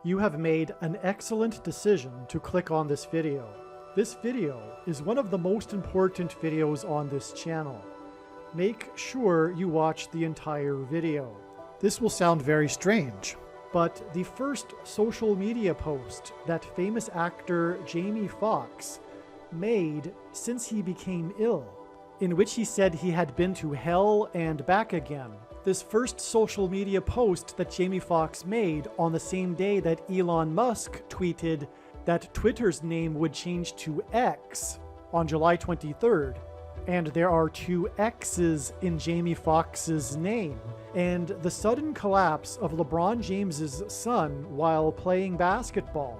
You have made an excellent decision to click on this video. This video is one of the most important videos on this channel. Make sure you watch the entire video. This will sound very strange, but the first social media post that famous actor Jamie Foxx made since he became ill, in which he said he had been to hell and back again. This first social media post that Jamie Foxx made on the same day that Elon Musk tweeted that Twitter's name would change to X on July 23rd. And there are two X's in Jamie Foxx's name. And the sudden collapse of LeBron James's son while playing basketball,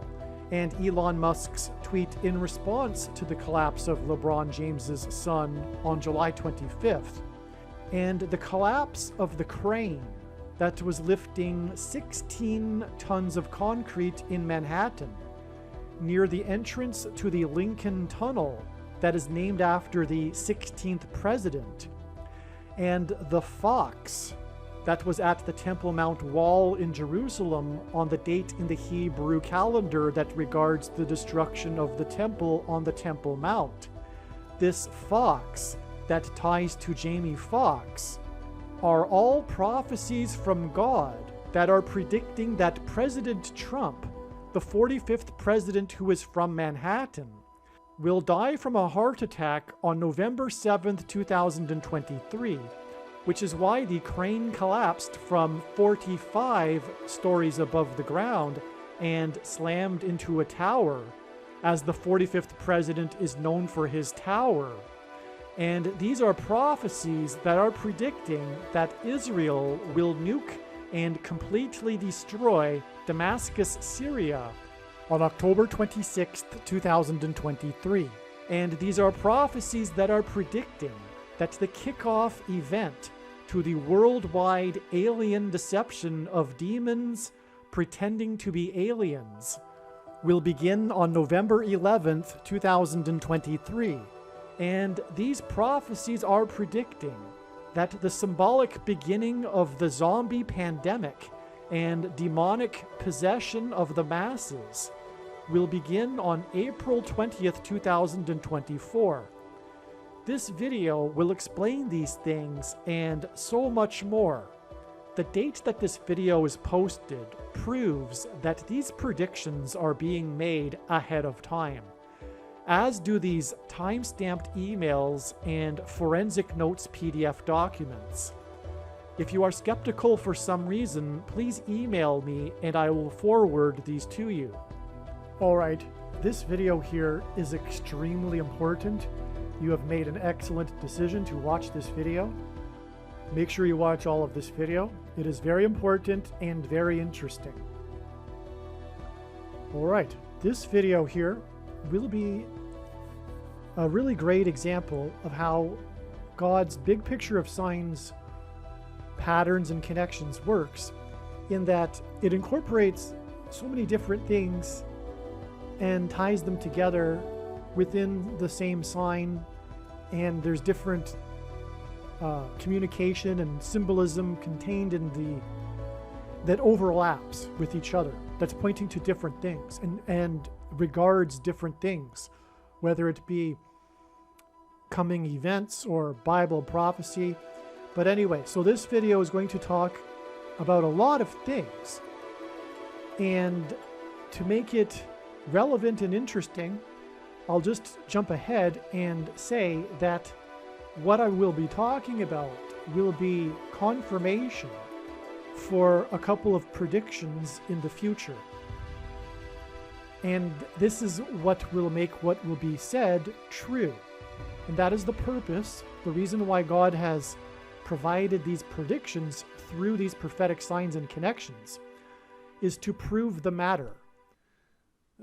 and Elon Musk's tweet in response to the collapse of LeBron James's son on July 25th. And the collapse of the crane that was lifting 16 tons of concrete in Manhattan near the entrance to the Lincoln Tunnel that is named after the 16th president. And the fox that was at the Temple Mount wall in Jerusalem on the date in the Hebrew calendar that regards the destruction of the temple on the Temple Mount. This fox that ties to Jamie Foxx are all prophecies from God that are predicting that President Trump, the 45th president who is from Manhattan, will die from a heart attack on November 7th, 2023, which is why the crane collapsed from 45 stories above the ground and slammed into a tower, as the 45th president is known for his tower. And these are prophecies that are predicting that Israel will nuke and completely destroy Damascus, Syria on October 26th, 2023. And these are prophecies that are predicting that the kickoff event to the worldwide alien deception of demons pretending to be aliens will begin on November 11th, 2023. And these prophecies are predicting that the symbolic beginning of the zombie pandemic and demonic possession of the masses will begin on April 20th, 2024. This video will explain these things and so much more. The date that this video is posted proves that these predictions are being made ahead of time, as do these time-stamped emails and forensic notes PDF documents. If you are skeptical for some reason, please email me and I will forward these to you. Alright, this video here is extremely important. You have made an excellent decision to watch this video. Make sure you watch all of this video. It is very important and very interesting. Alright, this video here will be a really great example of how God's big picture of signs, patterns, and connections works, in that it incorporates so many different things and ties them together within the same sign, and there's different communication and symbolism contained in that overlaps with each other, that's pointing to different things and regards different things, whether it be coming events or Bible prophecy. But anyway, so this video is going to talk about a lot of things, and to make it relevant and interesting, I'll just jump ahead and say that what I will be talking about will be confirmation for a couple of predictions in the future. And this is what will make what will be said true. And that is the purpose, the reason why God has provided these predictions through these prophetic signs and connections, is to prove the matter.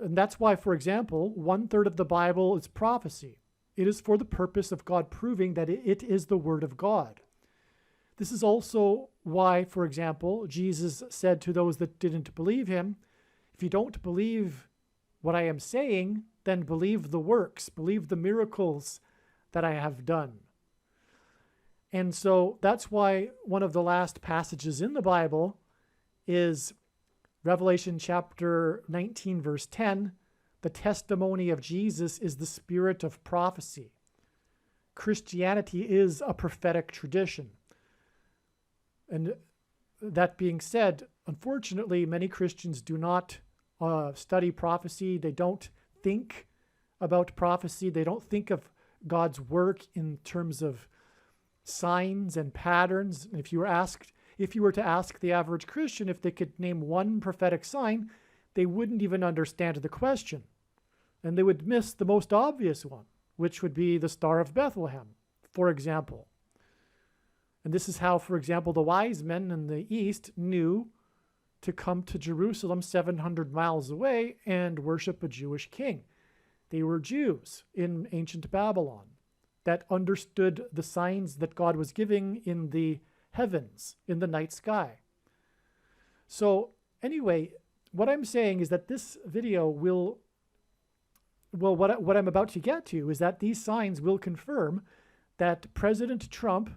And that's why, for example, 1/3 of the Bible is prophecy. It is for the purpose of God proving that it is the Word of God. This is also why, for example, Jesus said to those that didn't believe him, if you don't believe what I am saying, then believe the works, believe the miracles that I have done. And so that's why one of the last passages in the Bible is Revelation chapter 19, verse 10, the testimony of Jesus is the spirit of prophecy. Christianity is a prophetic tradition. And that being said, unfortunately, many Christians do not study prophecy. They don't think about prophecy. They don't think of God's work in terms of signs and patterns. If you were to ask the average Christian if they could name one prophetic sign, they wouldn't even understand the question. And they would miss the most obvious one, which would be the Star of Bethlehem, for example. And this is how, for example, the wise men in the East knew to come to Jerusalem 700 miles away and worship a Jewish king. They were Jews in ancient Babylon that understood the signs that God was giving in the heavens, in the night sky. So anyway, what I'm saying is that this video what I'm about to get to is that these signs will confirm that President Trump,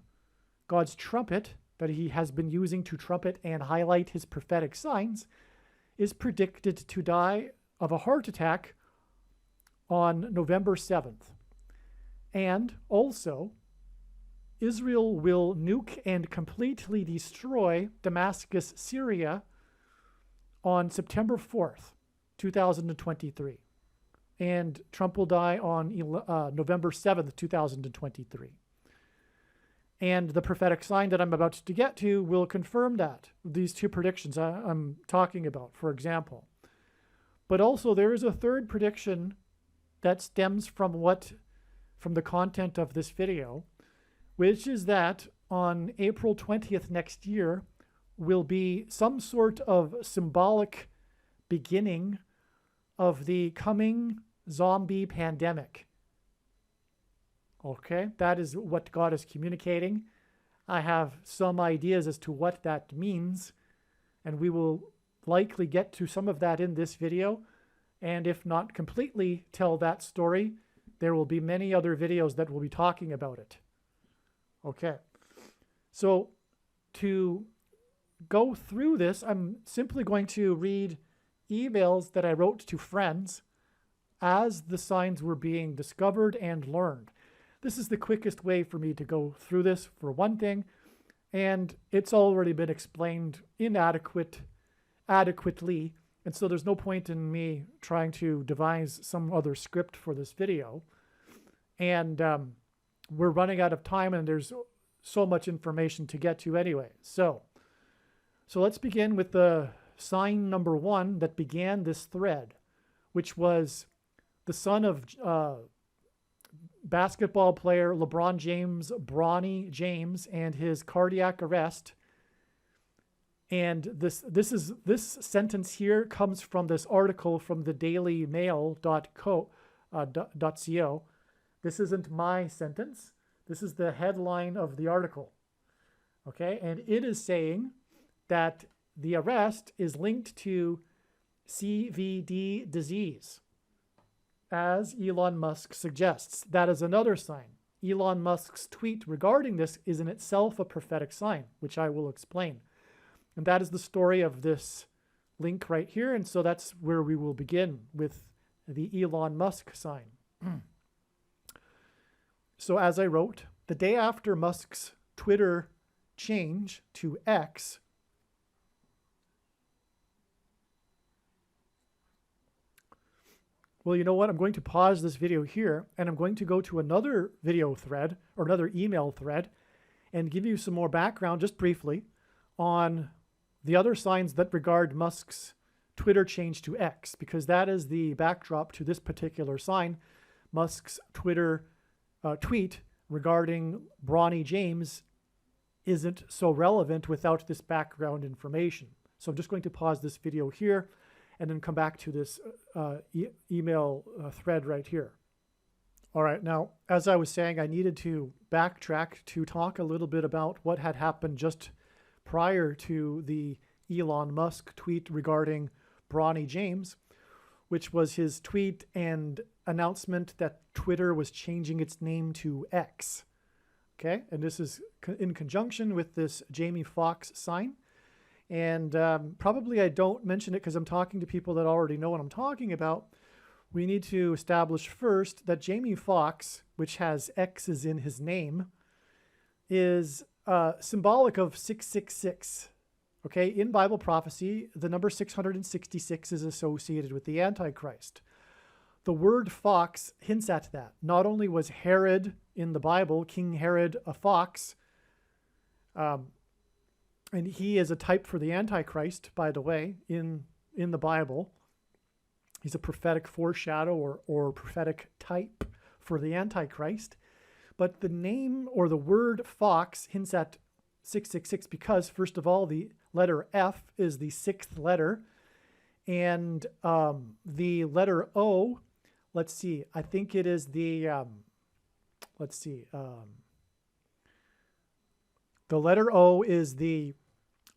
God's trumpet that he has been using to trumpet and highlight his prophetic signs, is predicted to die of a heart attack on November 7th. And also, Israel will nuke and completely destroy Damascus, Syria on September 4th, 2023. And Trump will die on November 7th, 2023. And the prophetic sign that I'm about to get to will confirm that, these two predictions I'm talking about, for example. But also there is a third prediction that stems from the content of this video, which is that on April 20th next year will be some sort of symbolic beginning of the coming zombie pandemic. Okay, that is what God is communicating. I have some ideas as to what that means, and we will likely get to some of that in this video. And if not completely tell that story, there will be many other videos that will be talking about it. Okay, so to go through this, I'm simply going to read emails that I wrote to friends as the signs were being discovered and learned. This is the quickest way for me to go through this, for one thing, and it's already been explained adequately, and so there's no point in me trying to devise some other script for this video. And we're running out of time, and there's so much information to get to anyway. So let's begin with the sign number 1 that began this thread, which was the son of basketball player LeBron James, Bronny James, and his cardiac arrest. And this sentence here comes from this article from the dailymail.co. This isn't my sentence. This is the headline of the article. Okay, and it is saying that the arrest is linked to CVD disease, as Elon Musk suggests. That is another sign. Elon Musk's tweet regarding this is in itself a prophetic sign, which I will explain. And that is the story of this link right here. And so that's where we will begin with the Elon Musk sign. So as I wrote, the day after Musk's Twitter change to X, well, you know what? I'm going to pause this video here, and I'm going to go to another video thread or another email thread and give you some more background, just briefly, on the other signs that regard Musk's Twitter change to X, because that is the backdrop to this particular sign. Musk's Twitter tweet regarding Bronny James isn't so relevant without this background information. So I'm just going to pause this video here and then come back to this email thread right here. All right, now, as I was saying, I needed to backtrack to talk a little bit about what had happened just prior to the Elon Musk tweet regarding Bronny James, which was his tweet and announcement that Twitter was changing its name to X. Okay, and this is in conjunction with this JAMIE FOXX sign. And probably I don't mention it because I'm talking to people that already know what I'm talking about. We need to establish first that Jamie Foxx, which has X's in his name, is symbolic of 666. Okay, in Bible prophecy, the number 666 is associated with the Antichrist. The word fox hints at that. Not only was Herod in the Bible, King Herod, a fox, and he is a type for the Antichrist, by the way, in the Bible. He's a prophetic foreshadow or prophetic type for the Antichrist. But the name or the word fox hints at 666 because, first of all, the letter F is the sixth letter. And the letter O, let's see, I think it is the, the letter O is the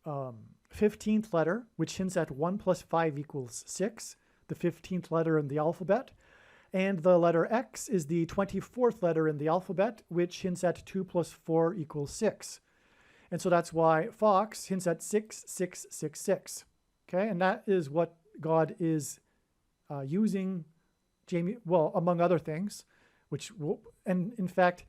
15th letter, which hints at 1 plus 5 equals 6, the 15th letter in the alphabet. And the letter X is the 24th letter in the alphabet, which hints at 2 plus 4 equals 6. And so that's why Fox hints at 6666. Okay, and that is what God is using Jamie, well, among other things, which will, and in fact,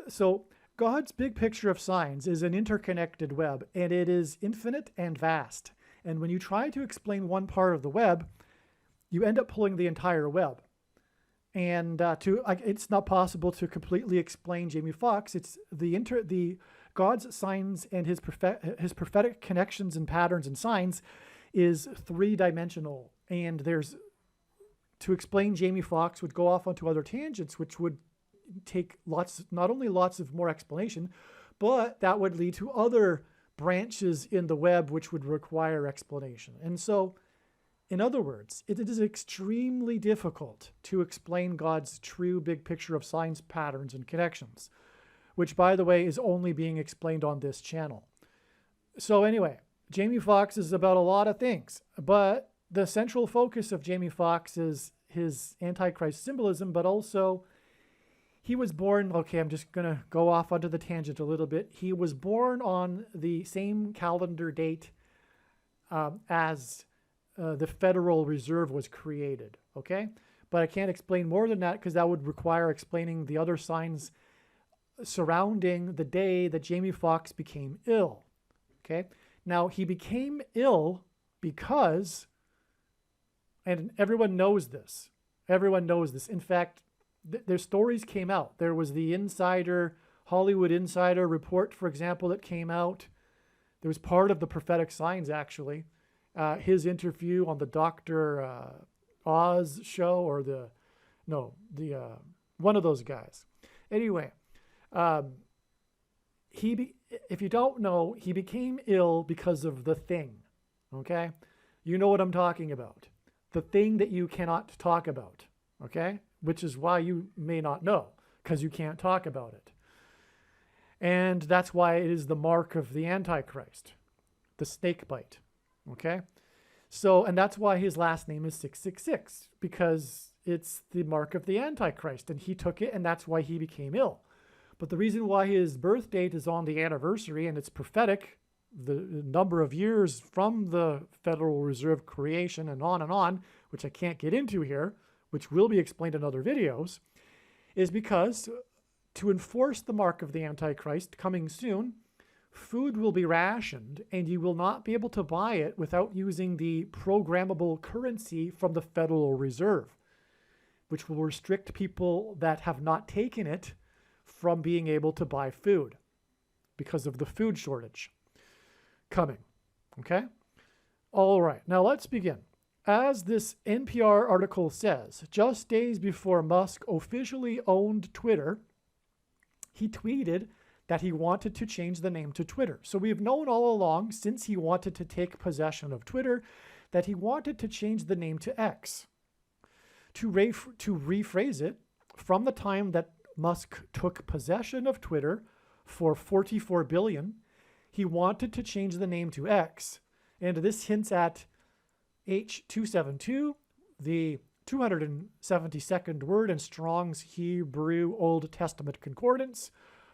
so God's big picture of signs is an interconnected web, and it is infinite and vast. And when you try to explain one part of the web, you end up pulling the entire web. And it's not possible to completely explain Jamie Foxx. It's the God's signs and his prophetic connections and patterns and signs is three-dimensional. And to explain Jamie Foxx would go off onto other tangents, which would take not only lots of more explanation, but that would lead to other branches in the web which would require explanation. And so, in other words, it is extremely difficult to explain God's true big picture of signs, patterns, and connections, which, by the way, is only being explained on this channel. So anyway, Jamie Foxx is about a lot of things, but the central focus of Jamie Foxx is his Antichrist symbolism, but also he was born, okay, I'm just going to go off onto the tangent a little bit. He was born on the same calendar date as the Federal Reserve was created, okay? But I can't explain more than that because that would require explaining the other signs surrounding the day that Jamie Foxx became ill, okay? Now, he became ill because, and everyone knows this. Everyone knows this. In fact, their stories came out. There was the Hollywood Insider report, for example, that came out. There was part of the prophetic signs, actually. His interview on the Dr. Oz show, or one of those guys. Anyway, if you don't know, he became ill because of the thing, okay? You know what I'm talking about. The thing that you cannot talk about, okay? Which is why you may not know, because you can't talk about it. And that's why it is the mark of the Antichrist, the snake bite. Okay, so, and that's why his last name is 666, because it's the mark of the Antichrist, and he took it, and that's why he became ill. But the reason why his birth date is on the anniversary, and it's prophetic, the number of years from the Federal Reserve creation and on, which I can't get into here, which will be explained in other videos, is because to enforce the mark of the Antichrist coming soon, food will be rationed, and you will not be able to buy it without using the programmable currency from the Federal Reserve, which will restrict people that have not taken it from being able to buy food because of the food shortage coming. Okay? All right, now let's begin. As this NPR article says, just days before Musk officially owned Twitter, he tweeted that he wanted to change the name to Twitter. So we've known all along, since he wanted to take possession of Twitter, that he wanted to change the name to X. To rephrase it, from the time that Musk took possession of Twitter for $44 billion, he wanted to change the name to X. And this hints at H272, the 272nd word in Strong's Hebrew Old Testament Concordance,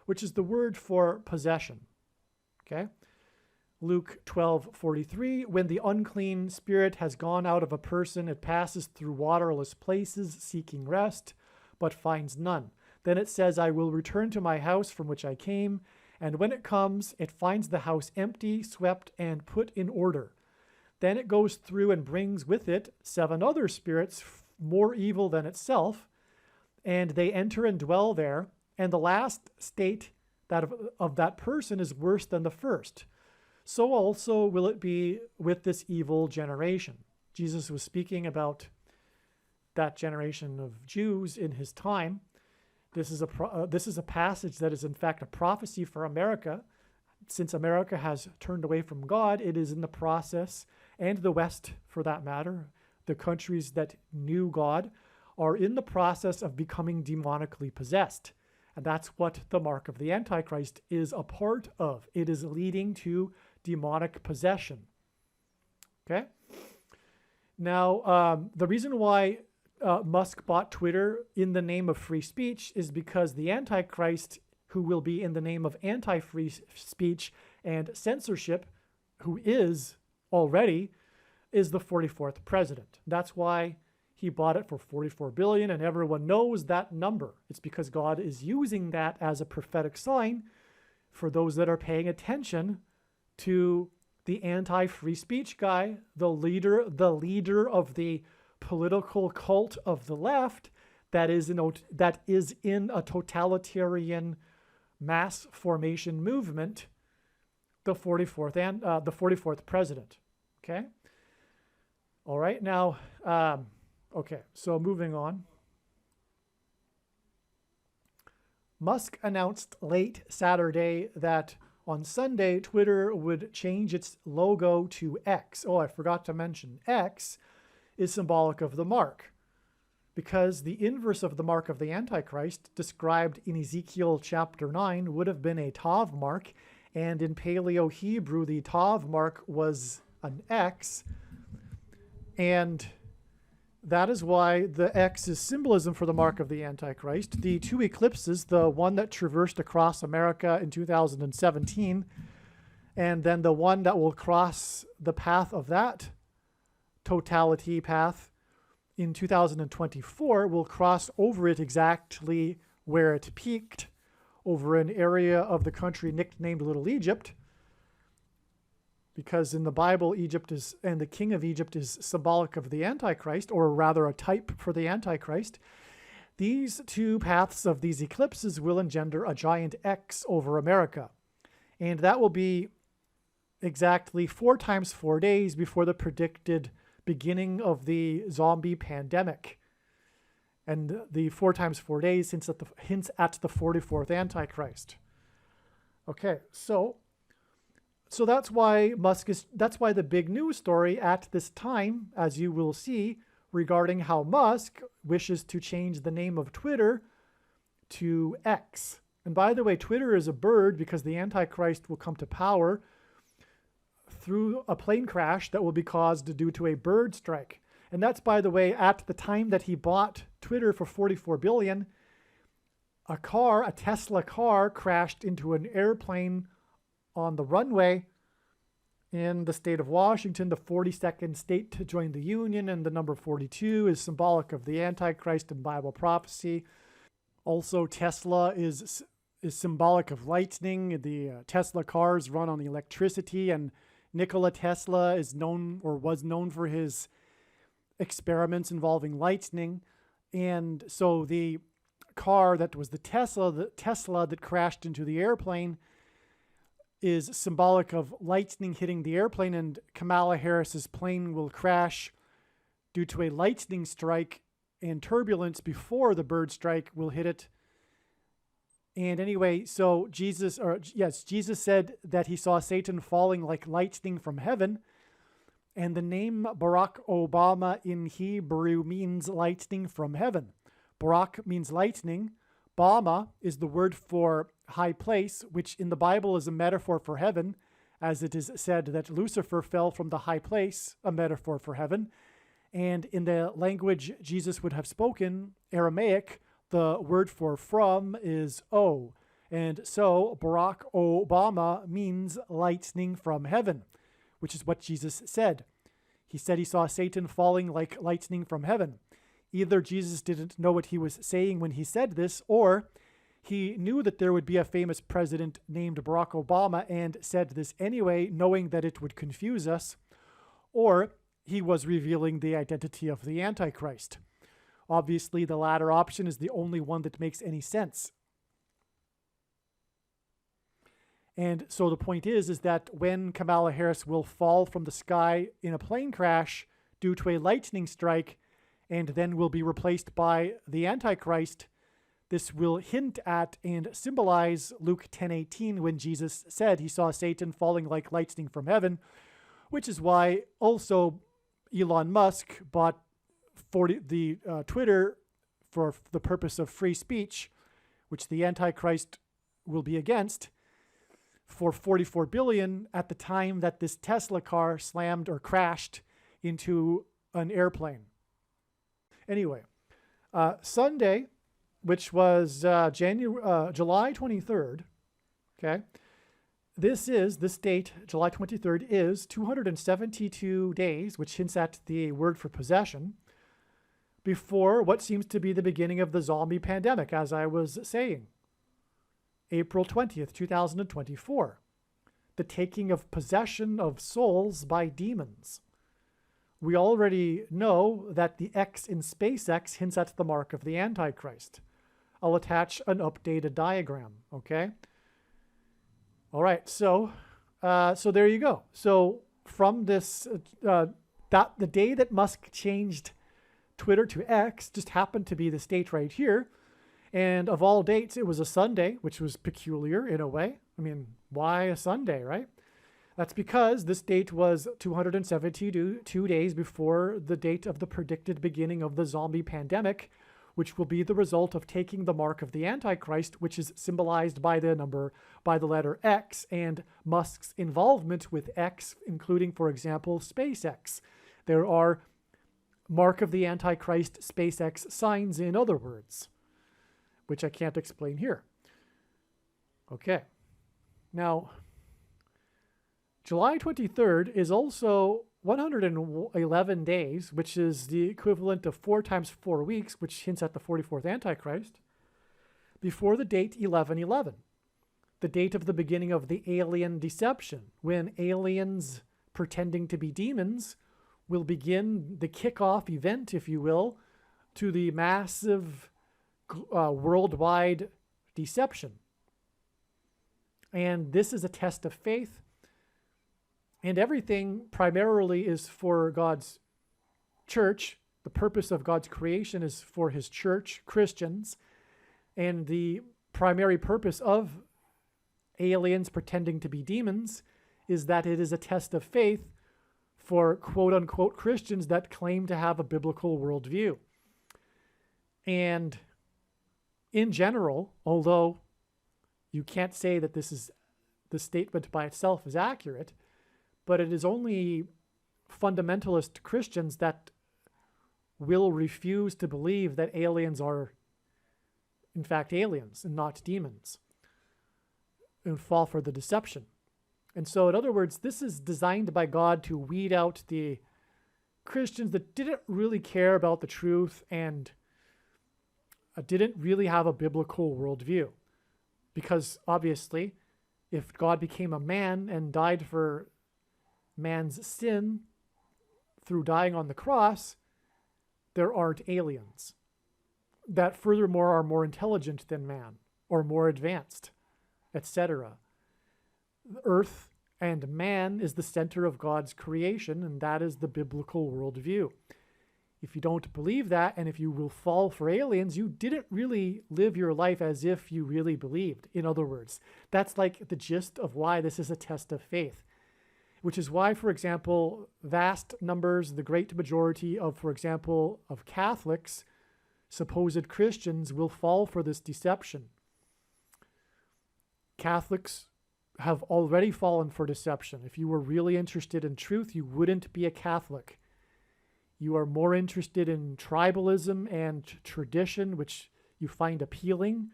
which is the word for possession. Okay? Luke 12:43, when the unclean spirit has gone out of a person, it passes through waterless places seeking rest, but finds none. Then it says, I will return to my house from which I came. And when it comes, it finds the house empty, swept, and put in order. Then it goes through and brings with it 7 other spirits more evil than itself, and they enter and dwell there. And the last state of that person is worse than the first. So also will it be with this evil generation. Jesus was speaking about that generation of Jews in his time. This is a passage that is in fact a prophecy for America. Since America has turned away from God, it is in the process, and the West for that matter, the countries that knew God, are in the process of becoming demonically possessed. And that's what the mark of the Antichrist is a part of. It is leading to demonic possession. Okay? Now, the reason why Musk bought Twitter in the name of free speech is because the Antichrist, who will be in the name of anti-free speech and censorship, who is already, is the 44th president. That's why he bought it for $44 billion, and everyone knows that number. It's because God is using that as a prophetic sign for those that are paying attention to the anti-free speech guy, the leader of the political cult of the left that is in a totalitarian mass formation movement, the 44th president. Okay. All right. Now, okay. So moving on. Musk announced late Saturday that on Sunday, Twitter would change its logo to X. Oh, I forgot to mention X is symbolic of the mark, because the inverse of the mark of the Antichrist, described in Ezekiel chapter 9, would have been a Tav mark, and in Paleo Hebrew, the Tav mark was an X, and that is why the X is symbolism for the mark of the Antichrist. The 2 eclipses, the one that traversed across America in 2017, and then the one that will cross the path of that totality path in 2024, will cross over it exactly where it peaked, over an area of the country nicknamed Little Egypt, because in the Bible, Egypt is, and the king of Egypt is symbolic of the Antichrist, or rather a type for the Antichrist. These 2 paths of these eclipses will engender a giant X over America, and that will be exactly 4 times 4 days before the predicted beginning of the zombie pandemic. And the 4 times 4 days hints at the 44th Antichrist. Okay, so that's why that's why the big news story at this time, as you will see, regarding how Musk wishes to change the name of Twitter to X. And by the way, Twitter is a bird because the Antichrist will come to power through a plane crash that will be caused due to a bird strike. And that's, by the way, at the time that he bought Twitter for $44 billion, a Tesla car crashed into an airplane on the runway in the state of Washington, the 42nd state to join the Union, and the number 42 is symbolic of the Antichrist and Bible prophecy. Also, Tesla is symbolic of lightning. The Tesla cars run on electricity, and Nikola Tesla is known, or was known, for his experiments involving lightning. And so the car that was the Tesla that crashed into the airplane is symbolic of lightning hitting the airplane, and Kamala Harris's plane will crash due to a lightning strike and turbulence before the bird strike will hit it. And anyway, so Jesus said that he saw Satan falling like lightning from heaven. And the name Barack Obama in Hebrew means lightning from heaven. Barak means lightning. Bama is the word for high place, which in the Bible is a metaphor for heaven, as it is said that Lucifer fell from the high place, a metaphor for heaven. And in the language Jesus would have spoken, Aramaic, the word for from is O. And so Barack Obama means lightning from heaven, which is what Jesus said. He said he saw Satan falling like lightning from heaven. Either Jesus didn't know what he was saying when he said this, or he knew that there would be a famous president named Barack Obama and said this anyway, knowing that it would confuse us, or he was revealing the identity of the Antichrist. Obviously, the latter option is the only one that makes any sense. And so the point is that when Kamala Harris will fall from the sky in a plane crash due to a lightning strike and then will be replaced by the Antichrist, this will hint at and symbolize Luke 10:18 when Jesus said he saw Satan falling like lightning from heaven, which is why also Elon Musk bought Twitter for the purpose of free speech, which the Antichrist will be against, for $44 billion at the time that this Tesla car slammed or crashed into an airplane. Anyway, Sunday, which was July 23rd, okay, this date, July 23rd, is 272 days, which hints at the word for possession, before what seems to be the beginning of the zombie pandemic, as I was saying. April 20th, 2024, the taking of possession of souls by demons. We already know that the X in SpaceX hints at the mark of the Antichrist. I'll attach an updated diagram, okay? All right, so there you go. So from this, that the day that Musk changed Twitter to X just happened to be this date right here. And of all dates, it was a Sunday, which was peculiar in a way. I mean, why a Sunday, right? That's because this date was 272 days before the date of the predicted beginning of the zombie pandemic, which will be the result of taking the mark of the Antichrist, which is symbolized by the letter X, and Musk's involvement with X, including, for example, SpaceX. There are mark of the Antichrist SpaceX signs, in other words, which I can't explain here. Okay. Now, July 23rd is also 111 days, which is the equivalent of 4 times 4 weeks, which hints at the 44th Antichrist, before the date 11/11, the date of the beginning of the alien deception, when aliens pretending to be demons will begin the kickoff event, if you will, to the massive worldwide deception. And this is a test of faith. And everything primarily is for God's church. The purpose of God's creation is for his church, Christians. And the primary purpose of aliens pretending to be demons is that it is a test of faith for quote-unquote Christians that claim to have a biblical worldview. And in general, although you can't say that the statement by itself is accurate, but it is only fundamentalist Christians that will refuse to believe that aliens are, in fact, aliens and not demons, and fall for the deception. And so, in other words, this is designed by God to weed out the Christians that didn't really care about the truth and didn't really have a biblical worldview. Because obviously, if God became a man and died for man's sin through dying on the cross, there aren't aliens that furthermore are more intelligent than man or more advanced, etc. Earth and man is the center of God's creation, and that is the biblical worldview. If you don't believe that, and if you will fall for aliens, you didn't really live your life as if you really believed. In other words, that's like the gist of why this is a test of faith, which is why, for example, vast numbers, the great majority of, for example, of Catholics, supposed Christians, will fall for this deception. Catholics have already fallen for deception. If you were really interested in truth, you wouldn't be a Catholic. You are more interested in tribalism and tradition, which you find appealing,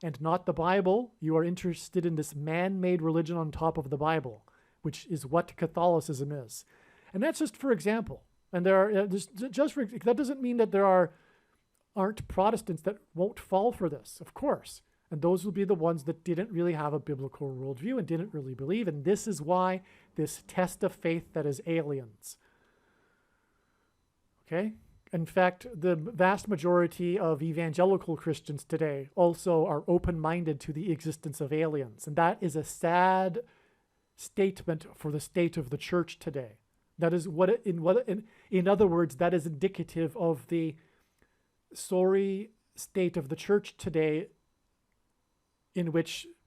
and not the Bible, you are interested in this man-made religion on top of the Bible, which is what Catholicism is. And that's just for example. And there are that doesn't mean that there aren't Protestants that won't fall for this, of course. And those will be the ones that didn't really have a biblical worldview and didn't really believe. And this is why this test of faith that is aliens. Okay? In fact, the vast majority of evangelical Christians today also are open-minded to the existence of aliens. And that is a sad statement for the state of the church today. That is in other words, that is indicative of the sorry state of the church today,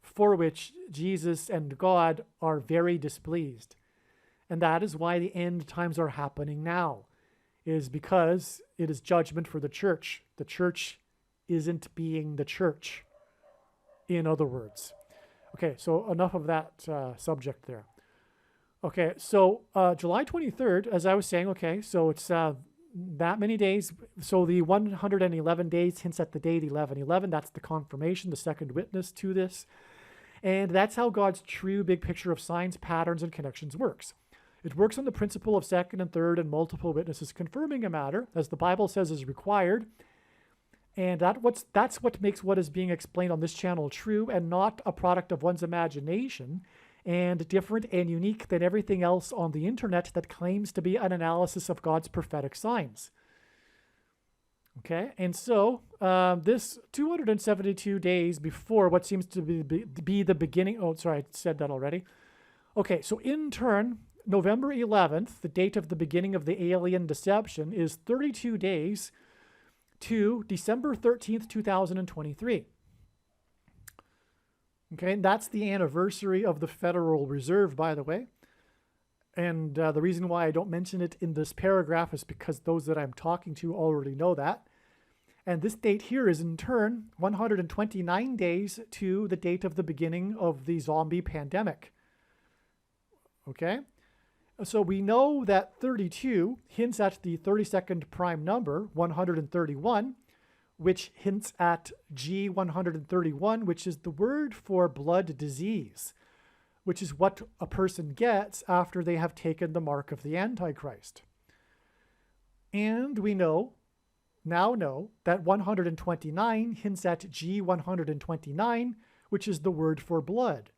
for which Jesus and God are very displeased. And that is why the end times are happening now, is because it is judgment for the church. The church isn't being the church, in other words. Okay, so enough of that subject there. Okay, so July 23rd, as I was saying, okay, so it's that many days. So the 111 days hints at the date 1111. That's the confirmation, the second witness to this. And that's how God's true big picture of signs, patterns, and connections works. It works on the principle of second and third and multiple witnesses confirming a matter, as the Bible says is required. And that's what makes what is being explained on this channel true and not a product of one's imagination, and different and unique than everything else on the internet that claims to be an analysis of God's prophetic signs. Okay, and so this 272 days before what seems to be the beginning, oh, sorry, I said that already. Okay, so in turn, November 11th, the date of the beginning of the alien deception, is 32 days to December 13th, 2023. Okay, and that's the anniversary of the Federal Reserve, by the way. And the reason why I don't mention it in this paragraph is because those that I'm talking to already know that. And this date here is in turn 129 days to the date of the beginning of the zombie pandemic. Okay, so we know that 32 hints at the 32nd prime number, 131, which hints at G131, which is the word for blood disease, which is what a person gets after they have taken the mark of the Antichrist. And we now know that 129 hints at G129, which is the word for blood.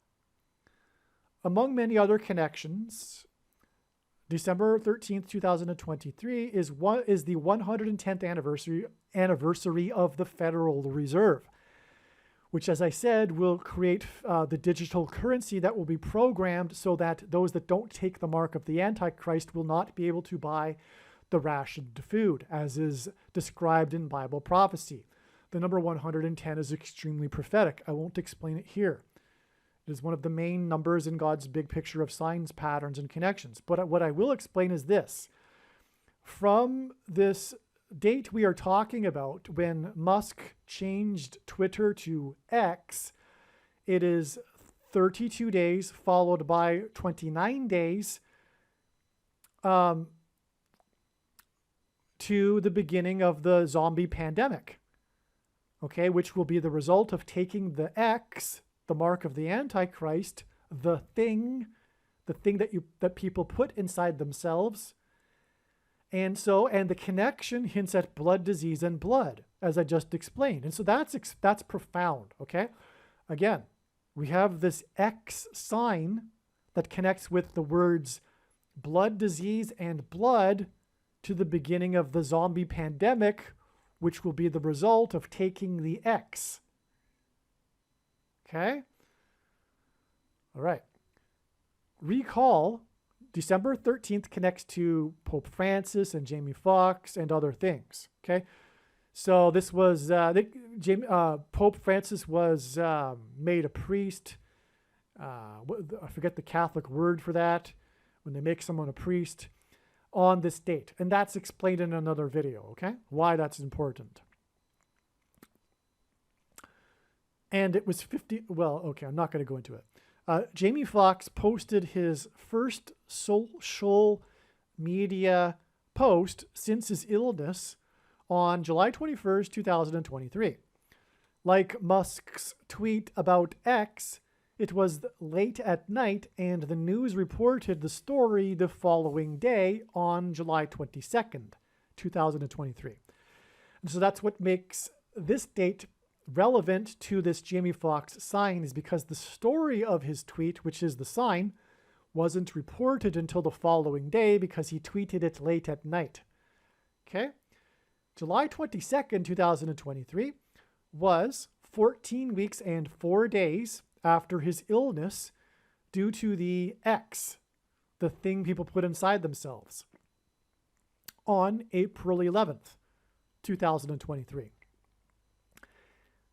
Among many other connections, December 13th, 2023 is the 110th anniversary of the Federal Reserve, which, as I said, will create the digital currency that will be programmed so that those that don't take the mark of the Antichrist will not be able to buy the rationed food, as is described in Bible prophecy. The number 110 is extremely prophetic. I won't explain it here. It is one of the main numbers in God's big picture of signs, patterns, and connections. But what I will explain is this. From this date we are talking about, when Musk changed Twitter to X, it is 32 days followed by 29 days to the beginning of the zombie pandemic, okay, which will be the result of taking the X, the mark of the Antichrist, the thing that people put inside themselves. And the connection hints at blood disease and blood, as I just explained. And so that's profound, okay? Again, we have this X sign that connects with the words blood disease and blood to the beginning of the zombie pandemic, which will be the result of taking the X. Okay? All right. Recall, December 13th connects to Pope Francis and JAMIE FOXX and other things. Okay? So this was, Pope Francis was made a priest. I forget the Catholic word for that, when they make someone a priest, on this date. And that's explained in another video, okay? Why that's important. And it was 50, well, okay, I'm not going to go into it. JAMIE FOXX posted his first social media post since his illness on July 21st, 2023. Like Musk's tweet about X, it was late at night and the news reported the story the following day on July 22nd, 2023. And so that's what makes this date relevant to this Jamie Foxx sign, is because the story of his tweet, which is the sign, wasn't reported until the following day because he tweeted it late at night. Okay? July 22nd, 2023 was 14 weeks and 4 days after his illness due to the X, the thing people put inside themselves, on April 11th, 2023.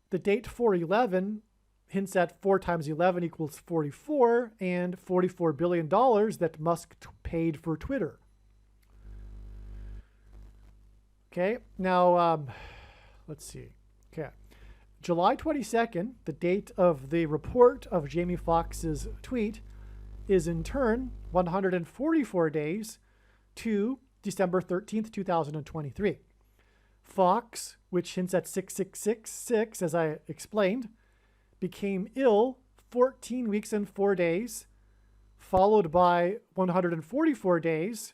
The date 411 hints at 4 times 11 equals 44 and $44 billion that Musk paid for Twitter. Okay, now let's see. Okay, July 22nd, the date of the report of Jamie Foxx's tweet, is in turn 144 days to December 13th, 2023. Fox, which hints at 6666, as I explained, became ill 14 weeks and 4 days, followed by 144 days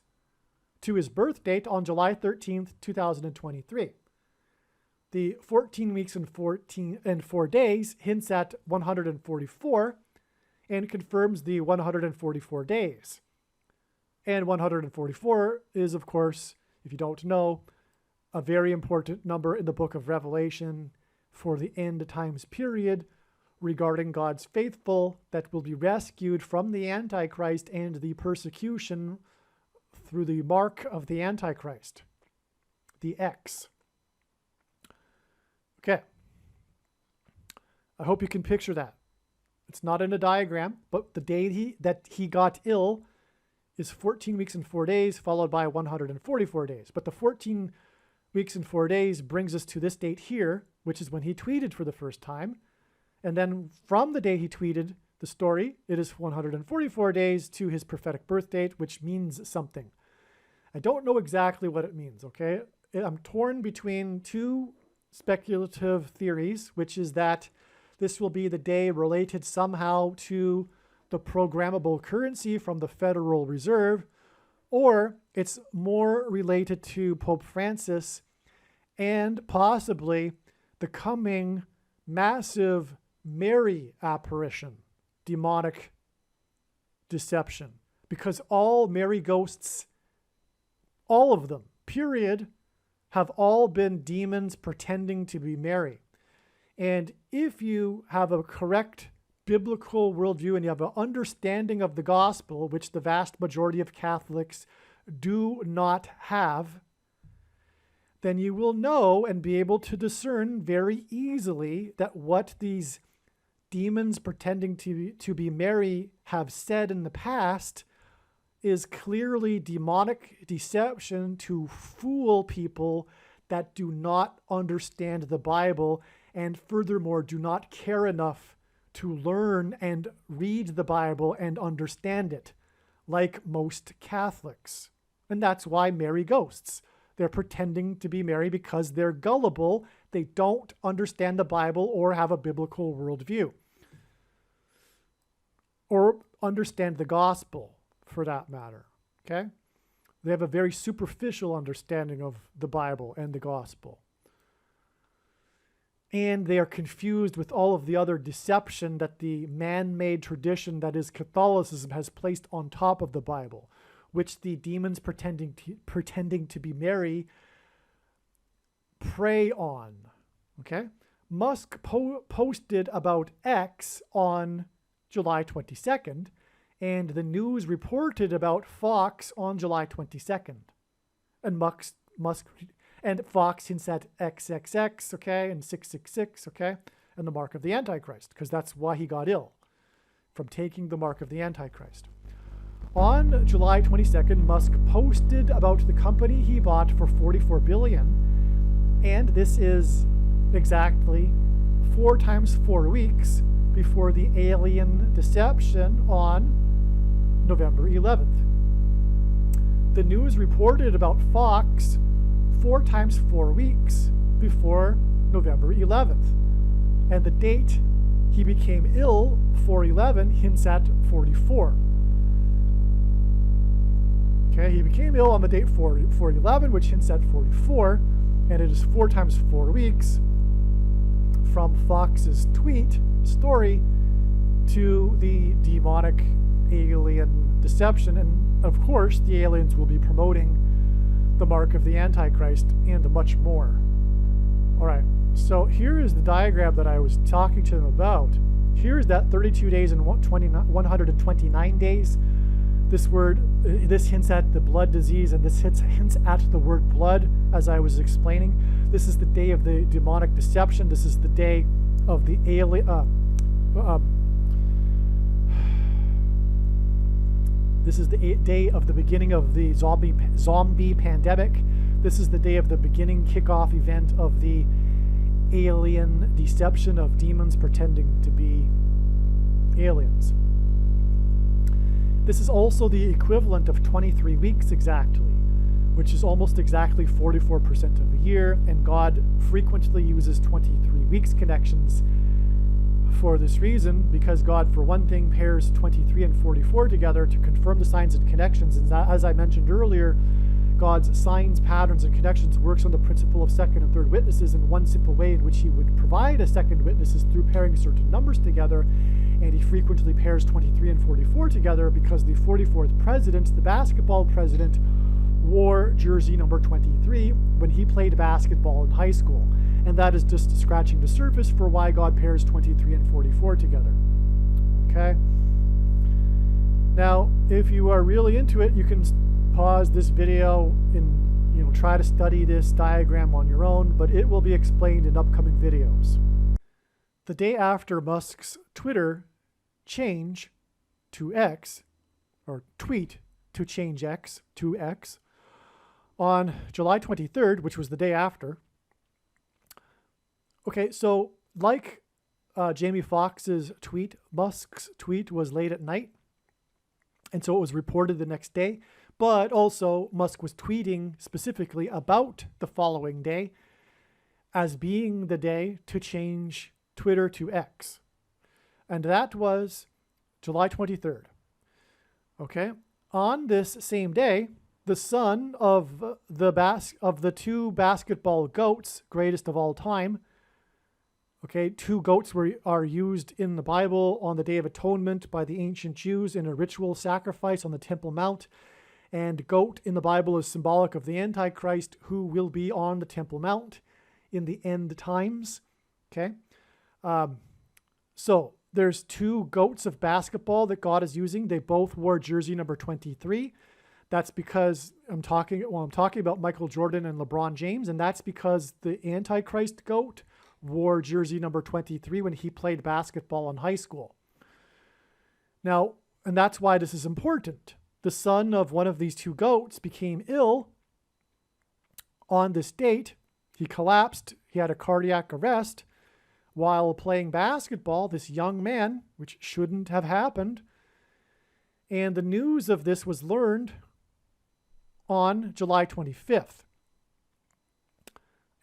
to his birth date on July 13th, 2023. The 14 weeks and 4 days hints at 144 and confirms the 144 days. And 144 is, of course, if you don't know, a very important number in the book of Revelation for the end times period regarding God's faithful that will be rescued from the Antichrist and the persecution through the mark of the Antichrist, the X. Okay. I hope you can picture that. It's not in a diagram, but the day that he got ill is 14 weeks and 4 days, followed by 144 days. But the 14 weeks and 4 days brings us to this date here, which is when he tweeted for the first time. And then from the day he tweeted the story, it is 144 days to his prophetic birth date, which means something. I don't know exactly what it means, okay? I'm torn between two speculative theories, which is that this will be the day related somehow to the programmable currency from the Federal Reserve, or it's more related to Pope Francis and possibly the coming massive Mary apparition, demonic deception, because all Mary ghosts, all of them, period, have all been demons pretending to be Mary. And if you have a correct biblical worldview and you have an understanding of the gospel, which the vast majority of Catholics do not have, then you will know and be able to discern very easily that what these demons pretending to be Mary have said in the past is clearly demonic deception to fool people that do not understand the Bible and furthermore do not care enough to learn and read the Bible and understand it, like most Catholics. And that's why Mary ghosts. They're pretending to be Mary because they're gullible. They don't understand the Bible or have a biblical worldview, or understand the gospel for that matter, okay? They have a very superficial understanding of the Bible and the gospel. And they are confused with all of the other deception that the man-made tradition that is Catholicism has placed on top of the Bible, which the demons pretending to be Mary prey on, okay? Musk posted about X on July 22nd, and the news reported about Fox on July 22nd. And Musk and Fox hints at XXX, okay, and 666, okay, and the mark of the Antichrist, because that's why he got ill, from taking the mark of the Antichrist. On July 22nd, Musk posted about the company he bought for $44 billion, and this is exactly 4 times 4 weeks before the alien deception on November 11th. The news reported about Fox 4 times 4 weeks before November 11th. And the date he became ill, 4/11, hints at 44. Okay, he became ill on the date 4/11, which hints at 44, and it is 4 times 4 weeks from Fox's tweet story to the demonic alien deception. And of course, the aliens will be promoting the mark of the Antichrist and much more. All right, so here is the diagram that I was talking to them about. Here is that 32 days and 129 days. This hints at the blood disease, and this hints at the word blood, as I was explaining. This is the day of the demonic deception. This is the day of the alien. This is the day of the beginning of the zombie pandemic. This is the day of the beginning kickoff event of the alien deception of demons pretending to be aliens. This is also the equivalent of 23 weeks exactly, which is almost exactly 44% of a year, and God frequently uses 23 weeks connections for this reason, because God, for one thing, pairs 23 and 44 together to confirm the signs and connections. And as I mentioned earlier, God's signs, patterns, and connections works on the principle of second and third witnesses in one simple way, in which he would provide a second witness is through pairing certain numbers together. And he frequently pairs 23 and 44 together because the 44th president, the basketball president, wore jersey number 23 when he played basketball in high school. And that is just scratching the surface for why God pairs 23 and 44 together. Okay? Now, if you are really into it, you can pause this video and try to study this diagram on your own, but it will be explained in upcoming videos. The day after Musk's Twitter change to X, or tweet to change X to X, on July 23rd, which was the day after. Okay, so like Jamie Foxx's tweet, Musk's tweet was late at night, and so it was reported the next day. But also, Musk was tweeting specifically about the following day as being the day to change Twitter to X. And that was July 23rd. Okay? On this same day, the son of the two basketball goats, greatest of all time, okay, two goats are used in the Bible on the Day of Atonement by the ancient Jews in a ritual sacrifice on the Temple Mount. And goat in the Bible is symbolic of the Antichrist, who will be on the Temple Mount in the end times. Okay? So there's two goats of basketball that God is using. They both wore jersey number 23. That's because I'm talking about Michael Jordan and LeBron James, and that's because the Antichrist goat wore jersey number 23 when he played basketball in high school. Now, and that's why this is important. The son of one of these two goats became ill on this date. He collapsed. He had a cardiac arrest while playing basketball, this young man, which shouldn't have happened. And the news of this was learned on July 25th.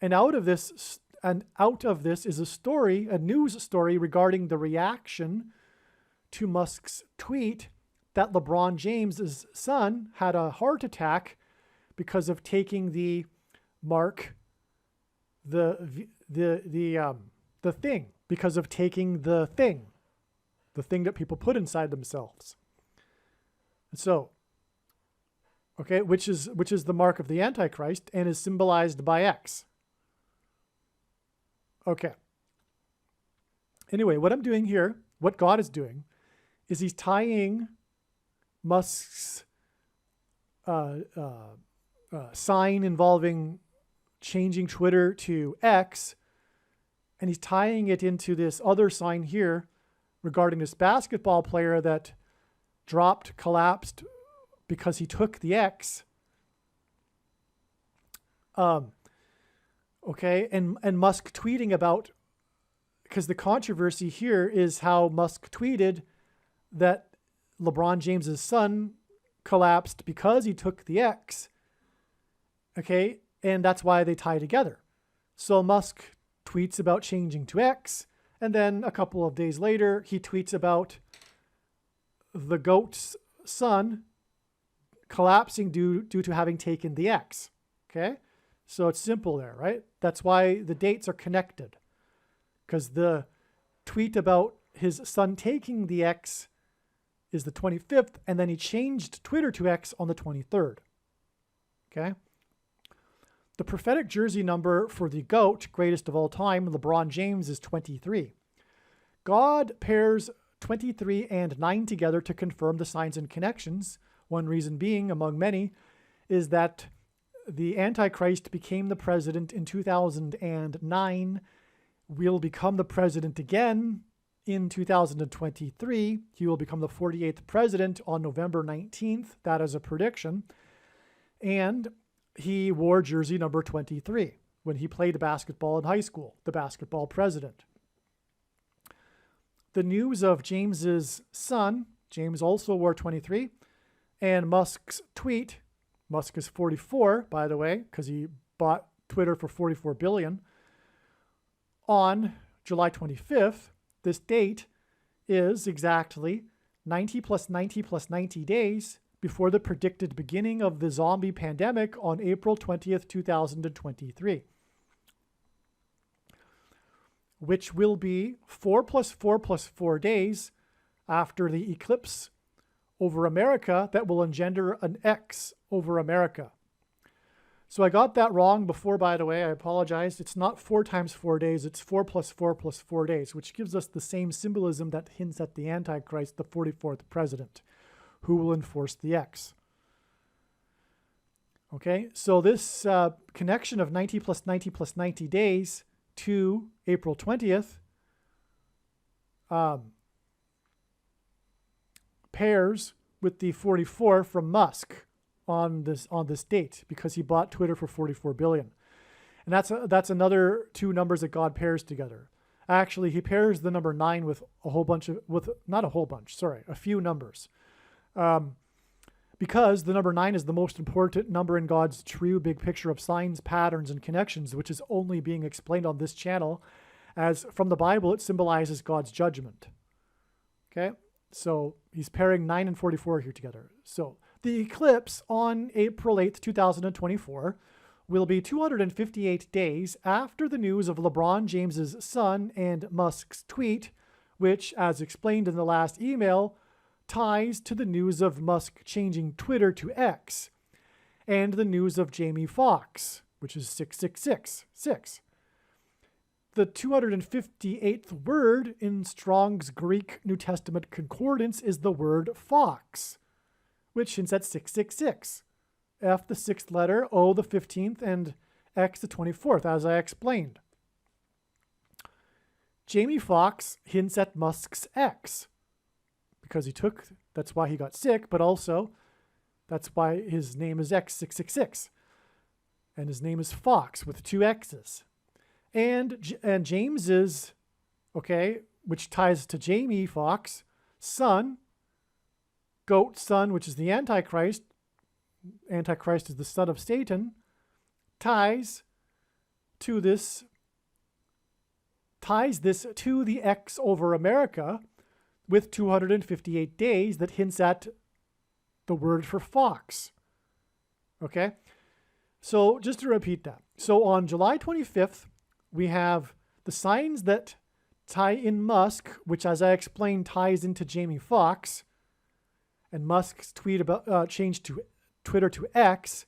And out of this is a story, a news story regarding the reaction to Musk's tweet that LeBron James's son had a heart attack because of taking the mark, the thing, because of taking the thing that people put inside themselves. So, okay, which is the mark of the Antichrist and is symbolized by X. Okay. Anyway, what I'm doing here, what God is doing, is he's tying Musk's sign involving changing Twitter to X, and he's tying it into this other sign here regarding this basketball player that collapsed because he took the X. Okay, and Musk tweeting about, because the controversy here is how Musk tweeted that LeBron James's son collapsed because he took the X. Okay, and that's why they tie together. So Musk tweets about changing to X, And then a couple of days later, he tweets about the goat's sun collapsing due to having taken the X. Okay? So it's simple there, right? That's why the dates are connected. Because the tweet about his son taking the X is the 25th, and then he changed Twitter to X on the 23rd. Okay? The prophetic jersey number for the GOAT, greatest of all time, LeBron James, is 23. God pairs 23 and 9 together to confirm the signs and connections. One reason being, among many, is that the Antichrist became the president in 2009, will become the president again in 2023. He will become the 48th president on November 19th. That is a prediction. And he wore jersey number 23 when he played basketball in high school, the basketball president. The news of James's son, James also wore 23, and Musk's tweet, Musk is 44, by the way, because he bought Twitter for $44 billion, on July 25th. This date is exactly 90 plus 90 plus 90 days before the predicted beginning of the zombie pandemic on April 20th, 2023, which will be 4 plus 4 plus 4 days after the eclipse over America that will engender an X over America. So I got that wrong before, by the way. I apologize. It's not 4 times 4 days. It's 4 plus 4 plus 4 days, which gives us the same symbolism that hints at the Antichrist, the 44th president, who will enforce the X. Okay, so this connection of 90 plus 90 plus 90 days to April 20th pairs with the 44 from Musk on this date, because he bought Twitter for $44 billion. And that's another two numbers that God pairs together. Actually, he pairs the number 9 with a few numbers. Because the number 9 is the most important number in God's true big picture of signs, patterns, and connections, which is only being explained on this channel, as from the Bible, it symbolizes God's judgment. Okay? So he's pairing 9 and 44 here together. So the eclipse on April 8th, 2024 will be 258 days after the news of LeBron James's son and Musk's tweet, which, as explained in the last email, ties to the news of Musk changing Twitter to X, and the news of Jamie Foxx, which is 6666. The 258th word in Strong's Greek New Testament concordance is the word fox, which hints at 666. F, the 6th letter, O, the 15th, and X, the 24th, as I explained. Jamie Foxx hints at Musk's X, because that's why he got sick, but also that's why his name is X666. And his name is Fox with 2 X's. And James's, which ties to Jamie Foxx, son, goat son, which is the Antichrist. Antichrist is the son of Satan, ties this to the X over America with 258 days that hints at the word for fox. Okay? So just to repeat that. So on July 25th, we have the signs that tie in Musk, which, as I explained, ties into Jamie Foxx, and Musk's tweet about change to Twitter to X,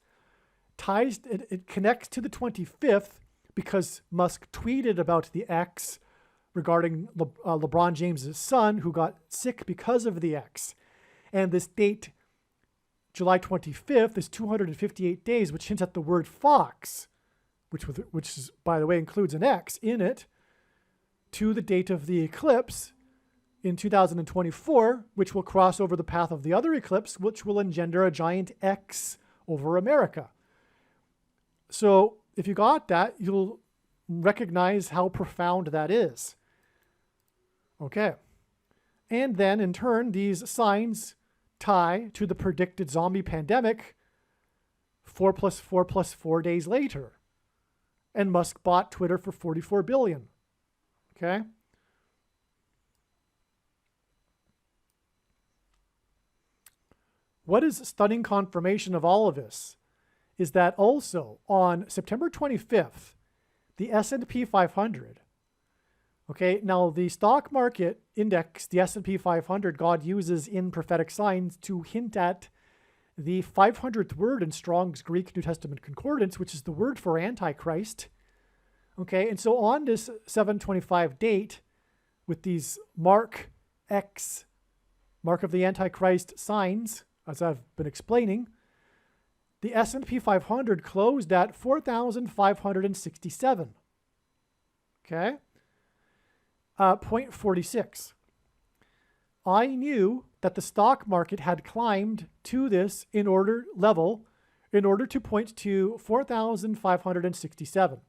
it connects to the 25th because Musk tweeted about the X regarding LeBron James' son, who got sick because of the X. And this date, July 25th, is 258 days, which hints at the word fox, which is, by the way, includes an X in it, to the date of the eclipse in 2024, which will cross over the path of the other eclipse, which will engender a giant X over America. So if you got that, you'll recognize how profound that is. Okay. And then, in turn, these signs tie to the predicted zombie pandemic 4 plus 4 plus 4 days later. And Musk bought Twitter for $44 billion. Okay? What is stunning confirmation of all of this is that also on September 25th, the S&P 500, okay, now the stock market index, the S&P 500, God uses in prophetic signs to hint at the 500th word in Strong's Greek New Testament Concordance, which is the word for Antichrist. Okay, and so on this 725 date, with these mark X, mark of the Antichrist signs, as I've been explaining, the S&P 500 closed at 4,567. Okay? Point 46. I knew that the stock market had climbed to this level in order to point to 4,567.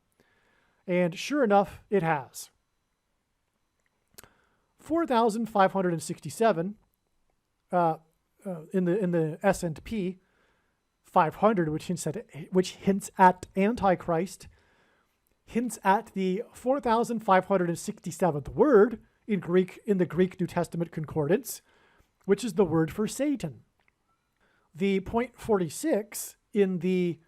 And sure enough, it has. 4,567 in the S&P 500, which hints at Antichrist, hints at the 4,567th word in the Greek New Testament Concordance, which is the word for Satan. The point 46 in the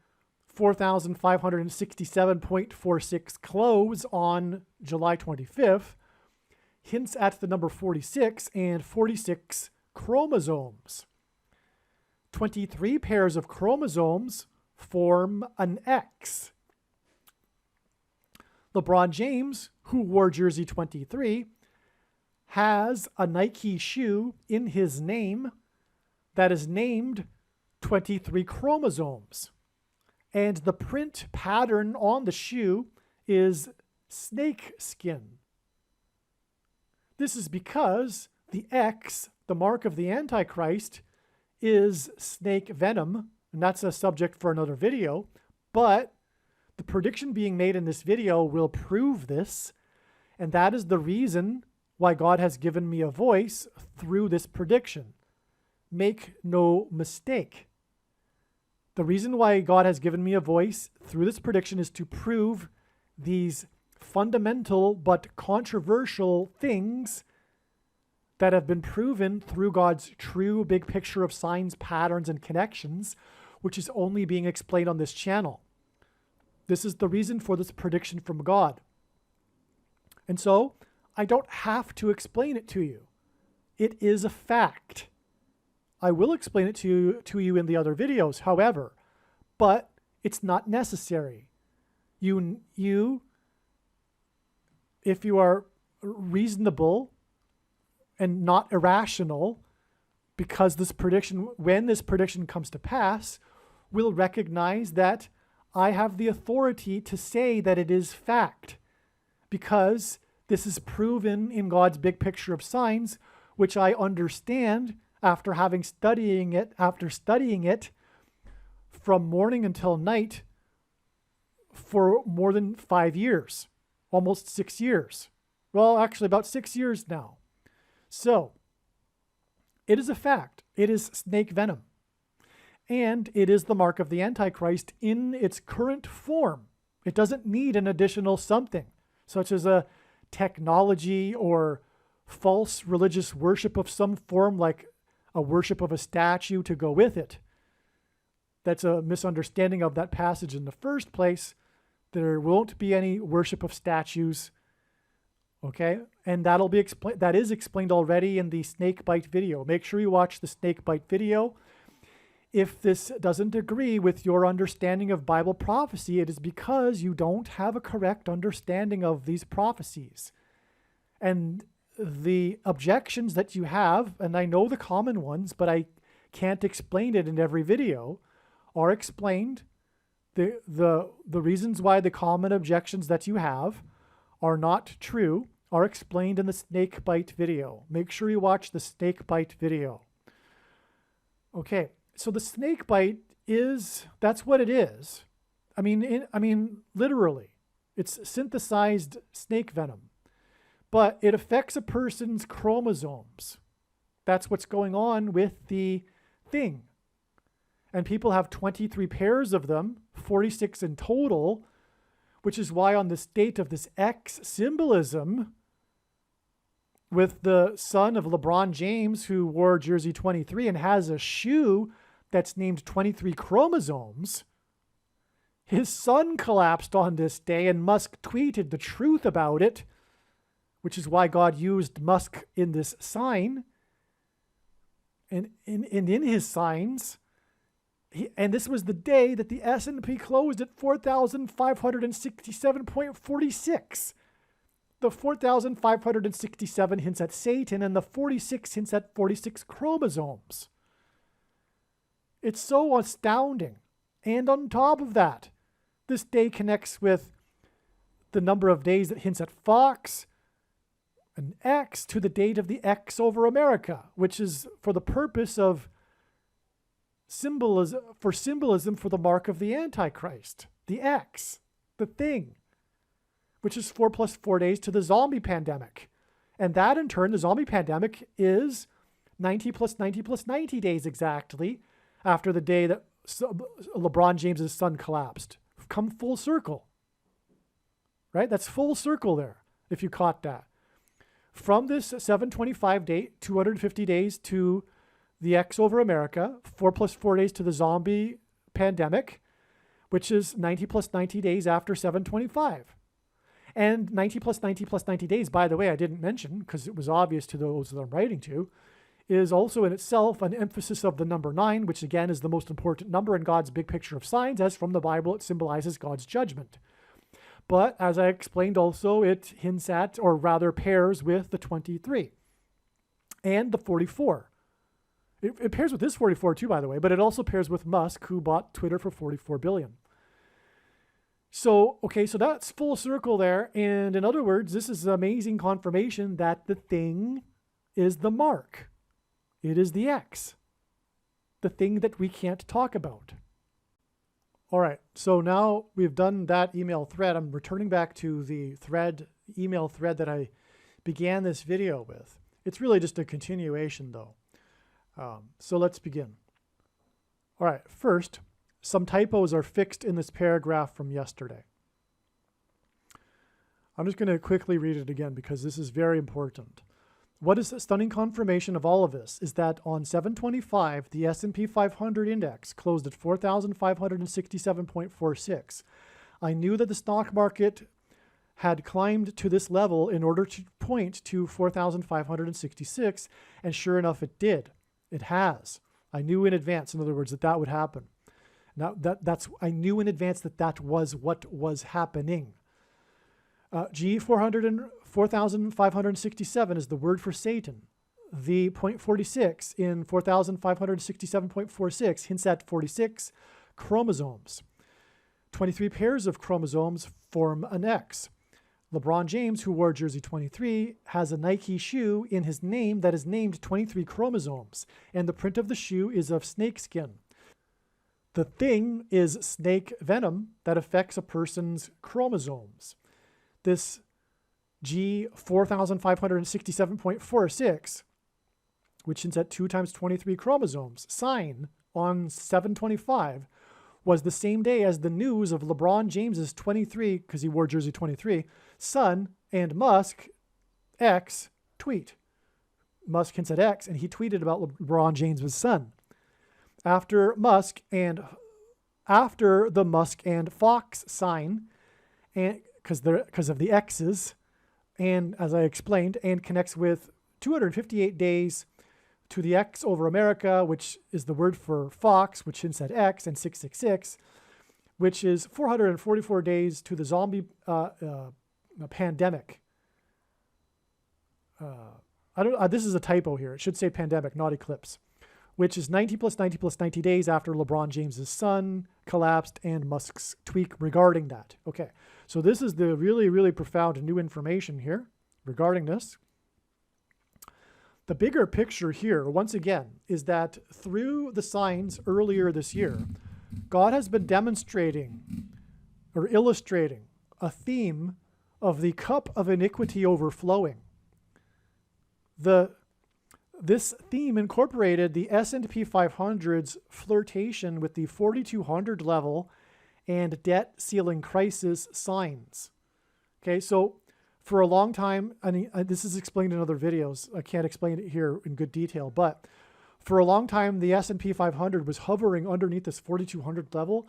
4,567.46 close on July 25th hints at the number 46 and 46 chromosomes. 23 pairs of chromosomes form an X. LeBron James, who wore jersey 23, has a Nike shoe in his name that is named 23 chromosomes. And the print pattern on the shoe is snake skin. This is because the X, the mark of the Antichrist, is snake venom, and that's a subject for another video, but the prediction being made in this video will prove this, and that is the reason why God has given me a voice through this prediction. Make no mistake. The reason why God has given me a voice through this prediction is to prove these fundamental but controversial things that have been proven through God's true big picture of signs, patterns, and connections, which is only being explained on this channel. This is the reason for this prediction from God. And so, I don't have to explain it to you. It is a fact. I will explain it to you in the other videos, however, but it's not necessary. If you are reasonable and not irrational, because when this prediction comes to pass, will recognize that I have the authority to say that it is fact, because this is proven in God's big picture of signs, which I understand after studying it from morning until night for more than 5 years, almost 6 years. Well, actually about 6 years now. So, it is a fact. It is snake venom. And it is the mark of the Antichrist in its current form. It doesn't need an additional something, such as a technology or false religious worship of some form, like a worship of a statue to go with it. That's a misunderstanding of that passage in the first place. There won't be any worship of statues. Okay, and that is explained already in the snake bite video. Make sure you watch the snake bite video. If this doesn't agree with your understanding of Bible prophecy, it is because you don't have a correct understanding of these prophecies. And the objections that you have, and I know the common ones, but I can't explain it in every video, are explained. The reasons why the common objections that you have are not true are explained in the snake bite video. Make sure you watch the snake bite video. Okay, so the snake bite that's what it is. I mean, literally, it's synthesized snake venom, but it affects a person's chromosomes. That's what's going on with the thing. And people have 23 pairs of them, 46 in total, which is why on this date of this X symbolism, with the son of LeBron James, who wore jersey 23 and has a shoe that's named 23 chromosomes. His son collapsed on this day, and Musk tweeted the truth about it, which is why God used Musk in this sign. And in his signs, and this was the day that the S&P closed at 4,567.46. The 4,567 hints at Satan, and the 46 hints at 46 chromosomes. It's so astounding. And on top of that, this day connects with the number of days that hints at Fox, an X, to the date of the X over America, which is for the purpose of symbolism for the mark of the Antichrist, the X, the thing, which is 4 plus 4 days to the zombie pandemic. And that in turn, the zombie pandemic is 90 plus 90 plus 90 days exactly after the day that LeBron James's son collapsed. Come full circle, right? That's full circle there, if you caught that. From this 725 date, 250 days to the X over America, 4 plus 4 days to the zombie pandemic, which is 90 plus 90 days after 725. And 90 plus 90 plus 90 days, by the way, I didn't mention because it was obvious to those that I'm writing to, is also in itself an emphasis of the number 9, which again is the most important number in God's big picture of signs, as from the Bible it symbolizes God's judgment. But as I explained also, it hints at, or rather pairs with, the 23 and the 44. It pairs with this 44 too, by the way, but it also pairs with Musk, who bought Twitter for $44 billion. So, okay, so that's full circle there. And in other words, this is amazing confirmation that the thing is the mark. It is the X, the thing that we can't talk about. All right, so now we've done that email thread. I'm returning back to the email thread that I began this video with. It's really just a continuation though. So let's begin. All right, first, some typos are fixed in this paragraph from yesterday. I'm just going to quickly read it again because this is very important. What is a stunning confirmation of all of this is that on 7/25, the S&P 500 index closed at 4,567.46. I knew that the stock market had climbed to this level in order to point to 4,566, and sure enough, it did. It has. I knew in advance, in other words, that would happen. Now, I knew in advance that was what was happening. G 4,567 is the word for Satan. The 0.46 in 4,567.46 hints at 46 chromosomes. 23 pairs of chromosomes form an X. LeBron James, who wore jersey 23, has a Nike shoe in his name that is named 23 chromosomes, and the print of the shoe is of snakeskin. The thing is snake venom that affects a person's chromosomes. This G 4,567.46, which hints at 2 times 23 chromosomes, sign on 7/25, was the same day as the news of LeBron James's 23, because he wore jersey 23, son and Musk X tweet. Musk hints at X, and he tweeted about LeBron James's son. After the Musk and Fox sign, and because of the X's, and as I explained, and connects with 258 days to the X over America, which is the word for Fox, which hints at X, and 666, which is 444 days to the zombie pandemic. This is a typo here. It should say pandemic, not eclipse, which is 90 plus 90 plus 90 days after LeBron James's son collapsed and Musk's tweet regarding that. Okay, so this is the really, really profound new information here regarding this. The bigger picture here, once again, is that through the signs earlier this year, God has been demonstrating or illustrating a theme of the cup of iniquity overflowing. This theme incorporated the S&P 500's flirtation with the 4,200 level and debt ceiling crisis signs. Okay, so for a long time, and this is explained in other videos. I can't explain it here in good detail, but for a long time, the S&P 500 was hovering underneath this 4,200 level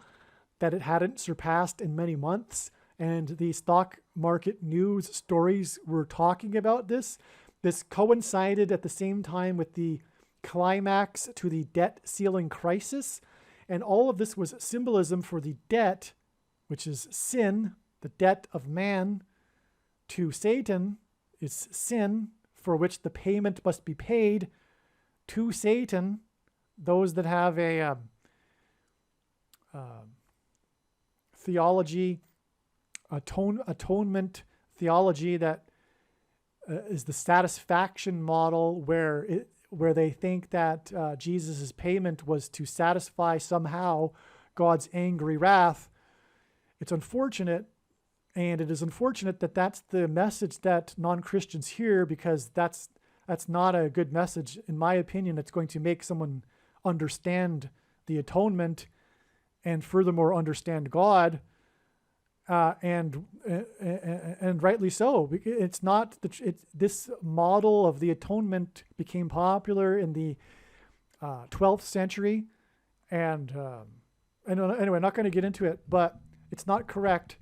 that it hadn't surpassed in many months. And the stock market news stories were talking about this. This coincided at the same time with the climax to the debt ceiling crisis. And all of this was symbolism for the debt, which is sin, the debt of man to Satan is sin, for which the payment must be paid to Satan. Those that have a theology, atonement theology that is the satisfaction model, where they think that Jesus' payment was to satisfy somehow God's angry wrath. It's unfortunate, and it is unfortunate that that's the message that non-Christians hear, because that's not a good message. In my opinion, it's going to make someone understand the atonement and furthermore understand God, and rightly so. It's not this model of the atonement became popular in the 12th century, and anyway, I'm not going to get into it, but it's not correct.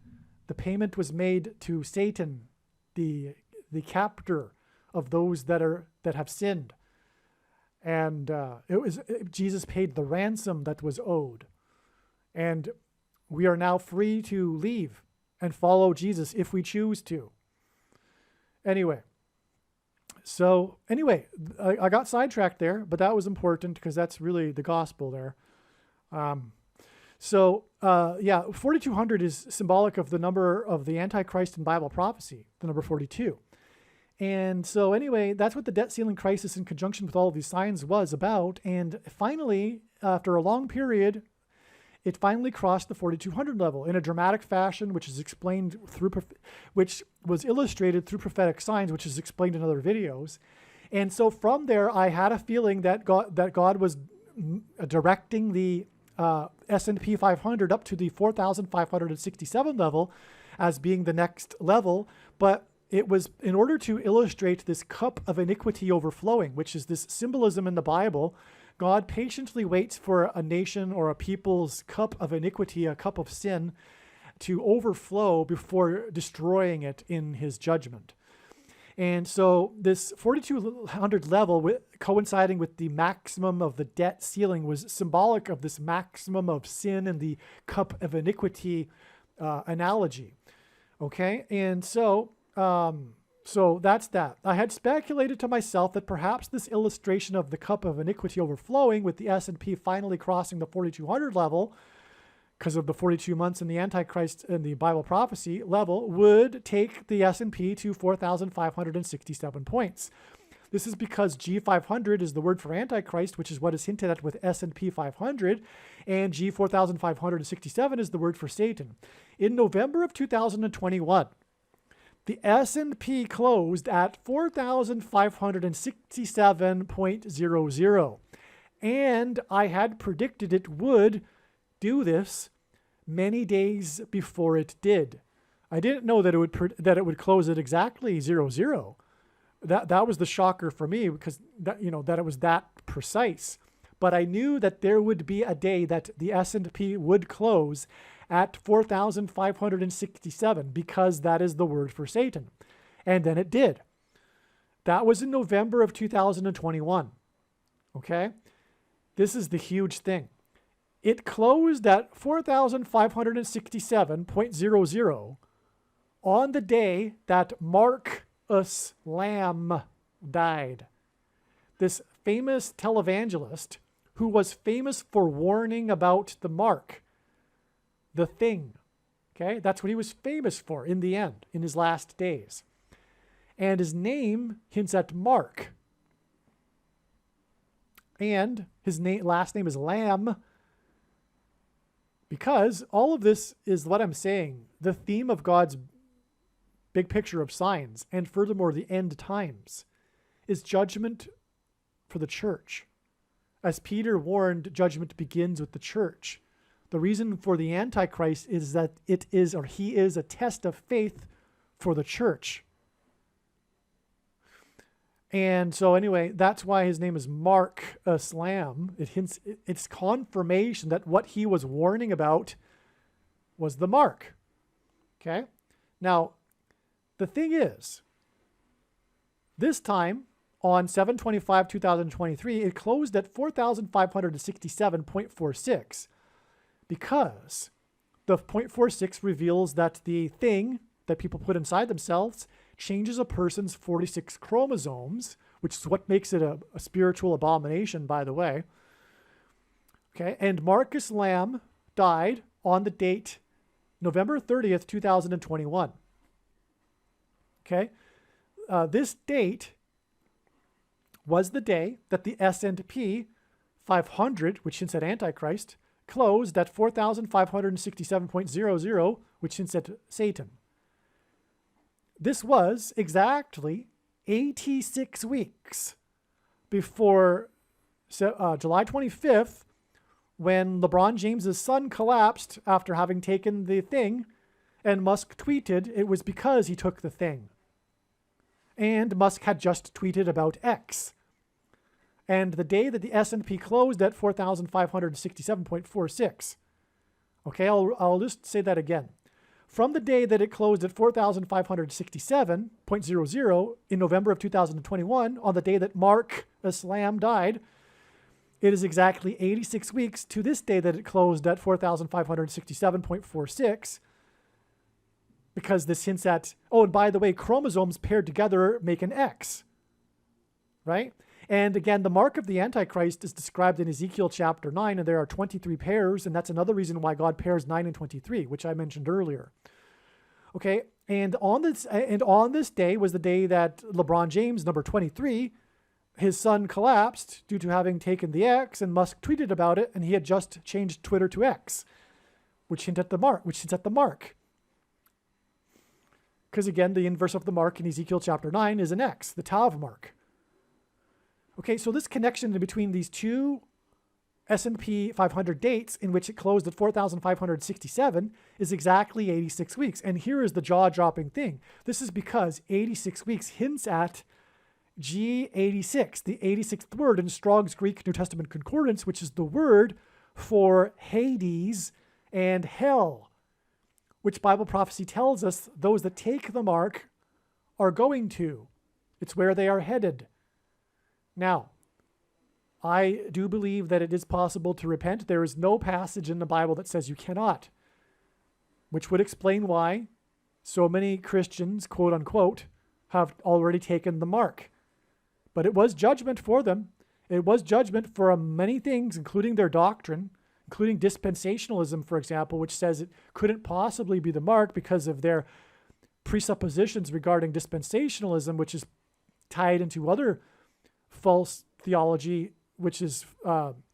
The payment was made to Satan, the captor of those that have sinned, and Jesus paid the ransom that was owed, and we are now free to leave and follow Jesus if we choose to. Anyway, I got sidetracked there, but that was important because that's really the gospel there. 4,200 is symbolic of the number of the Antichrist in Bible prophecy, the number 42. And so anyway, that's what the debt ceiling crisis in conjunction with all of these signs was about. And finally, after a long period, it finally crossed the 4,200 level in a dramatic fashion, which is explained which was illustrated through prophetic signs, which is explained in other videos. And so from there, I had a feeling that God was directing the S&P 500 up to the 4,567 level as being the next level. But it was in order to illustrate this cup of iniquity overflowing, which is this symbolism in the Bible. God patiently waits for a nation or a people's cup of iniquity, a cup of sin, to overflow before destroying it in his judgment. And so this 4,200 level, coinciding with the maximum of the debt ceiling, was symbolic of this maximum of sin and the cup of iniquity analogy. Okay, and so that's that. I had speculated to myself that perhaps this illustration of the cup of iniquity overflowing, with the S&P finally crossing the 4,200 level because of the 42 months in the Antichrist and the Bible prophecy level, would take the S&P to 4,567 points. This is because G500 is the word for Antichrist, which is what is hinted at with S&P 500, and G4567 is the word for Satan. In November of 2021, the S&P closed at 4,567.00, and I had predicted it would do this many days before it did. I didn't know that it would close at exactly 00. That was the shocker for me, because that it was that precise. But I knew that there would be a day that the S&P would close at 4,567, because that is the word for Satan. And then it did. That was in November of 2021. Okay? This is the huge thing. It closed at 4,567.00 on the day that Marcus Lamb died. This famous televangelist who was famous for warning about the mark, the thing. Okay, that's what he was famous for in the end, in his last days. And his name hints at Mark. And his last name is Lamb, because all of this is what I'm saying, the theme of God's big picture of signs, and furthermore the end times, is judgment for the church. As Peter warned, judgment begins with the church. The reason for the Antichrist is that he is a test of faith for the church. And so anyway, that's why his name is Mark Lamb. It's confirmation that what he was warning about was the mark. Okay? Now, the thing is, this time on 7/25/2023, it closed at 4,567.46 because the 0.46 reveals that the thing that people put inside themselves changes a person's 46 chromosomes, which is what makes it a spiritual abomination, by the way. Okay, and Marcus Lamb died on the date November 30th, 2021. Okay, this date was the day that the S&P 500, which hints at Antichrist, closed at 4,567.00, which hints at Satan. This was exactly 86 weeks before July 25th, when LeBron James's son collapsed after having taken the thing, and Musk tweeted it was because he took the thing. And Musk had just tweeted about X. And the day that the S&P closed at 4,567.46. Okay, I'll just say that again. From the day that it closed at 4,567.00 in November of 2021, on the day that Mark Lamb died, it is exactly 86 weeks to this day that it closed at 4,567.46, because this hints at, oh, and by the way, chromosomes paired together make an X, right? And again, the mark of the Antichrist is described in Ezekiel chapter 9, and there are 23 pairs, and that's another reason why God pairs 9 and 23, which I mentioned earlier. Okay, and on this day was the day that LeBron James, number 23, his son collapsed due to having taken the X, and Musk tweeted about it, and he had just changed Twitter to X, which hints at the mark. Because again, the inverse of the mark in Ezekiel chapter 9 is an X, the Tav mark. Okay, so this connection between these two S&P 500 dates in which it closed at 4,567 is exactly 86 weeks. And here is the jaw-dropping thing. This is because 86 weeks hints at G86, the 86th word in Strong's Greek New Testament Concordance, which is the word for Hades and hell, which Bible prophecy tells us those that take the mark are going to. It's where they are headed. Now, I do believe that it is possible to repent. There is no passage in the Bible that says you cannot, which would explain why so many Christians, quote unquote, have already taken the mark. But it was judgment for them. It was judgment for many things, including their doctrine, including dispensationalism, for example, which says it couldn't possibly be the mark because of their presuppositions regarding dispensationalism, which is tied into other false theology, which is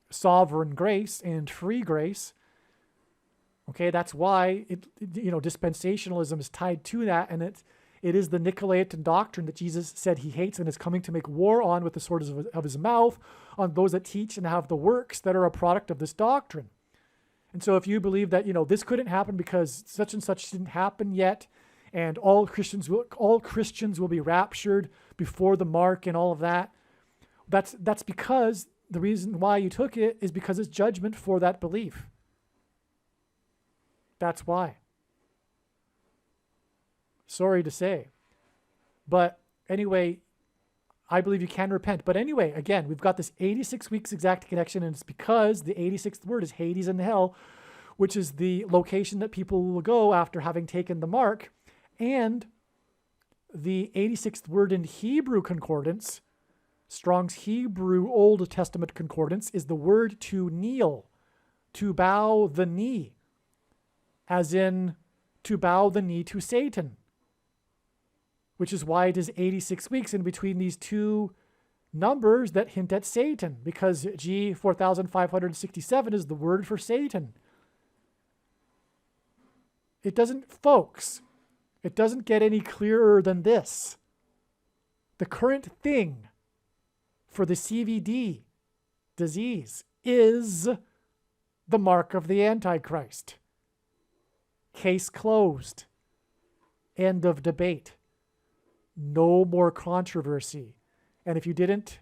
sovereign grace and free grace. Okay, that's why dispensationalism is tied to that, and it is the Nicolaitan doctrine that Jesus said he hates and is coming to make war on with the sword of his mouth on those that teach and have the works that are a product of this doctrine. And so if you believe that this couldn't happen because such and such didn't happen yet, and all Christians will be raptured before the mark and all of that, that's because the reason why you took it is because it's judgment for that belief. That's why. Sorry to say. But anyway, I believe you can repent. But anyway, again, we've got this 86 weeks exact connection, and it's because the 86th word is Hades and hell, which is the location that people will go after having taken the mark. And the 86th word in Hebrew concordance, Strong's Hebrew Old Testament concordance, is the word to kneel, to bow the knee, as in to bow the knee to Satan, which is why it is 86 weeks in between these two numbers that hint at Satan, because G 4,567 is the word for Satan. It doesn't get any clearer than this. The current thing for the CVD disease is the mark of the Antichrist. Case closed. End of debate. No more controversy. And if you didn't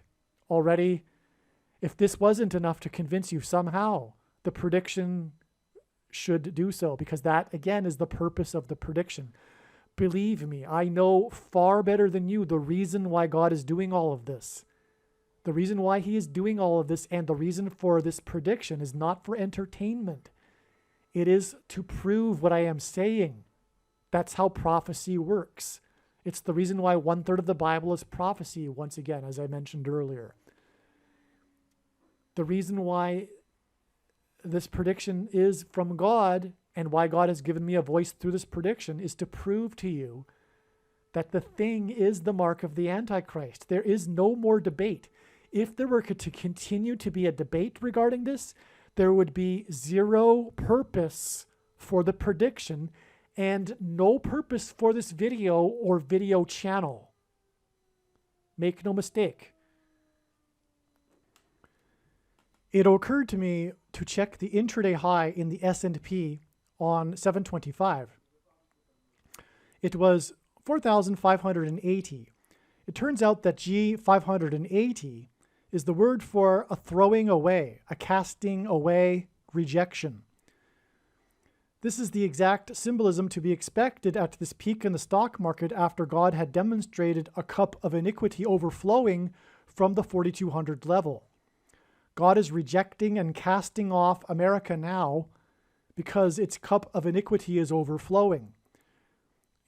already, if this wasn't enough to convince you somehow, the prediction should do so, because that, again, is the purpose of the prediction. Believe me, I know far better than you the reason why God is doing all of this. The reason why he is doing all of this and the reason for this prediction is not for entertainment. It is to prove what I am saying. That's how prophecy works. It's the reason why 1/3 of the Bible is prophecy, once again, as I mentioned earlier. The reason why this prediction is from God and why God has given me a voice through this prediction is to prove to you that the thing is the mark of the Antichrist. There is no more debate. If there were to continue to be a debate regarding this, there would be zero purpose for the prediction and no purpose for this video or video channel. Make no mistake. It occurred to me to check the intraday high in the S&P on 7/25. It was 4,580. It turns out that G580 is the word for a throwing away, a casting away, rejection. This is the exact symbolism to be expected at this peak in the stock market after God had demonstrated a cup of iniquity overflowing from the 4,200 level. God is rejecting and casting off America now because its cup of iniquity is overflowing.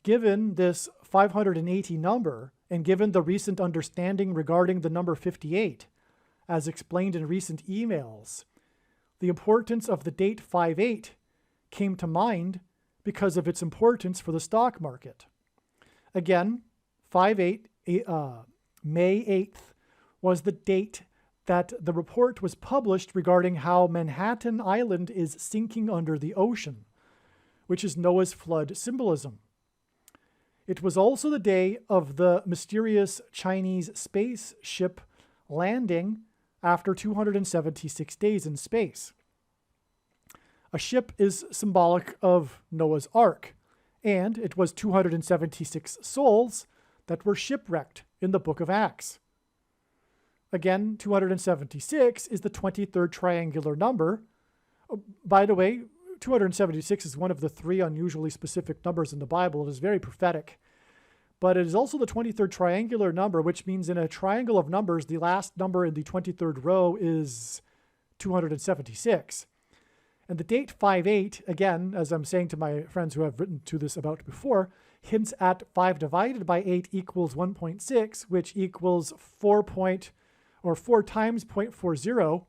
Given this 580 number, and given the recent understanding regarding the number 58, as explained in recent emails, the importance of the date 5/8 came to mind because of its importance for the stock market. Again, 5/8, May 8th, was the date that the report was published regarding how Manhattan Island is sinking under the ocean, which is Noah's flood symbolism. It was also the day of the mysterious Chinese spaceship landing after 276 days in space. A ship is symbolic of Noah's Ark, and it was 276 souls that were shipwrecked in the book of Acts. Again, 276 is the 23rd triangular number. By the way, 276 is one of the 3 unusually specific numbers in the Bible. It is very prophetic. But it is also the 23rd triangular number, which means in a triangle of numbers, the last number in the 23rd row is 276. And the date 5/8, again, as I'm saying to my friends who have written to this about before, hints at 5 divided by 8 equals 1.6, which equals 4 times 0.40,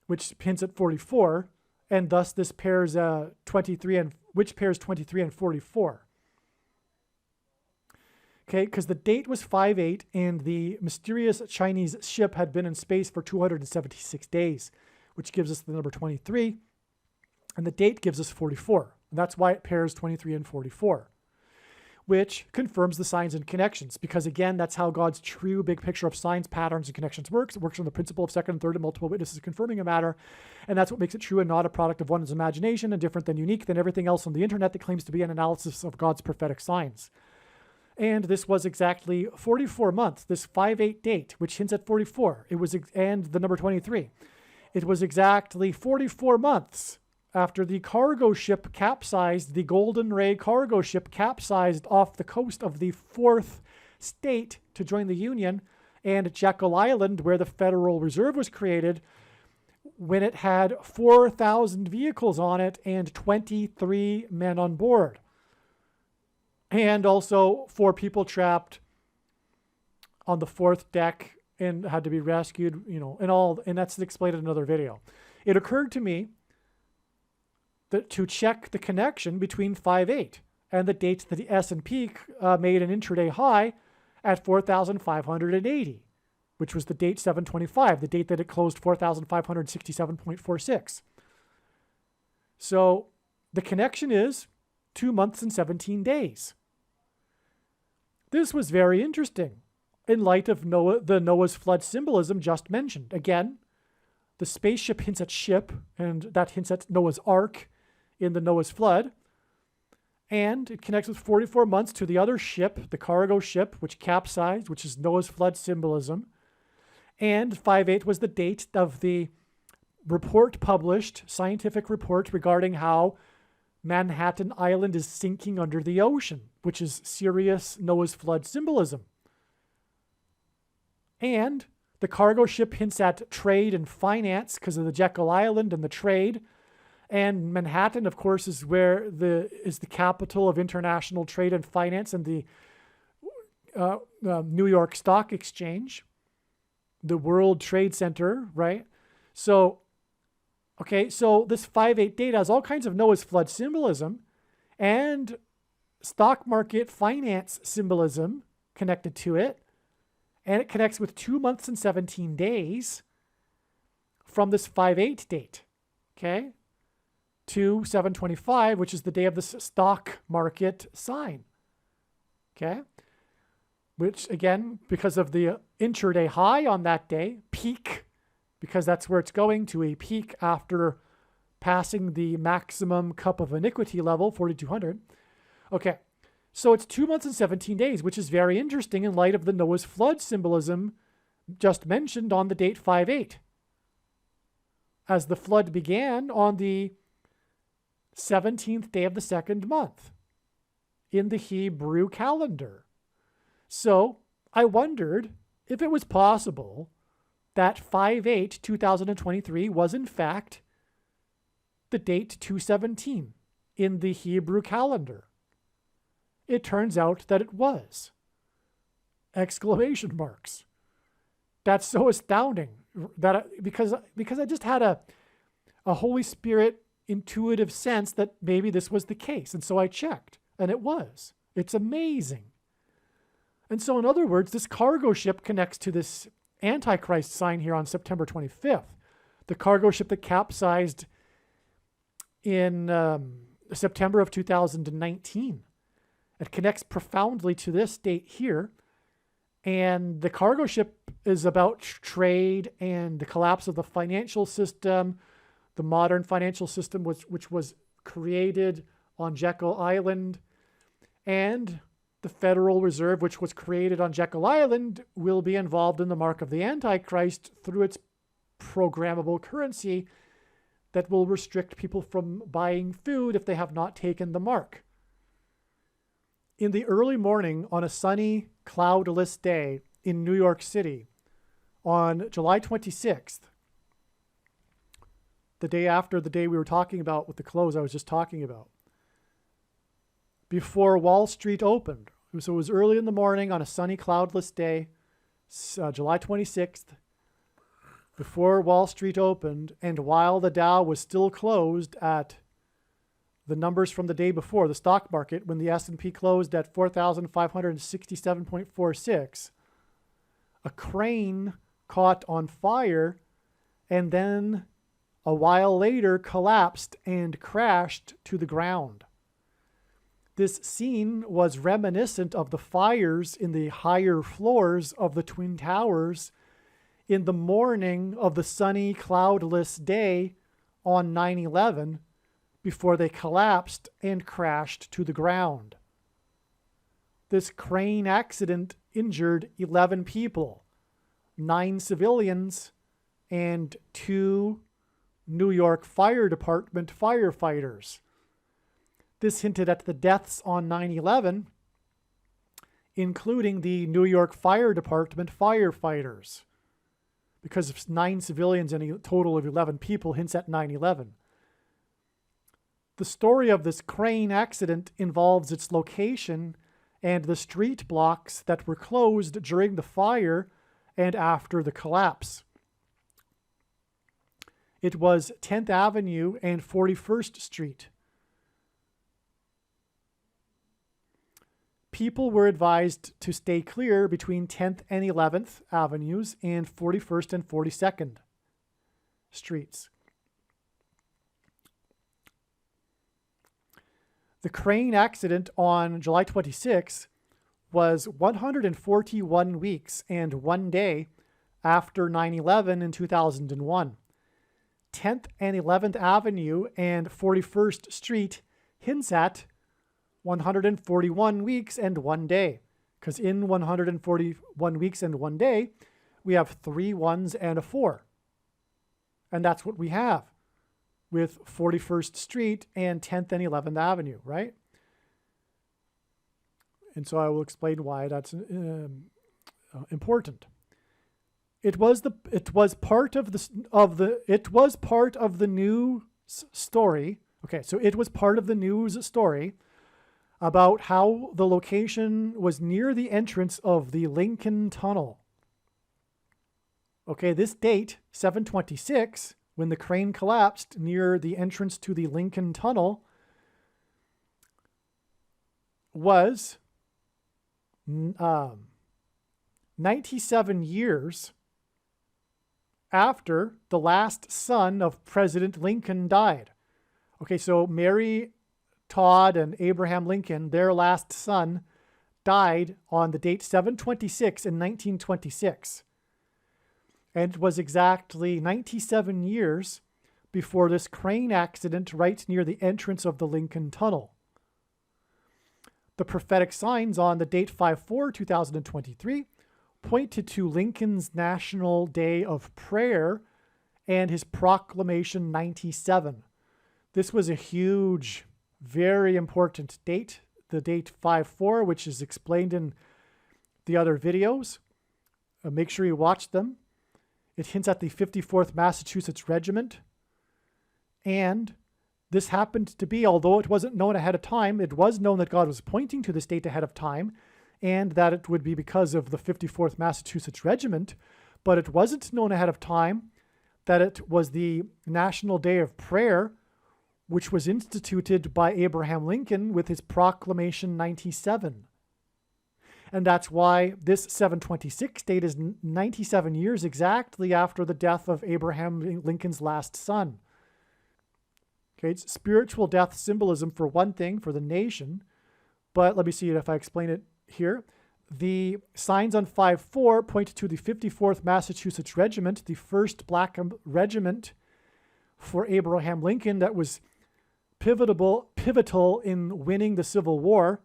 which hints at 44. And thus this pairs 23 which pairs 23 and 44. Okay, because the date was 5/8 and the mysterious Chinese ship had been in space for 276 days, which gives us the number 23, and the date gives us 44. And that's why it pairs 23 and 44, which confirms the signs and connections, because again, that's how God's true big picture of signs, patterns, and connections works. It works on the principle of second and third and multiple witnesses confirming a matter, and that's what makes it true and not a product of one's imagination and different than unique than everything else on the internet that claims to be an analysis of God's prophetic signs. And this was exactly 44 months, this 5/8 date, which hints at 44. It was, and the number 23. It was exactly 44 months after the cargo ship capsized, the Golden Ray cargo ship capsized off the coast of the 4th state to join the Union, and Jekyll Island, where the Federal Reserve was created, when it had 4,000 vehicles on it and 23 men on board. And also 4 people trapped on the 4th deck and had to be rescued, and that's explained in another video. It occurred to me that to check the connection between 5/8 and the date that the S&P made an intraday high at 4,580, which was the date 7/25, the date that it closed 4,567.46. So the connection is 2 months and 17 days. This was very interesting in light of the Noah's flood symbolism just mentioned. Again, the spaceship hints at ship, and that hints at Noah's Ark in the Noah's flood. And it connects with 44 months to the other ship, the cargo ship, which capsized, which is Noah's flood symbolism. And 5/8 was the date of the report published, scientific report regarding how Manhattan Island is sinking under the ocean, which is serious Noah's flood symbolism. And the cargo ship hints at trade and finance because of the Jekyll Island and the trade. And Manhattan, of course, is where is the capital of international trade and finance and the New York Stock Exchange, the World Trade Center, right? So, okay, so this 5/8 date has all kinds of Noah's flood symbolism and stock market finance symbolism connected to it. And it connects with 2 months and 17 days from this 5/8 date, okay, to 7/25, which is the day of the stock market sign, okay? Which, again, because of the intraday high on that day, peak, because that's where it's going to a peak after passing the maximum cup of iniquity level, 4,200. Okay, so it's 2 months and 17 days, which is very interesting in light of the Noah's flood symbolism just mentioned on the date 5/8. As the flood began on the 17th day of the second month in the Hebrew calendar. So I wondered if it was possible that 5/8, 2023 was in fact the date 217 in the Hebrew calendar. It turns out that it was. Exclamation marks. That's so astounding that because I just had a Holy Spirit intuitive sense that maybe this was the case. And so I checked, and it was. It's amazing. And so in other words, this cargo ship connects to this Antichrist sign here on September 25th, the cargo ship that capsized in September of 2019. It connects profoundly to this date here. And the cargo ship is about trade and the collapse of the financial system, the modern financial system which was created on Jekyll Island. And the Federal Reserve, which was created on Jekyll Island, will be involved in the mark of the Antichrist through its programmable currency that will restrict people from buying food if they have not taken the mark. In the early morning on a sunny, cloudless day in New York City on July 26th, the day after the day we were talking about with the close I was just talking about, before Wall Street opened. So it was early in the morning on a sunny, cloudless day, July 26th, before Wall Street opened, and while the Dow was still closed at the numbers from the day before, the stock market, when the S&P closed at 4,567.46, a crane caught on fire and then a while later collapsed and crashed to the ground. This scene was reminiscent of the fires in the higher floors of the Twin Towers in the morning of the sunny, cloudless day on 9/11 before they collapsed and crashed to the ground. This crane accident injured 11 people, 9 civilians, and 2 New York Fire Department firefighters. This hinted at the deaths on 9/11, including the New York Fire Department firefighters, because of 9 civilians and a total of 11 people hints at 9/11. The story of this crane accident involves its location and the street blocks that were closed during the fire and after the collapse. It was 10th Avenue and 41st Street. People were advised to stay clear between 10th and 11th Avenues and 41st and 42nd Streets. The crane accident on July 26 was 141 weeks and 1 day after 9/11 in 2001. 10th and 11th Avenue and 41st Street hints at 141 weeks and 1 day. Because in 141 weeks and 1 day, we have 3 1s and a 4. And that's what we have with 41st Street and 10th and 11th Avenue, right? And so I will explain why that's important. It was part of the news story. Okay, so it was part of the news story about how the location was near the entrance of the Lincoln Tunnel. Okay, this date, 7/26, when the crane collapsed near the entrance to the Lincoln Tunnel, was 97 years after the last son of President Lincoln died. Okay, so Mary Todd and Abraham Lincoln, their last son, died on the date 7/26 in 1926. And it was exactly 97 years before this crane accident right near the entrance of the Lincoln Tunnel. The prophetic signs on the date 5/4/2023 pointed to Lincoln's National Day of Prayer and his Proclamation 97. This was a huge, very important date, the date 5/4, which is explained in the other videos. Make sure you watch them. It hints at the 54th Massachusetts Regiment. And this happened to be, although it wasn't known ahead of time, it was known that God was pointing to this date ahead of time, and that it would be because of the 54th Massachusetts Regiment, but it wasn't known ahead of time that it was the National Day of Prayer, which was instituted by Abraham Lincoln with his Proclamation 97. And that's why this 7/26 date is 97 years exactly after the death of Abraham Lincoln's last son. Okay, it's spiritual death symbolism for one thing, for the nation. But let me see if I explain it here. The signs on 5/4 point to the 54th Massachusetts Regiment, the first black regiment for Abraham Lincoln that was pivotal in winning the Civil War,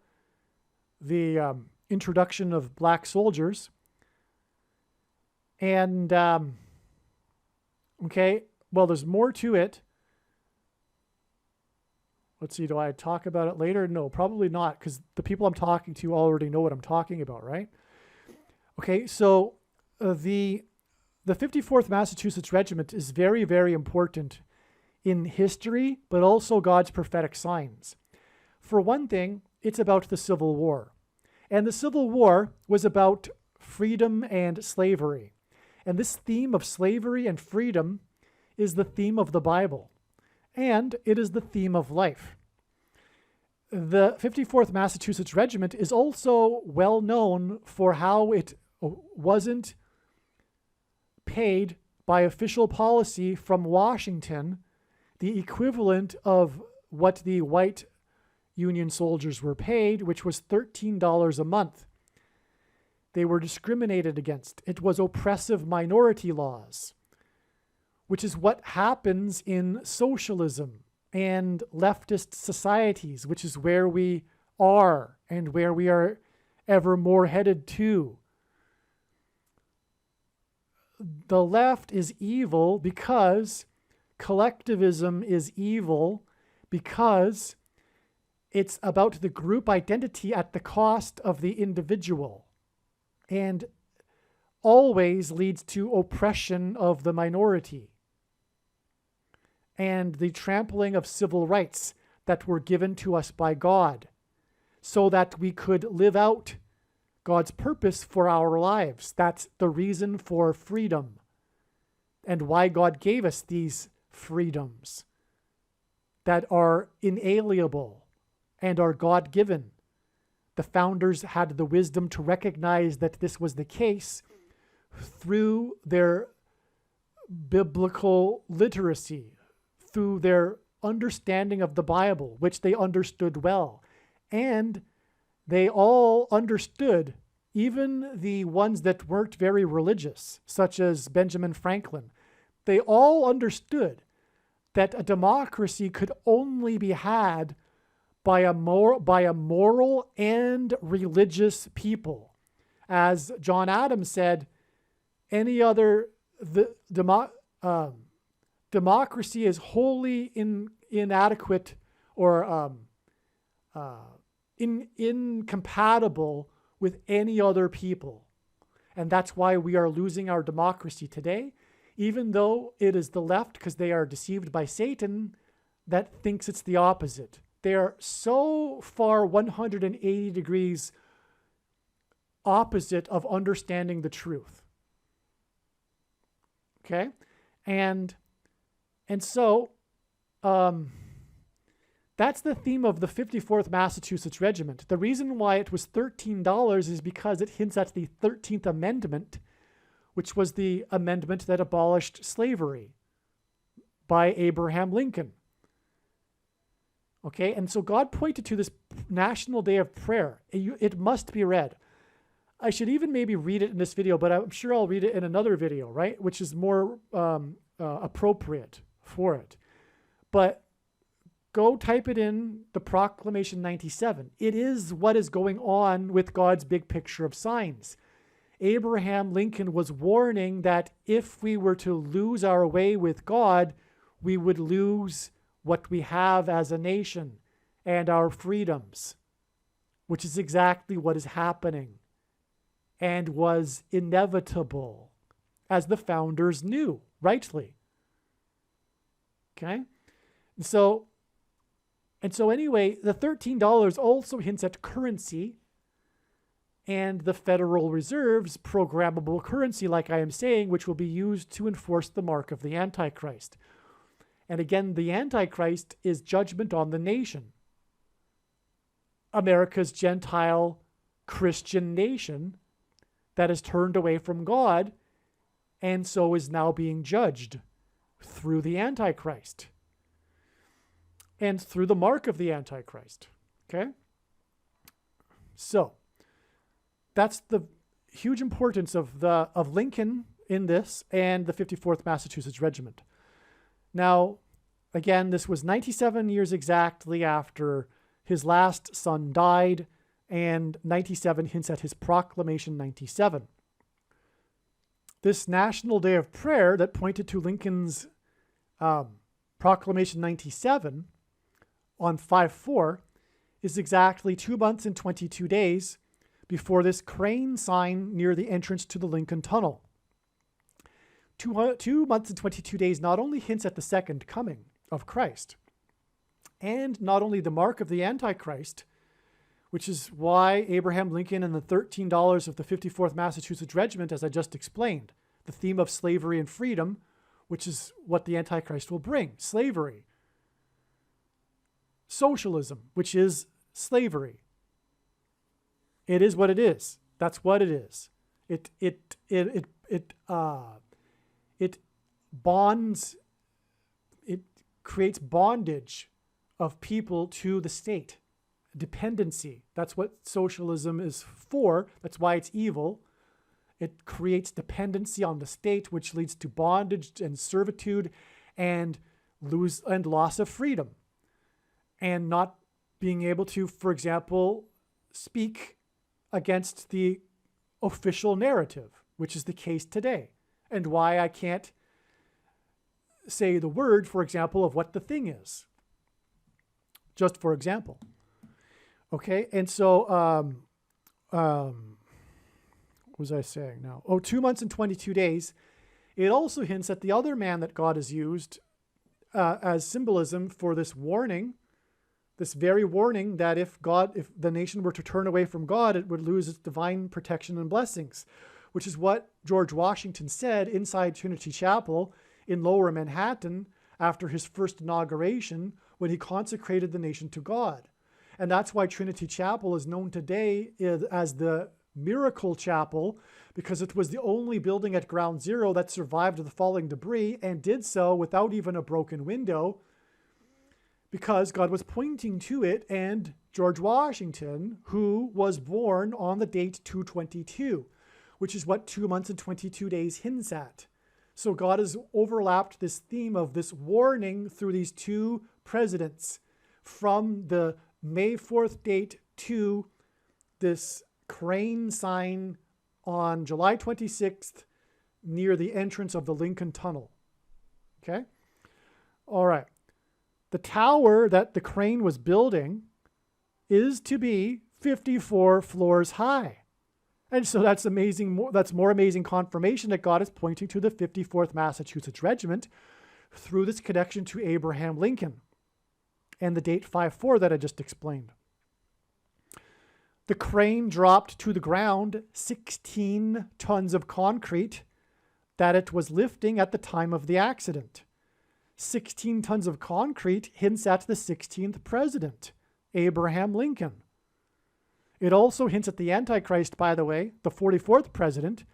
the introduction of black soldiers. And, okay, well, there's more to it. Let's see, do I talk about it later? No, probably not, because the people I'm talking to already know what I'm talking about, right? Okay, so the 54th Massachusetts Regiment is very, very important in history, but also God's prophetic signs. For one thing, it's about the Civil War. And the Civil War was about freedom and slavery. And this theme of slavery and freedom is the theme of the Bible. And it is the theme of life. The 54th Massachusetts Regiment is also well known for how it wasn't paid by official policy from Washington the equivalent of what the white Union soldiers were paid, which was $13 a month. They were discriminated against. It was oppressive minority laws, which is what happens in socialism and leftist societies, which is where we are and where we are ever more headed to. The left is evil because collectivism is evil, because it's about the group identity at the cost of the individual, and always leads to oppression of the minority and the trampling of civil rights that were given to us by God so that we could live out God's purpose for our lives. That's the reason for freedom and why God gave us these freedoms that are inalienable and are God-given. The founders had the wisdom to recognize that this was the case through their biblical literacy, through their understanding of the Bible, which they understood well. And they all understood, even the ones that weren't very religious, such as Benjamin Franklin, they all understood that a democracy could only be had by a moral and religious people. As John Adams said, democracy is wholly inadequate or incompatible with any other people. And that's why we are losing our democracy today, even though it is the left, because they are deceived by Satan, that thinks it's the opposite. They are so far 180 degrees opposite of understanding the truth. Okay? And so that's the theme of the 54th Massachusetts Regiment. The reason why it was $13 is because it hints at the 13th Amendment, which was the amendment that abolished slavery by Abraham Lincoln. Okay, and so God pointed to this National Day of Prayer. It must be read. I should even maybe read it in this video, but I'm sure I'll read it in another video, right? Which is more appropriate for it. But go type it in, the Proclamation 97. It is what is going on with God's big picture of signs. Abraham Lincoln was warning that if we were to lose our way with God, we would lose what we have as a nation and our freedoms, which is exactly what is happening and was inevitable, as the founders knew, rightly. Okay? And so anyway, the $13 also hints at currency and the Federal Reserve's programmable currency, like I am saying, which will be used to enforce the mark of the Antichrist. And again, the Antichrist is judgment on the nation. America's Gentile Christian nation that has turned away from God and so is now being judged through the Antichrist and through the mark of the Antichrist. Okay? So that's the huge importance of Lincoln in this and the 54th Massachusetts Regiment. Now, again, this was 97 years exactly after his last son died, and 97 hints at his Proclamation 97. This National Day of Prayer that pointed to Lincoln's Proclamation 97 on 5/4 is exactly 2 months and 22 days before this crane sign near the entrance to the Lincoln Tunnel. 2 months and 22 days not only hints at the second coming of Christ, and not only the mark of the Antichrist, which is why Abraham Lincoln and the $13 of the 54th Massachusetts Regiment, as I just explained, the theme of slavery and freedom, which is what the Antichrist will bring, slavery. Socialism, which is slavery. It is what it is. That's what it is. It bonds, it creates bondage of people to the state. Dependency. That's what socialism is for. That's why it's evil. It creates dependency on the state, which leads to bondage and servitude and loss of freedom. And not being able to, for example, speak against the official narrative, which is the case today. And why I can't say the word, for example, of what the thing is. Just for example. Okay, and so, what was I saying now? 2 months and 22 days. It also hints at the other man that God has used as symbolism for this warning, this very warning that if the nation were to turn away from God, it would lose its divine protection and blessings, which is what George Washington said inside Trinity Chapel in Lower Manhattan after his first inauguration when he consecrated the nation to God. And that's why Trinity Chapel is known today as the Miracle Chapel, because it was the only building at Ground Zero that survived the falling debris and did so without even a broken window, because God was pointing to it and George Washington, who was born on the date 2/22, which is what 2 months and 22 days hints at. So God has overlapped this theme of this warning through these two presidents from the May 4th date to this crane sign on July 26th near the entrance of the Lincoln Tunnel. Okay? All right. The tower that the crane was building is to be 54 floors high. And so that's amazing. That's more amazing confirmation that God is pointing to the 54th Massachusetts Regiment through this connection to Abraham Lincoln and the date 5-4 that I just explained. The crane dropped to the ground 16 tons of concrete that it was lifting at the time of the accident. 16 tons of concrete hints at the 16th president, Abraham Lincoln. It also hints at the Antichrist, by the way, the 44th president,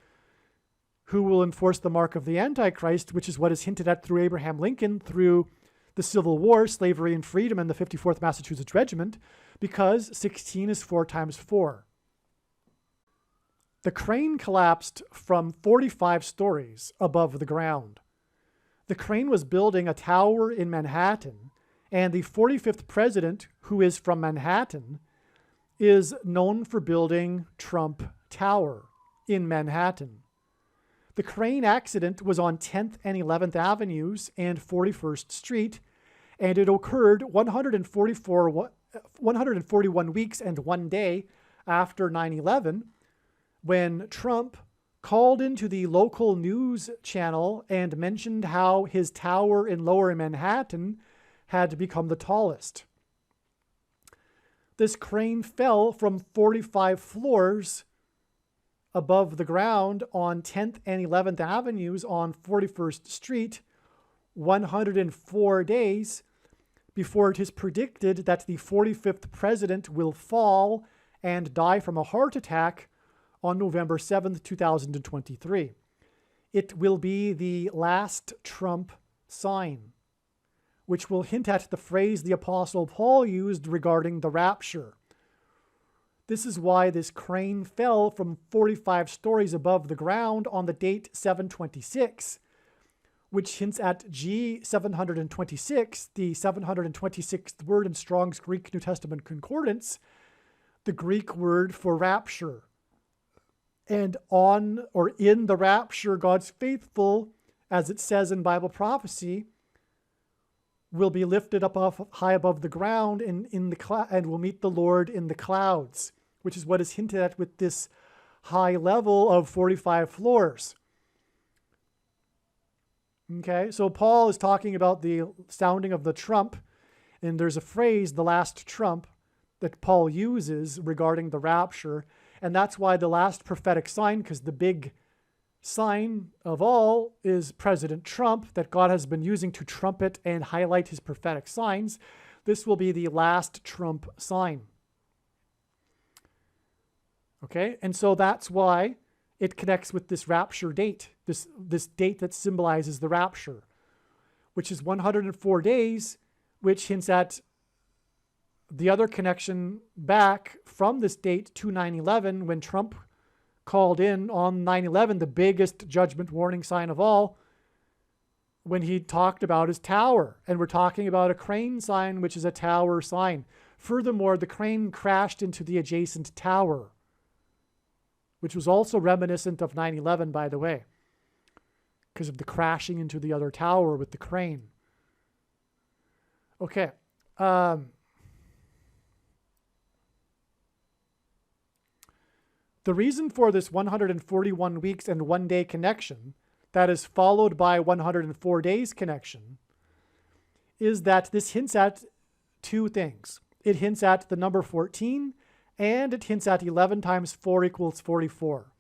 who will enforce the mark of the Antichrist, which is what is hinted at through Abraham Lincoln, through the Civil War, slavery and freedom, and the 54th Massachusetts Regiment, because 16 is 4 times 4. The crane collapsed from 45 stories above the ground. The crane was building a tower in Manhattan, and the 45th president, who is from Manhattan, is known for building Trump Tower in Manhattan. The crane accident was on 10th and 11th Avenues and 41st Street, and it occurred 141 weeks and 1 day after 9/11, when Trump called into the local news channel and mentioned how his tower in Lower Manhattan had become the tallest. This crane fell from 45 floors above the ground on 10th and 11th Avenues on 41st Street 104 days before it is predicted that the 45th president will fall and die from a heart attack on November 7th, 2023. It will be the last Trump sign, which will hint at the phrase the Apostle Paul used regarding the rapture. This is why this crane fell from 45 stories above the ground on the date 726, which hints at G726, the 726th word in Strong's Greek New Testament Concordance, the Greek word for rapture. And on or in the rapture, God's faithful, as it says in Bible prophecy, will be lifted up high above the ground and will meet the Lord in the clouds, which is what is hinted at with this high level of 45 floors. Okay, so Paul is talking about the sounding of the trump, and there's a phrase, the last trump, that Paul uses regarding the rapture. And that's why the last prophetic sign, because the big sign of all is President Trump that God has been using to trumpet and highlight his prophetic signs. This will be the last Trump sign. Okay, and so that's why it connects with this rapture date, this date that symbolizes the rapture, which is 104 days, which hints at the other connection back from this date to 9/11, when Trump called in on 9/11, the biggest judgment warning sign of all, when he talked about his tower. And we're talking about a crane sign, which is a tower sign. Furthermore, the crane crashed into the adjacent tower, which was also reminiscent of 9/11, by the way, because of the crashing into the other tower with the crane. Okay. The reason for this 141 weeks and 1 day connection that is followed by 104 days connection is that this hints at two things. It hints at the number 14, and it hints at 11 times 4 equals 44.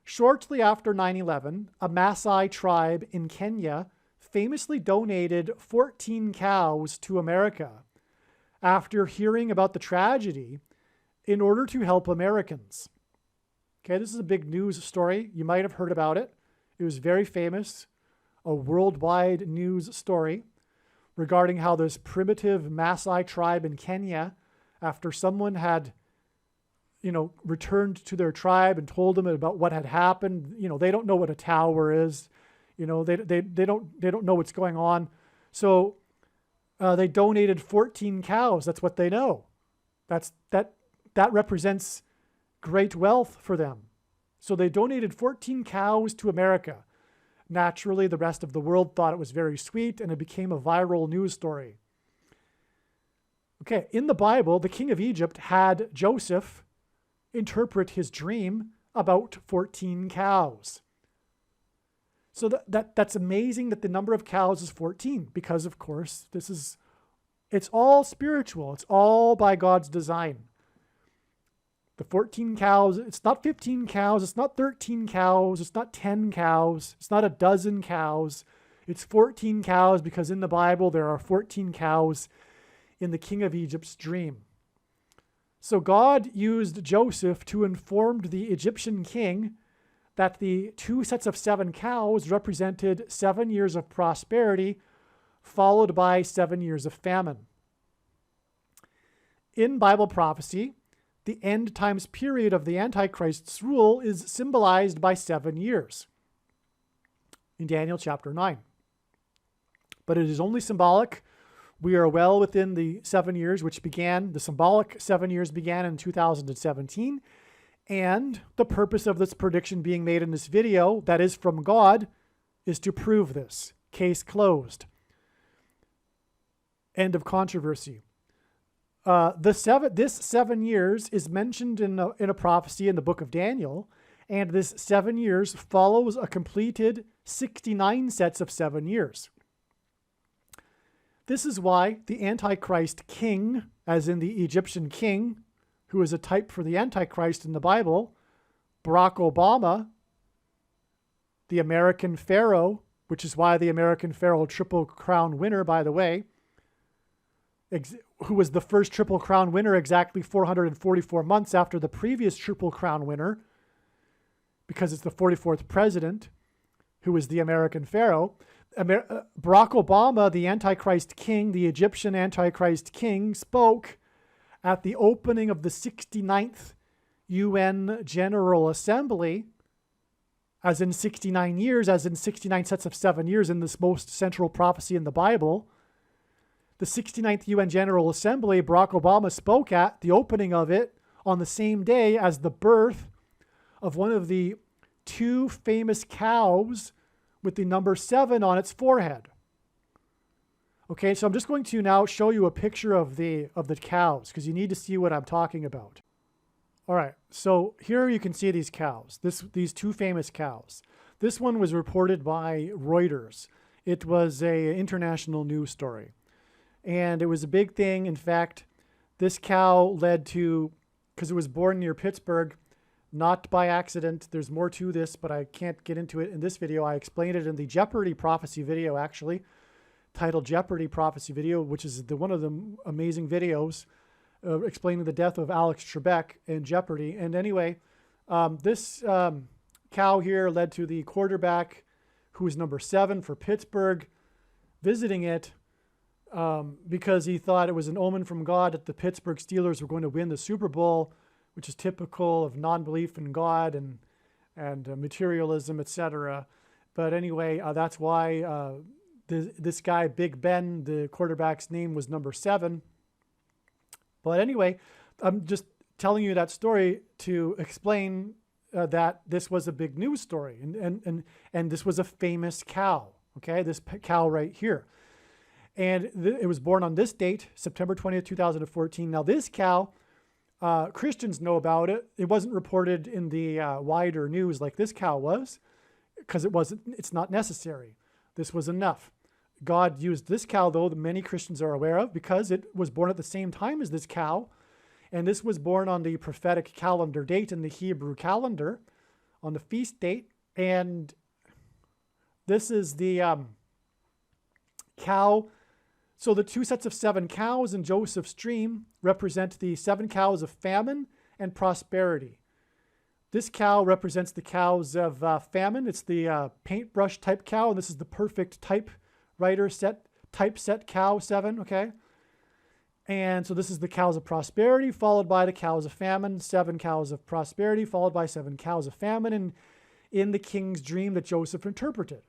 Shortly after 9/11, a Maasai tribe in Kenya famously donated 14 cows to America after hearing about the tragedy in order to help Americans. Okay, this is a big news story. You might have heard about it. It was very famous, a worldwide news story regarding how this primitive Maasai tribe in Kenya, after someone had, returned to their tribe and told them about what had happened, they don't know what a tower is, they don't know what's going on. So They donated 14 cows. That's what they know. That represents great wealth for them. So they donated 14 cows to America. Naturally, the rest of the world thought it was very sweet, and it became a viral news story. Okay, in the Bible, the king of Egypt had Joseph interpret his dream about 14 cows. So that's amazing that the number of cows is 14, because of course it's all spiritual. It's all by God's design. The 14 cows, it's not 15 cows, it's not 13 cows, it's not 10 cows, it's not a dozen cows. It's 14 cows because in the Bible there are 14 cows in the king of Egypt's dream. So God used Joseph to inform the Egyptian king that the 2 sets of 7 cows represented 7 years of prosperity, followed by 7 years of famine. In Bible prophecy, the end times period of the Antichrist's rule is symbolized by 7 years in Daniel chapter 9. But it is only symbolic. We are well within the 7 years, the symbolic 7 years began in 2017. And the purpose of this prediction being made in this video, that is from God, is to prove this. Case closed. End of controversy. This 7 years is mentioned in a prophecy in the book of Daniel, and this 7 years follows a completed 69 sets of 7 years. This is why the Antichrist king, as in the Egyptian king, who is a type for the Antichrist in the Bible, Barack Obama, the American Pharaoh, which is why the American Pharaoh Triple Crown winner, by the way, who was the first Triple Crown winner exactly 444 months after the previous Triple Crown winner, because it's the 44th president, who was the American Pharaoh. Barack Obama, the Antichrist king, the Egyptian Antichrist king, spoke at the opening of the 69th UN General Assembly, as in 69 years, as in 69 sets of 7 years in this most central prophecy in the Bible. The 69th UN General Assembly, Barack Obama spoke at the opening of it on the same day as the birth of one of the 2 famous cows with the number 7 on its forehead. Okay, so I'm just going to now show you a picture of the cows because you need to see what I'm talking about. All right, so here you can see these cows, these 2 famous cows. This one was reported by Reuters. It was an international news story. And it was a big thing. In fact, this cow led to, because it was born near Pittsburgh, not by accident. There's more to this, but I can't get into it in this video. I explained it in the Jeopardy prophecy video, actually, titled Jeopardy prophecy video, which is one of the amazing videos explaining the death of Alex Trebek in Jeopardy. And anyway, this cow here led to the quarterback, who was number 7 for Pittsburgh, visiting it because he thought it was an omen from God that the Pittsburgh Steelers were going to win the Super Bowl, which is typical of non-belief in God and materialism, etc. But anyway, that's why this guy, Big Ben, the quarterback's name was number 7. But anyway, I'm just telling you that story to explain that this was a big news story, and this was a famous cow. Okay, this cow right here. And it was born on this date, September 20th, 2014. Now this cow, Christians know about it. It wasn't reported in the wider news like this cow was, because it's not necessary. This was enough. God used this cow, though, that many Christians are aware of, because it was born at the same time as this cow. And this was born on the prophetic calendar date in the Hebrew calendar, on the feast date. And this is the cow. So the 2 sets of 7 cows in Joseph's dream represent the 7 cows of famine and prosperity. This cow represents the cows of famine. It's the paintbrush type cow, and this is the perfect typewriter typeset cow 7, okay? And so this is the cows of prosperity, followed by the cows of famine, 7 cows of prosperity, followed by 7 cows of famine, and in the king's dream that Joseph interpreted.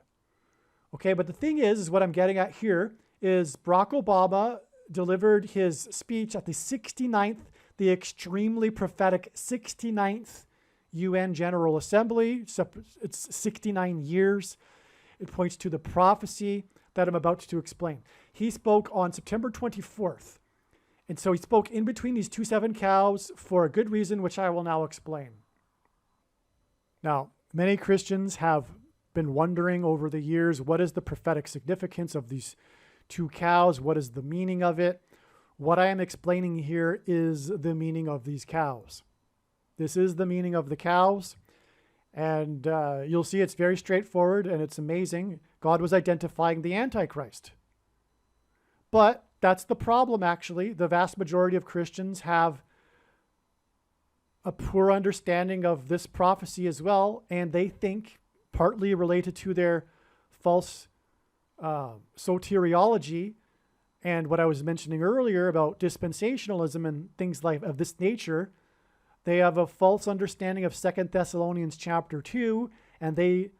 Okay, but the thing is what I'm getting at here is Barack Obama delivered his speech at the 69th, the extremely prophetic 69th UN General Assembly. It's 69 years. It points to the prophecy that I'm about to explain. He spoke on September 24th. And so he spoke in between these 2 7 cows for a good reason, which I will now explain. Now, many Christians have been wondering over the years, what is the prophetic significance of these 2 cows? What is the meaning of it? What I am explaining here is the meaning of these cows. This is the meaning of the cows. And you'll see it's very straightforward and it's amazing. God was identifying the Antichrist. But that's the problem, actually. The vast majority of Christians have a poor understanding of this prophecy as well, and they think, partly related to their false soteriology and what I was mentioning earlier about dispensationalism and things like of this nature, they have a false understanding of 2 Thessalonians chapter 2, and they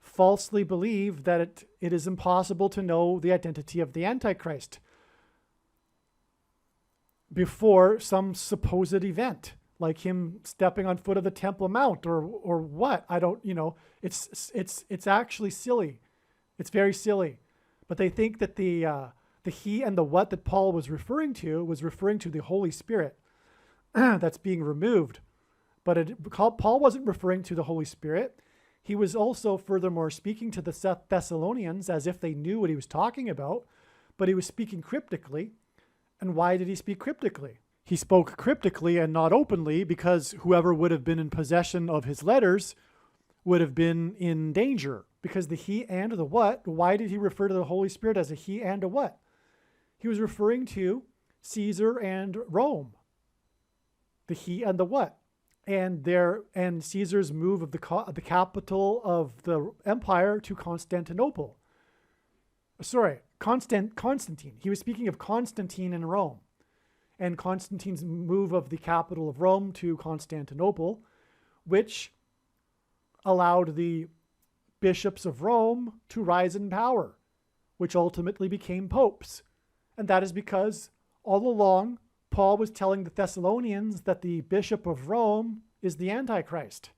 falsely believe that it is impossible to know the identity of the Antichrist before some supposed event, like him stepping on foot of the Temple Mount or what. I don't, it's actually silly. It's very silly. But they think that the he and the what that Paul was referring to the Holy Spirit that's being removed. But Paul wasn't referring to the Holy Spirit. He was also furthermore speaking to the Thessalonians as if they knew what he was talking about, but he was speaking cryptically. And why did he speak cryptically? He spoke cryptically and not openly because whoever would have been in possession of his letters would have been in danger. Because the he and the what, why did he refer to the Holy Spirit as a he and a what? He was referring to Caesar and Rome. The he and the what. And Caesar's move of the capital of the empire to Constantinople. Sorry, Constantine. He was speaking of Constantine in Rome. And Constantine's move of the capital of Rome to Constantinople, which allowed the bishops of Rome to rise in power, which ultimately became popes. And that is because all along, Paul was telling the Thessalonians that the bishop of Rome is the Antichrist.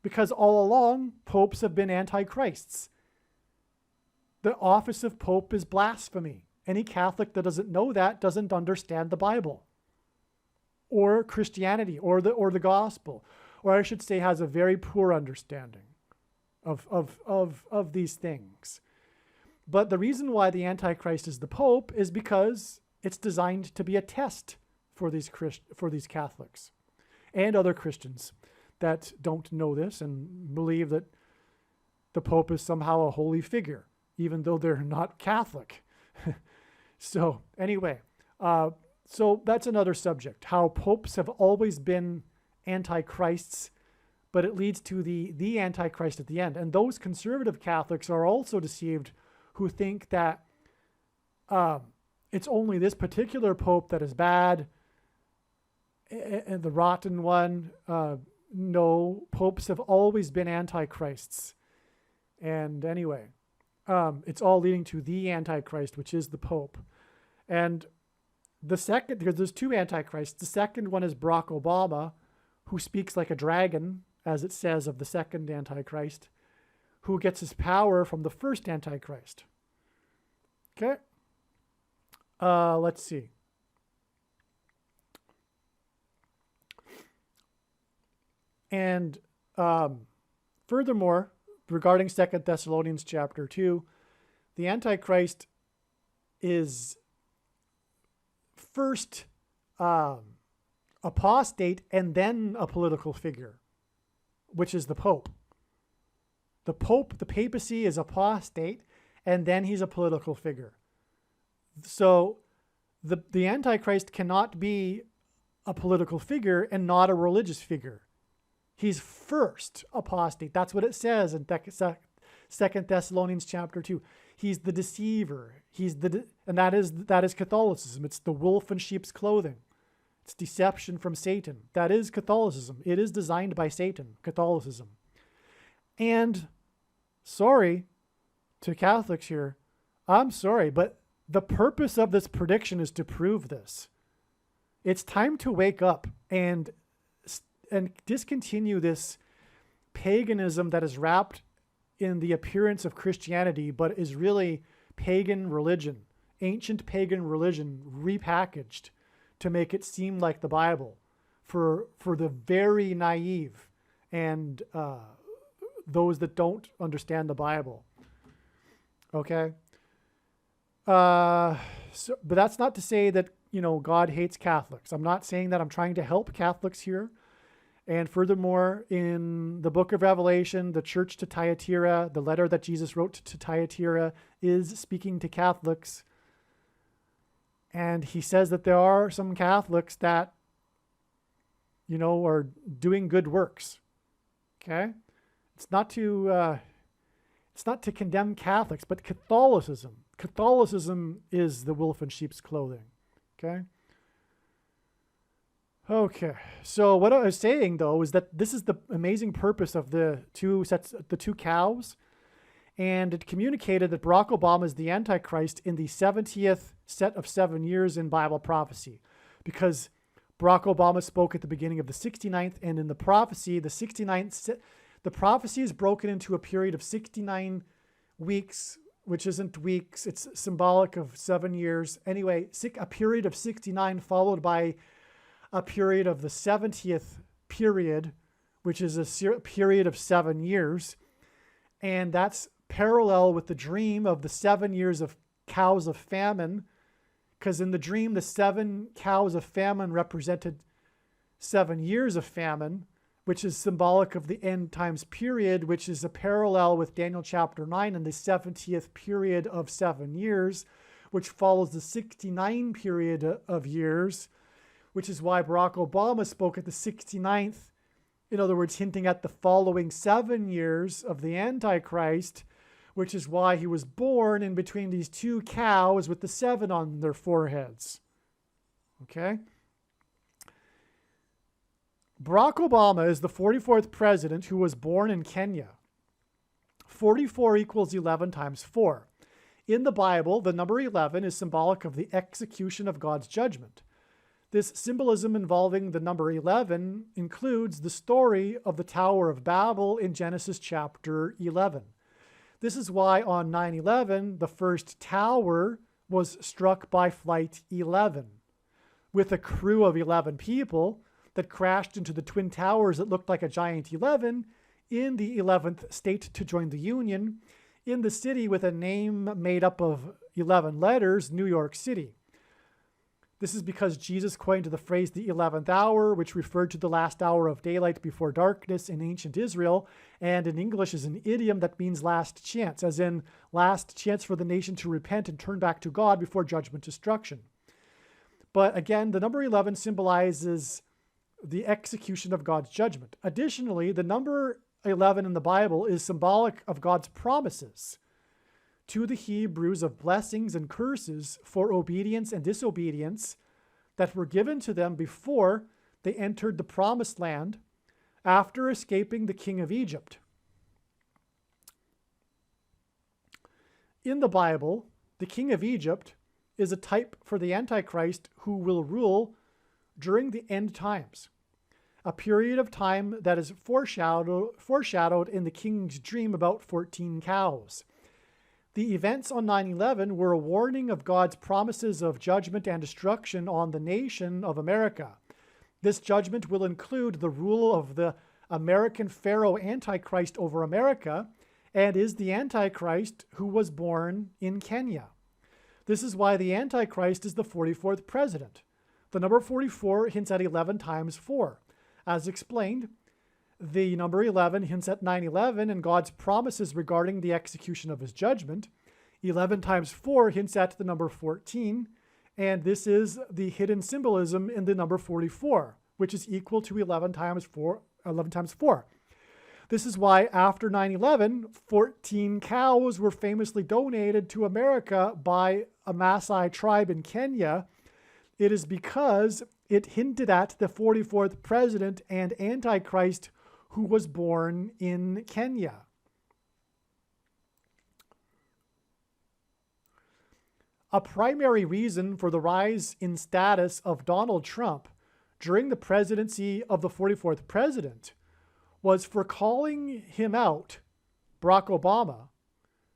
Because all along, popes have been antichrists. The office of pope is blasphemy. Any Catholic that doesn't know that doesn't understand the Bible or Christianity or the gospel, or I should say has a very poor understanding of these things. But the reason why the Antichrist is the Pope is because it's designed to be a test for these Catholics and other Christians that don't know this and believe that the Pope is somehow a holy figure, even though they're not Catholic. So anyway, so that's another subject, how popes have always been antichrists, but it leads to the Antichrist at the end. And those conservative Catholics are also deceived who think that it's only this particular pope that is bad and the rotten one. No, popes have always been antichrists. And anyway, it's all leading to the Antichrist, which is the Pope. And the second, because there's 2 Antichrists, the second one is Barack Obama, who speaks like a dragon, as it says of the second Antichrist, who gets his power from the first Antichrist. Okay? Let's see. And furthermore, regarding 2 Thessalonians chapter 2, the Antichrist is first apostate and then a political figure, which is the Pope. The Pope, the papacy, is apostate, and then he's a political figure. So the Antichrist cannot be a political figure and not a religious figure. He's first apostate. That's what it says in 2 Thessalonians chapter 2. He's the deceiver. And that is Catholicism. It's the wolf in sheep's clothing. It's deception from Satan. That is Catholicism. It is designed by Satan, Catholicism. And sorry to Catholics here, I'm sorry, but the purpose of this prediction is to prove this. It's time to wake up and discontinue this paganism that is wrapped in the appearance of Christianity, but is really pagan religion, ancient pagan religion repackaged to make it seem like the Bible for the very naive and those that don't understand the Bible. Okay? But that's not to say that, God hates Catholics. I'm not saying that. I'm trying to help Catholics here. And furthermore, in the book of Revelation, the church to Thyatira, the letter that Jesus wrote to Thyatira is speaking to Catholics. And he says that there are some Catholics that, are doing good works. Okay? It's not to condemn Catholics, but Catholicism. Catholicism is the wolf in sheep's clothing. Okay, so what I was saying, though, is that this is the amazing purpose of the two cows, and it communicated that Barack Obama is the Antichrist in the 70th set of 7 years in Bible prophecy, because Barack Obama spoke at the beginning of the 69th, and in the prophecy, the 69th, the prophecy is broken into a period of 69 weeks, which isn't weeks, it's symbolic of 7 years. Anyway, a period of 69 followed by a period of the 70th period, which is a period of 7 years. And that's parallel with the dream of the 7 years of cows of famine, because in the dream, the 7 cows of famine represented 7 years of famine, which is symbolic of the end times period, which is a parallel with Daniel chapter 9 and the 70th period of 7 years, which follows the 69 period of years, which is why Barack Obama spoke at the 69th, in other words, hinting at the following 7 years of the Antichrist, which is why he was born in between these two cows with the 7 on their foreheads. Okay? Barack Obama is the 44th president who was born in Kenya. 44 equals 11 times 4. In the Bible, the number 11 is symbolic of the execution of God's judgment. This symbolism involving the number 11 includes the story of the Tower of Babel in Genesis chapter 11. This is why on 9/11, the first tower was struck by Flight 11, with a crew of 11 people that crashed into the twin towers that looked like a giant 11 in the 11th state to join the Union, in the city with a name made up of 11 letters, New York City. This is because Jesus coined the phrase the 11th hour, which referred to the last hour of daylight before darkness in ancient Israel, and in English is an idiom that means last chance, as in last chance for the nation to repent and turn back to God before judgment destruction. But again, the number 11 symbolizes the execution of God's judgment. Additionally, the number 11 in the Bible is symbolic of God's promises to the Hebrews of blessings and curses for obedience and disobedience that were given to them before they entered the promised land after escaping the king of Egypt. In the Bible, the king of Egypt is a type for the Antichrist who will rule during the end times, a period of time that is foreshadowed in the king's dream about 14 cows. The events on 9/11 were a warning of God's promises of judgment and destruction on the nation of America. This judgment will include the rule of the American Pharaoh Antichrist over America, and is the Antichrist who was born in Kenya. This is why the Antichrist is the 44th president. The number 44 hints at 11 times 4. As explained, the number 11 hints at 9/11 and God's promises regarding the execution of his judgment. 11 times 4 hints at the number 14, and this is the hidden symbolism in the number 44, which is equal to 11 times 4. This is why after 9/11, 14 cows were famously donated to America by a Maasai tribe in Kenya. It is because it hinted at the 44th president and Antichrist who was born in Kenya. A primary reason for the rise in status of Donald Trump during the presidency of the 44th president was for calling him out, Barack Obama,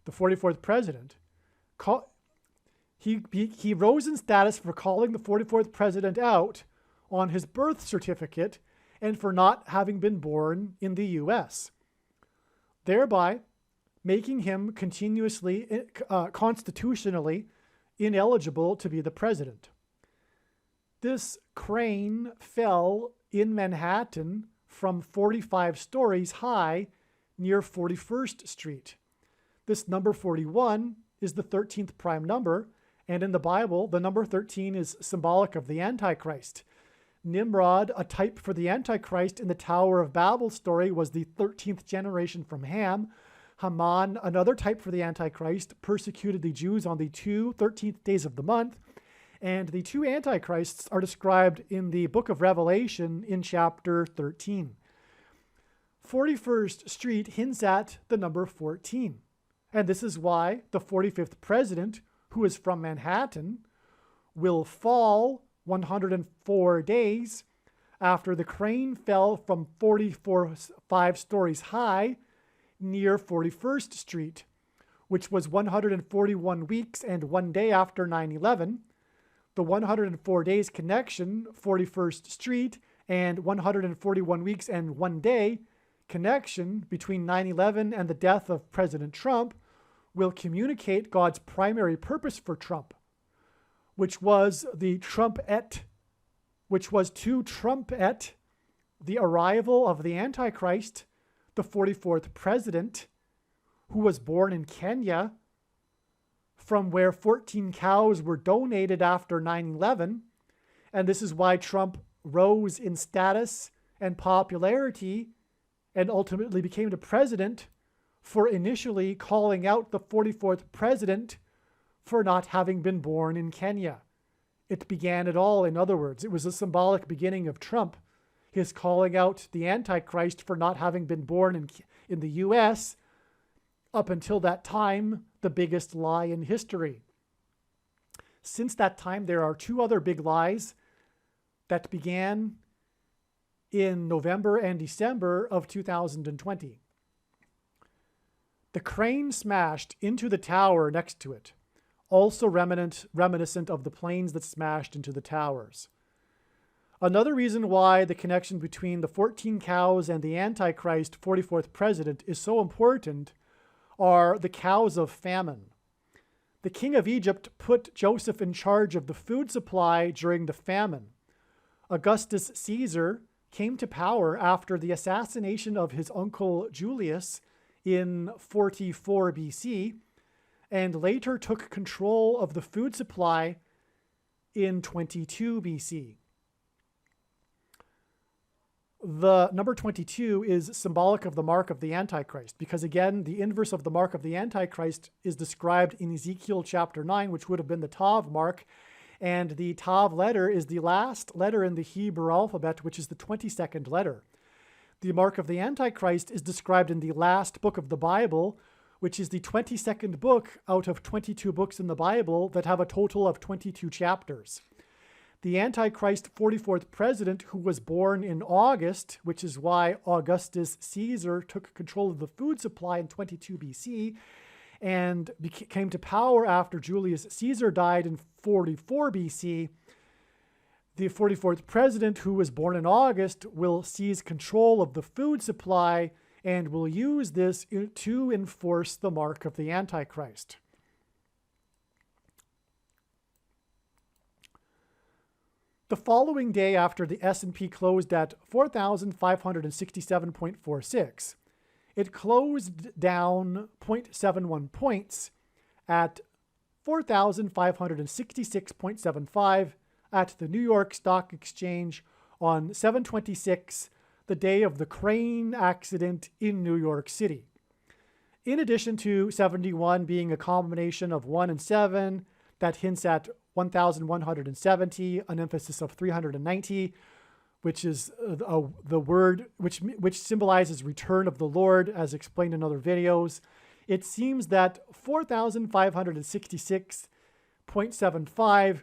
the 44th president. He rose in status for calling the 44th president out on his birth certificate and for not having been born in the U.S., thereby making him constitutionally ineligible to be the president. This crane fell in Manhattan from 45 stories high near 41st Street. This number 41 is the 13th prime number, and in the Bible, the number 13 is symbolic of the Antichrist. Nimrod, a type for the Antichrist in the Tower of Babel story, was the 13th generation from Ham. Haman, another type for the Antichrist, persecuted the Jews on the 13th days of the month. And the two Antichrists are described in the book of Revelation in chapter 13. 41st Street hints at the number 14. And this is why the 45th president, who is from Manhattan, will fall 104 days after the crane fell from 5 stories high near 41st Street, which was 141 weeks and 1 day after 9/11. The 104 days connection, 41st Street, and 141 weeks and 1 day connection between 9/11 and the death of President Trump will communicate God's primary purpose for Trump, which was to trumpet the arrival of the Antichrist, the 44th president, who was born in Kenya, from where 14 cows were donated after 9/11. And this is why Trump rose in status and popularity and ultimately became the president, for initially calling out the 44th president for not having been born in Kenya. It began it all, in other words. It was a symbolic beginning of Trump, his calling out the Antichrist for not having been born in the U.S., up until that time, the biggest lie in history. Since that time, there are two other big lies that began in November and December of 2020. The crane smashed into the tower next to it, also reminiscent of the planes that smashed into the towers. Another reason why the connection between the 14 cows and the Antichrist 44th president is so important are the cows of famine. The king of Egypt put Joseph in charge of the food supply during the famine. Augustus Caesar came to power after the assassination of his uncle Julius in 44 BC, and later took control of the food supply in 22 BC. The number 22 is symbolic of the mark of the Antichrist, because again, the inverse of the mark of the Antichrist is described in Ezekiel chapter 9, which would have been the Tav mark, and the Tav letter is the last letter in the Hebrew alphabet, which is the 22nd letter. The mark of the Antichrist is described in the last book of the Bible, which is the 22nd book out of 22 books in the Bible that have a total of 22 chapters. The Antichrist 44th president, who was born in August, which is why Augustus Caesar took control of the food supply in 22 BC and came to power after Julius Caesar died in 44 BC, the 44th president, who was born in August, will seize control of the food supply and will use this to enforce the mark of the Antichrist. The following day, after the S&P closed at 4,567.46, it closed down 0.71 points at 4,566.75 at the New York Stock Exchange on 7/26, the day of the crane accident in New York City. In addition to 71 being a combination of 1 and 7, that hints at 1,170, an emphasis of 390, which is the word which symbolizes return of the Lord, as explained in other videos. It seems that 4,566 0.75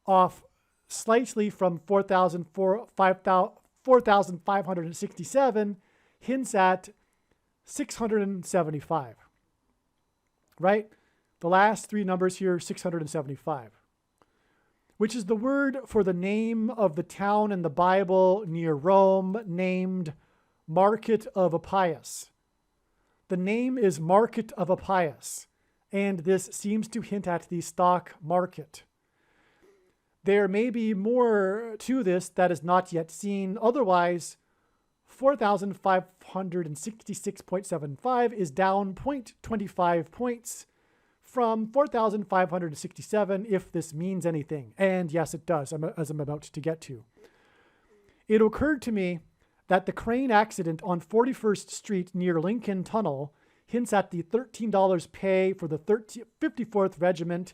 off slightly from 4,567 hints at 675, right? The last three numbers here, 675, which is the word for the name of the town in the Bible near Rome named Market of Appius. The name is Market of Appius, and this seems to hint at the stock market. There may be more to this that is not yet seen. Otherwise, 4,566.75 is down 0.25 points from 4,567, if this means anything. And yes, it does, as I'm about to get to. It occurred to me that the crane accident on 41st Street near Lincoln Tunnel hints at the $13 pay for the 54th Regiment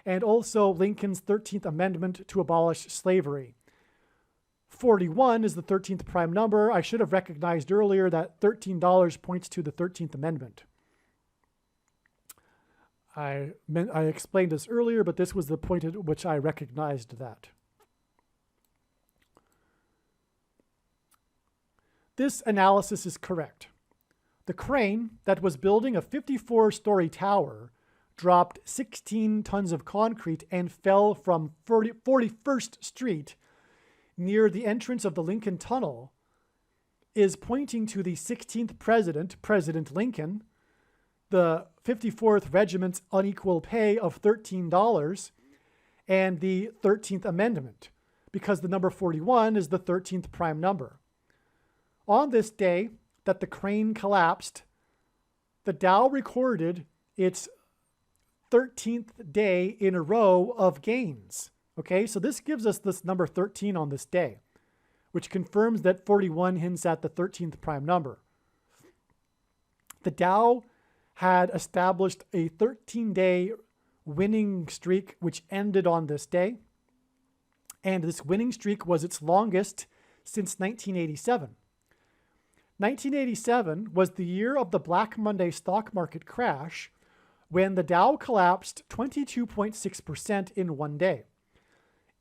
and also Lincoln's 13th Amendment to abolish slavery. 41 is the 13th prime number. I should have recognized earlier that $13 points to the 13th Amendment. I explained this earlier, but this was the point at which I recognized that. This analysis is correct. The crane that was building a 54-story tower dropped 16 tons of concrete and fell from 41st Street near the entrance of the Lincoln Tunnel is pointing to the 16th president, President Lincoln, the 54th Regiment's unequal pay of $13, and the 13th Amendment, because the number 41 is the 13th prime number. On this day that the crane collapsed, the Dow recorded its 13th day in a row of gains. Okay, so this gives us this number 13 on this day, which confirms that 41 hints at the 13th prime number. The Dow had established a 13-day winning streak, which ended on this day. And this winning streak was its longest since 1987. 1987 was the year of the Black Monday stock market crash, when the Dow collapsed 22.6% in one day.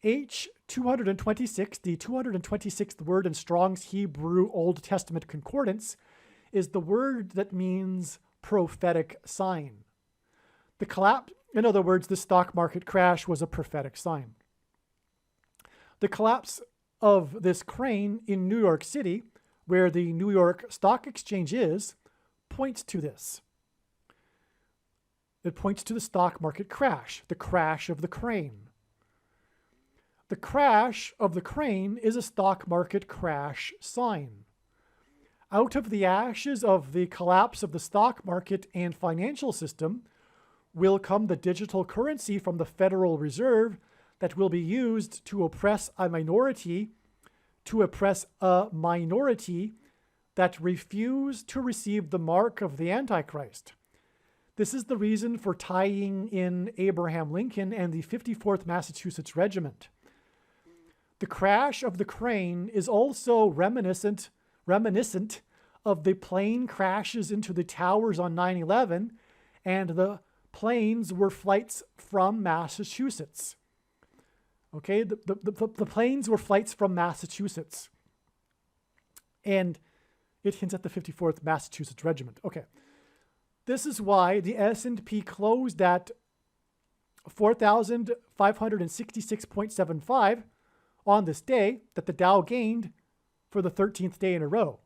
H226, the 226th word in Strong's Hebrew Old Testament Concordance, is the word that means prophetic sign. The collapse, in other words, the stock market crash was a prophetic sign. The collapse of this crane in New York City, where the New York Stock Exchange is, points to this. It points to the stock market crash, the crash of the crane. The crash of the crane is a stock market crash sign. Out of the ashes of the collapse of the stock market and financial system will come the digital currency from the Federal Reserve that will be used to oppress a minority, that refuse to receive the mark of the Antichrist. This is the reason for tying in Abraham Lincoln and the 54th Massachusetts Regiment. The crash of the crane is also reminiscent of the plane crashes into the towers on 9/11, and the planes were flights from Massachusetts. Okay, the planes were flights from Massachusetts. And it hints at the 54th Massachusetts Regiment. Okay. This is why the S&P closed at 4,566.75 on this day that the Dow gained for the 13th day in a row.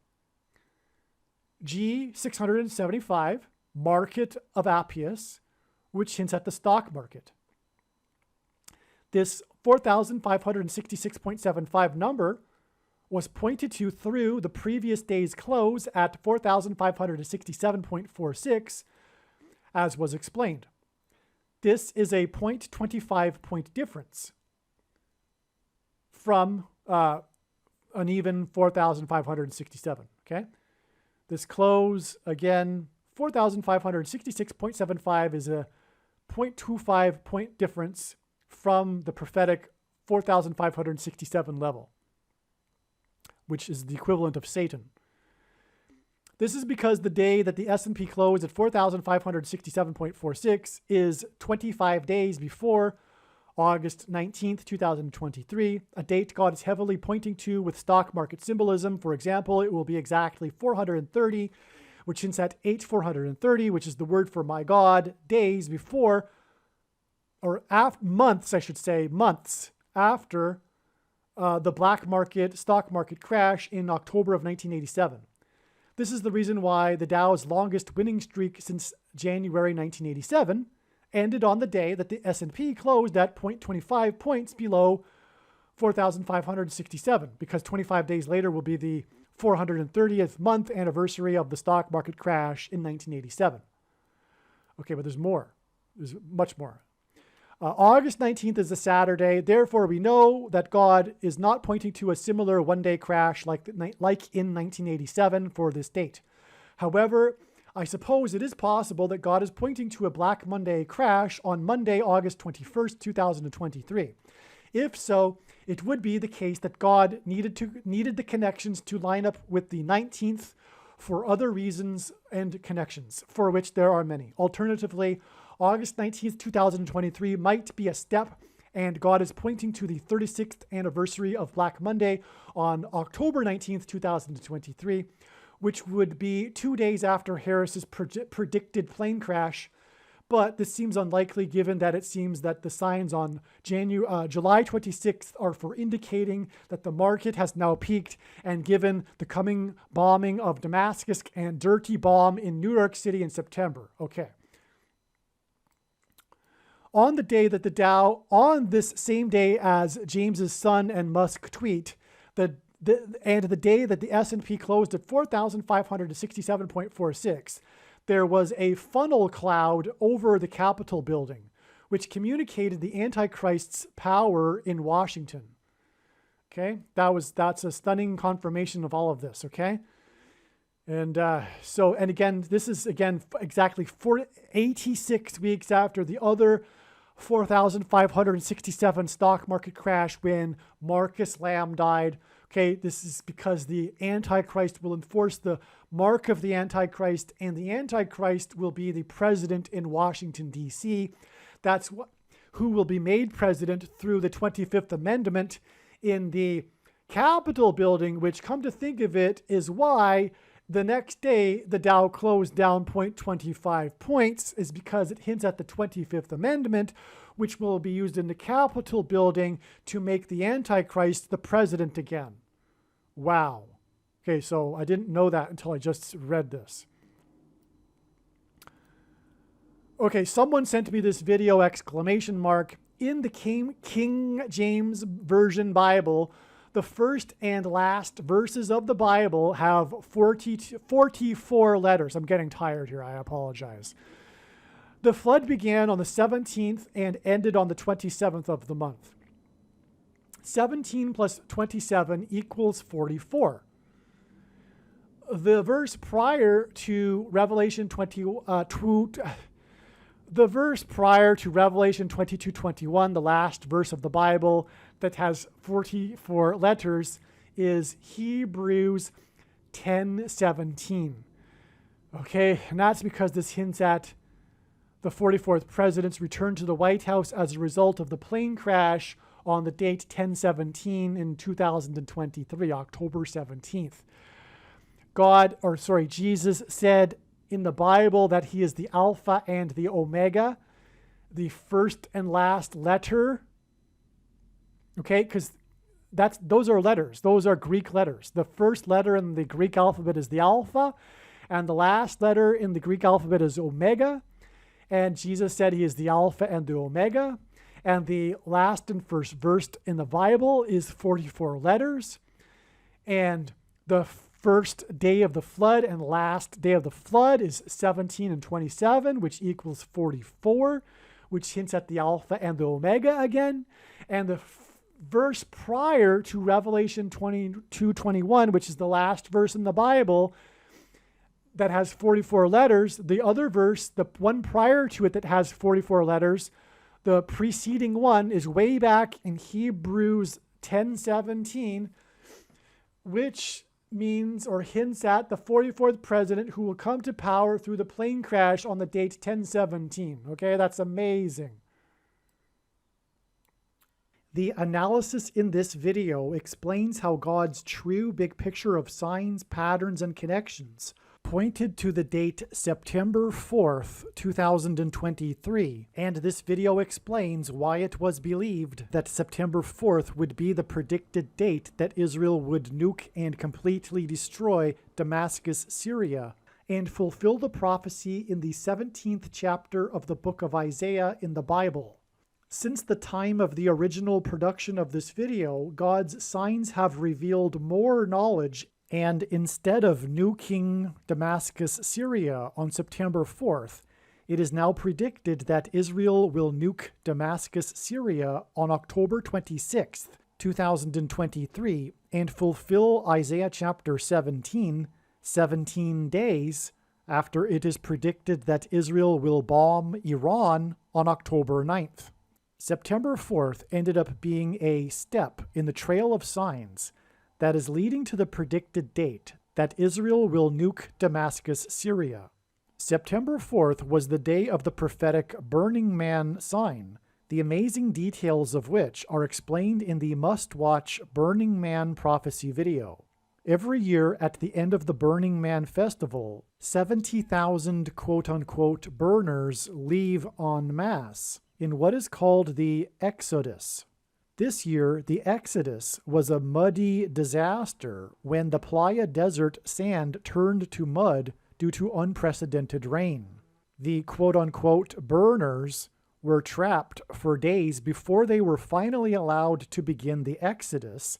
G675, Market of Appius, which hints at the stock market. This 4,566.75 number was pointed to through the previous day's close at 4,567.46, as was explained. This is a 0.25 point difference from an even 4,567, okay? This close, again, 4,566.75 is a 0.25 point difference from the prophetic 4,567 level, which is the equivalent of Satan. This is because the day that the S&P closed at 4,567.46 is 25 days before August 19th, 2023, a date God is heavily pointing to with stock market symbolism. For example, it will be exactly 430, which hints at 8430, which is the word for my God, days before, or months, I should say, months after the black market, stock market crash in October of 1987. This is the reason why the Dow's longest winning streak since January 1987 ended on the day that the S&P closed at 0.25 points below 4,567, because 25 days later will be the 430th month anniversary of the stock market crash in 1987. Okay, but there's more. There's much more. August 19th is a Saturday. Therefore, we know that God is not pointing to a similar one-day crash like in 1987 for this date. However, I suppose it is possible that God is pointing to a Black Monday crash on Monday, August 21st, 2023. If so, it would be the case that God needed the connections to line up with the 19th for other reasons and connections, for which there are many. Alternatively, August 19th, 2023 might be a step, and God is pointing to the 36th anniversary of Black Monday on October 19th, 2023, which would be 2 days after Harris's predicted plane crash. But this seems unlikely given that it seems that the signs on July 26th are for indicating that the market has now peaked, and given the coming bombing of Damascus and dirty bomb in New York City in September. Okay. On the day that the Dow, on this same day as James's son and Musk tweet, and the day that the S&P closed at 4,567.46, there was a funnel cloud over the Capitol building, which communicated the Antichrist's power in Washington. Okay, that's a stunning confirmation of all of this. Okay, and again, this is exactly 86 weeks after the other 4,567 stock market crash when Marcus Lamb died. Okay, this is because the Antichrist will enforce the mark of the Antichrist, and the Antichrist will be the president in Washington, D.C. That's who will be made president through the 25th Amendment in the Capitol building, which, come to think of it, is why the next day the Dow closed down 0.25 points, is because it hints at the 25th Amendment, which will be used in the Capitol building to make the Antichrist the president again. Wow. Okay, so I didn't know that until I just read this. Okay, someone sent me this video, exclamation mark. In the King James Version Bible, the first and last verses of the Bible have 44 letters. I'm getting tired here. I apologize. The flood began on the 17th and ended on the 27th of the month. 17 plus 27 equals 44. The verse prior to Revelation 22:21, the last verse of the Bible that has 44 letters, is Hebrews 10:17. Okay, and that's because this hints at the 44th president's return to the White House as a result of the plane crash on the date 10/17 in 2023, October 17th. Jesus said in the Bible that he is the Alpha and the Omega, the first and last letter. Okay, because those are letters. Those are Greek letters. The first letter in the Greek alphabet is the Alpha, and the last letter in the Greek alphabet is Omega. And Jesus said he is the Alpha and the Omega. And the last and first verse in the Bible is 44 letters. And the first day of the flood and last day of the flood is 17 and 27, which equals 44, which hints at the Alpha and the Omega again. And the verse prior to Revelation 22:21, which is the last verse in the Bible that has 44 letters, the other verse, the one prior to it that has 44 letters, the preceding one is way back in Hebrews 10:17, which means or hints at the 44th president who will come to power through the plane crash on the date 10/17. Okay, that's amazing. The analysis in this video explains how God's true big picture of signs, patterns, and connections pointed to the date September 4th, 2023, and this video explains why it was believed that September 4th would be the predicted date that Israel would nuke and completely destroy Damascus, Syria, and fulfill the prophecy in the 17th chapter of the book of Isaiah in the Bible. Since the time of the original production of this video, God's signs have revealed more knowledge, and instead of nuking Damascus, Syria on September 4th, it is now predicted that Israel will nuke Damascus, Syria on October 26th, 2023, and fulfill Isaiah chapter 17, 17 days after it is predicted that Israel will bomb Iran on October 9th. September 4th ended up being a step in the trail of signs that is leading to the predicted date that Israel will nuke Damascus, Syria. September 4th was the day of the prophetic Burning Man sign, the amazing details of which are explained in the must-watch Burning Man prophecy video. Every year at the end of the Burning Man festival, 70,000 quote-unquote burners leave en masse in what is called the Exodus. This year, the Exodus was a muddy disaster when the Playa Desert sand turned to mud due to unprecedented rain. The quote-unquote burners were trapped for days before they were finally allowed to begin the Exodus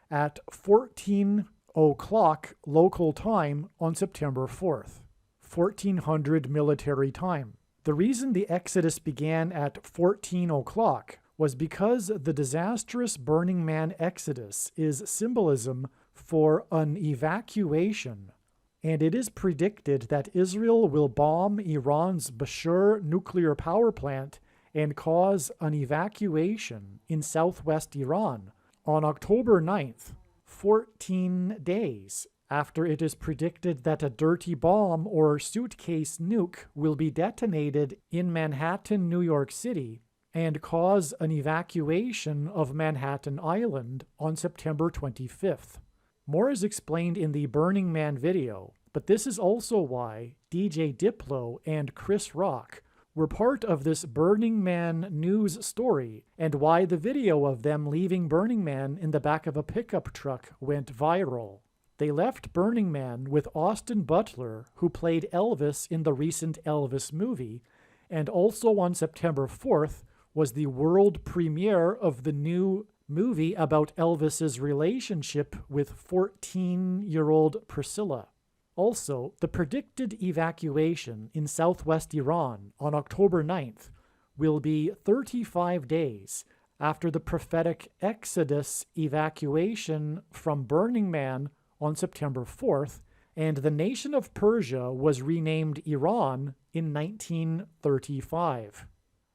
at 14 o'clock local time on September 4th, 1400 military time. The reason the Exodus began at 14 o'clock was because the disastrous Burning Man Exodus is symbolism for an evacuation, and it is predicted that Israel will bomb Iran's Bushehr nuclear power plant and cause an evacuation in southwest Iran on October 9th, 14 days after it is predicted that a dirty bomb or suitcase nuke will be detonated in Manhattan, New York City, and cause an evacuation of Manhattan Island on September 25th. More is explained in the Burning Man video, but this is also why DJ Diplo and Chris Rock were part of this Burning Man news story, and why the video of them leaving Burning Man in the back of a pickup truck went viral. They left Burning Man with Austin Butler, who played Elvis in the recent Elvis movie, and also on September 4th was the world premiere of the new movie about Elvis's relationship with 14-year-old Priscilla. Also, the predicted evacuation in southwest Iran on October 9th will be 35 days after the prophetic Exodus evacuation from Burning Man on September 4th, and the nation of Persia was renamed Iran in 1935.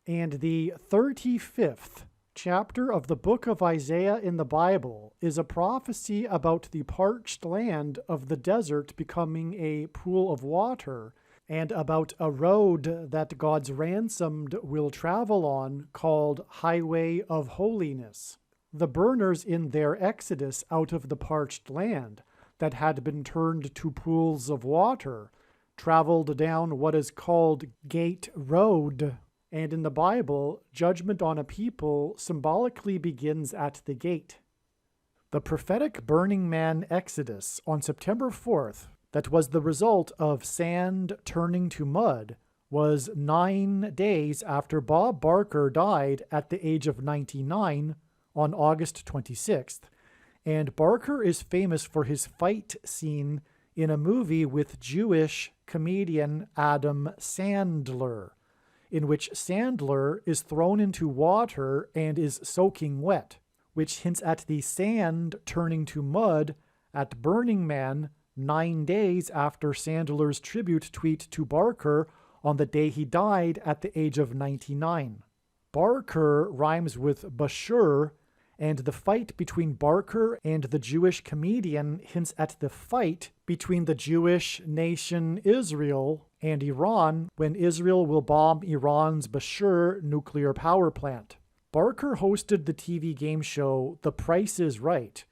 And the 35th chapter of the book of Isaiah in the Bible is a prophecy about the parched land of the desert becoming a pool of water, and about a road that God's ransomed will travel on called Highway of Holiness. The burners in their exodus out of the parched land that had been turned to pools of water traveled down what is called Gate Road. And in the Bible, judgment on a people symbolically begins at the gate. The prophetic Burning Man Exodus on September 4th, that was the result of sand turning to mud, was 9 days after Bob Barker died at the age of 99 on August 26th, and Barker is famous for his fight scene in a movie with Jewish comedian Adam Sandler, in which Sandler is thrown into water and is soaking wet, which hints at the sand turning to mud at Burning Man 9 days after Sandler's tribute tweet to Barker on the day he died at the age of 99. Barker rhymes with Bushehr, and the fight between Barker and the Jewish comedian hints at the fight between the Jewish nation Israel and Iran when Israel will bomb Iran's Bushehr nuclear power plant. Barker hosted the TV game show The Price is Right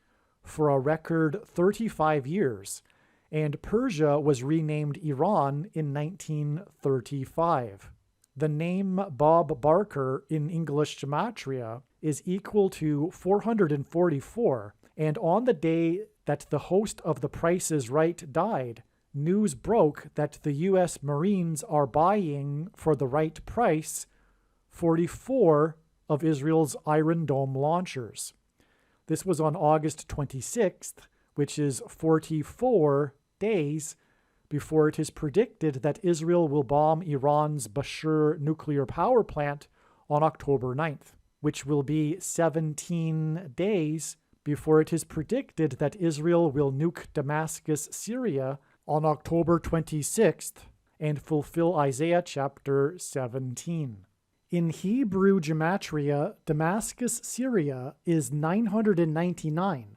for a record 35 years, and Persia was renamed Iran in 1935. The name Bob Barker in English gematria is equal to 444, and on the day that the host of The Price is Right died, news broke that the U.S. Marines are buying, for the right price, 44 of Israel's Iron Dome launchers. This was on August 26th, which is 44 days before it is predicted that Israel will bomb Iran's Bushehr nuclear power plant on October 9th, which will be 17 days before it is predicted that Israel will nuke Damascus, Syria on October 26th and fulfill Isaiah chapter 17. In Hebrew gematria, Damascus, Syria is 999,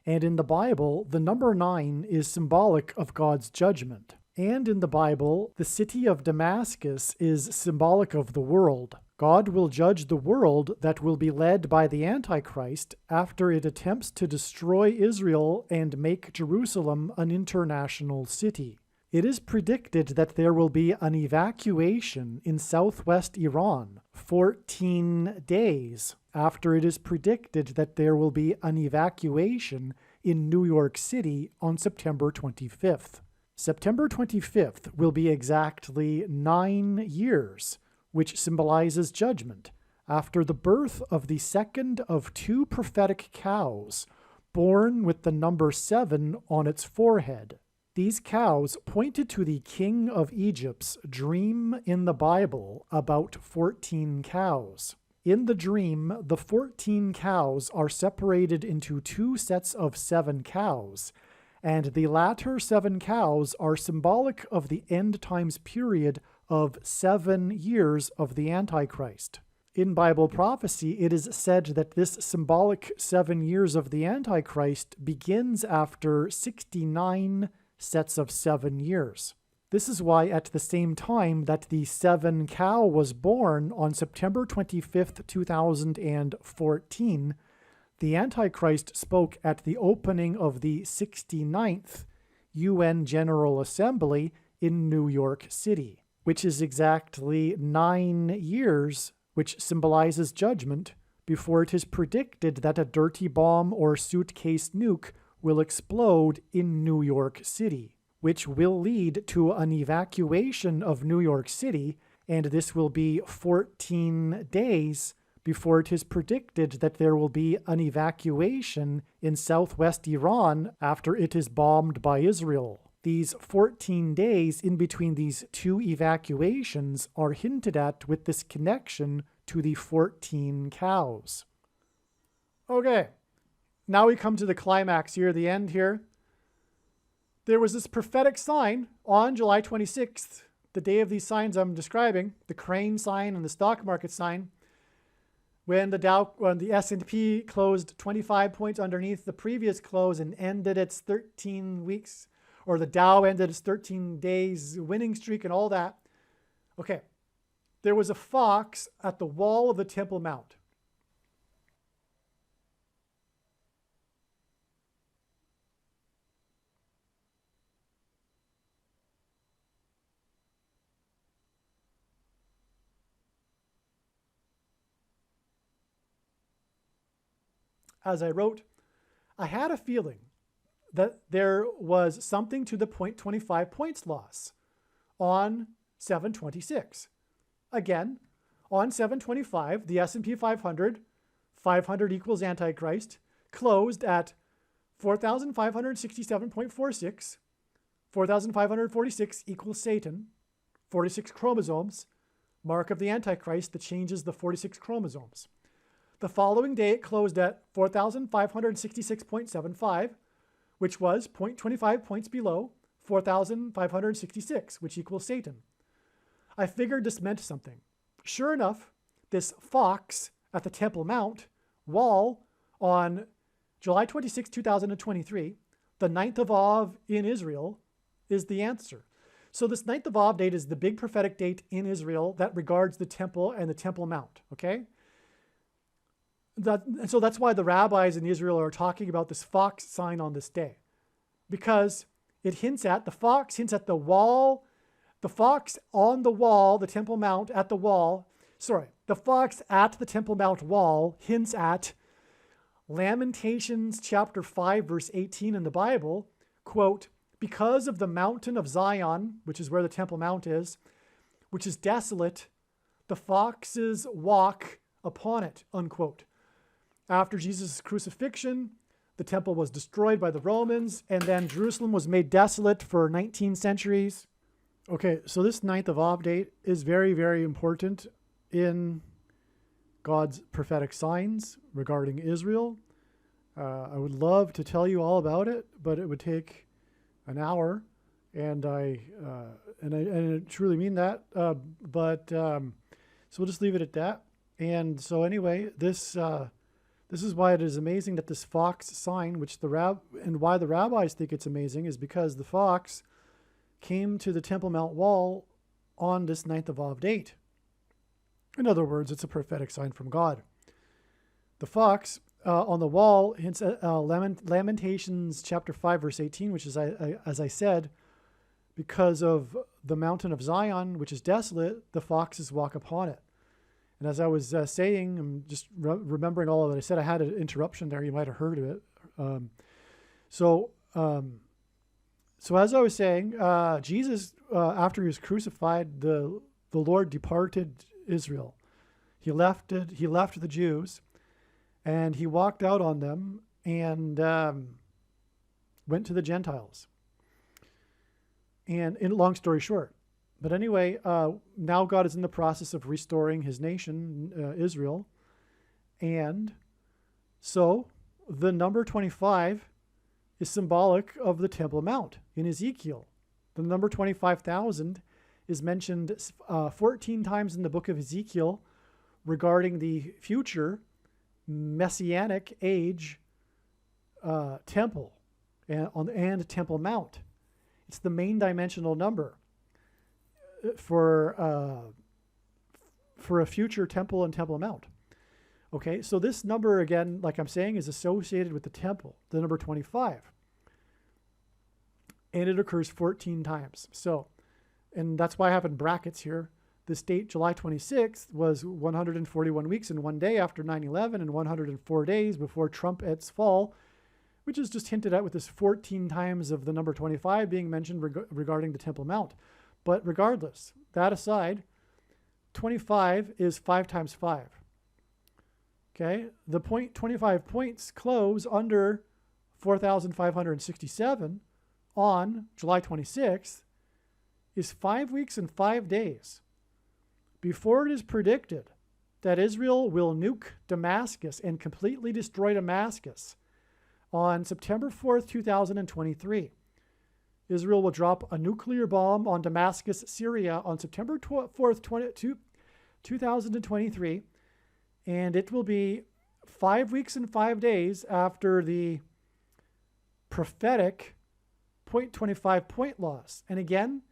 and in the Bible, the number 9 is symbolic of God's judgment. And in the Bible, the city of Damascus is symbolic of the world. God will judge the world that will be led by the Antichrist after it attempts to destroy Israel and make Jerusalem an international city. It is predicted that there will be an evacuation in southwest Iran 14 days after it is predicted that there will be an evacuation in New York City on September 25th. September 25th will be exactly 9 years, which symbolizes judgment, after the birth of the second of 2 prophetic cows, born with the number 7 on its forehead. These cows pointed to the king of Egypt's dream in the Bible about 14 cows. In the dream, the 14 cows are separated into 2 sets of 7 cows, and the latter 7 cows are symbolic of the end times period of 7 years of the Antichrist. In Bible prophecy, it is said that this symbolic 7 years of the Antichrist begins after 69 sets of 7 years. This is why at the same time that the 7 cow was born on September 25th, 2014, the Antichrist spoke at the opening of the 69th UN General Assembly in New York City, which is exactly 9 years, which symbolizes judgment, before it is predicted that a dirty bomb or suitcase nuke will explode in New York City, which will lead to an evacuation of New York City, and this will be 14 days before it is predicted that there will be an evacuation in southwest Iran after it is bombed by Israel. These 14 days in between these 2 evacuations are hinted at with this connection to the 14 cows. Okay. Now we come to the climax here, the end here. There was this prophetic sign on July 26th, the day of these signs I'm describing, the crane sign and the stock market sign, when the S&P closed 25 points underneath the previous close and ended its 13 weeks, or the Dow ended its 13 days winning streak and all that. Okay, there was a fox at the wall of the Temple Mount. As I wrote, I had a feeling that there was something to the 0.25 points loss on 7/26. Again, on 7/25, the S&P 500, 500 equals Antichrist, closed at 4,567.46, 4,546 equals Satan, 46 chromosomes, mark of the Antichrist that changes the 46 chromosomes. The following day, it closed at 4,566.75, which was 0.25 points below 4,566, which equals Satan. I figured this meant something. Sure enough, this fox at the Temple Mount wall on July 26, 2023, the 9th of Av in Israel is the answer. So this 9th of Av date is the big prophetic date in Israel that regards the temple and the Temple Mount, okay? So that's why the rabbis in Israel are talking about this fox sign on this day, because it hints at, the fox hints at the wall, the fox on the wall, the Temple Mount at the wall, the fox at the Temple Mount wall hints at Lamentations chapter 5, verse 18 in the Bible, quote, because of the mountain of Zion, which is where the Temple Mount is, which is desolate, the foxes walk upon it, unquote. After Jesus' crucifixion, the temple was destroyed by the Romans, and then Jerusalem was made desolate for 19 centuries. Okay, so this 9th of Av date is very, very important in God's prophetic signs regarding Israel. I would love to tell you all about it, but it would take an hour, and I truly mean that. So we'll just leave it at that. And so anyway, this is why it is amazing that this fox sign, which and why the rabbis think it's amazing, is because the fox came to the Temple Mount wall on this 9th of Av date. In other words, it's a prophetic sign from God. The fox on the wall hints at Lamentations chapter 5, verse 18, which is, as I said, because of the mountain of Zion, which is desolate, the foxes walk upon it. And as I was saying, I'm just remembering all of it. I said I had an interruption there. You might have heard of it. So as I was saying, Jesus, after he was crucified, the Lord departed Israel. He left the Jews, and he walked out on them and went to the Gentiles. And long story short, but anyway, now God is in the process of restoring his nation, Israel. And so the number 25 is symbolic of the Temple Mount in Ezekiel. The number 25,000 is mentioned 14 times in the book of Ezekiel regarding the future Messianic age temple and Temple Mount. It's the main dimensional number for a future temple and Temple Mount. Okay, so this number, again, like I'm saying, is associated with the temple, the number 25. And it occurs 14 times. So, and that's why I have in brackets here. This date, July 26th, was 141 weeks and 1 day after 9/11 and 104 days before Trumpet's fall, which is just hinted at with this 14 times of the number 25 being mentioned regarding the Temple Mount. But regardless, that aside, 25 is 5 times 5. Okay, the 25 points close under 4,567 on July 26th is 5 weeks and 5 days before it is predicted that Israel will nuke Damascus and completely destroy Damascus on September 4th, 2023. Israel will drop a nuclear bomb on Damascus, Syria on September 4th, 2023, and it will be 5 weeks and 5 days after the prophetic 0.25 point loss. And again,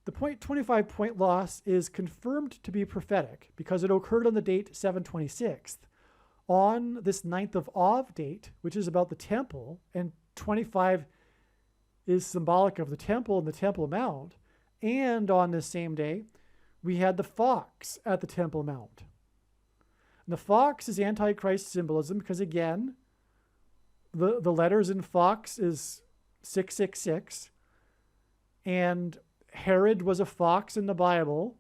the 0.25 point loss is confirmed to be prophetic because it occurred on the date 7/26th. On this 9th of Av date, which is about the temple, and 25 is symbolic of the temple and the Temple Mount, and on this same day, we had the fox at the Temple Mount. And the fox is Antichrist symbolism because, again, the letters in fox is 666, and Herod was a fox in the Bible.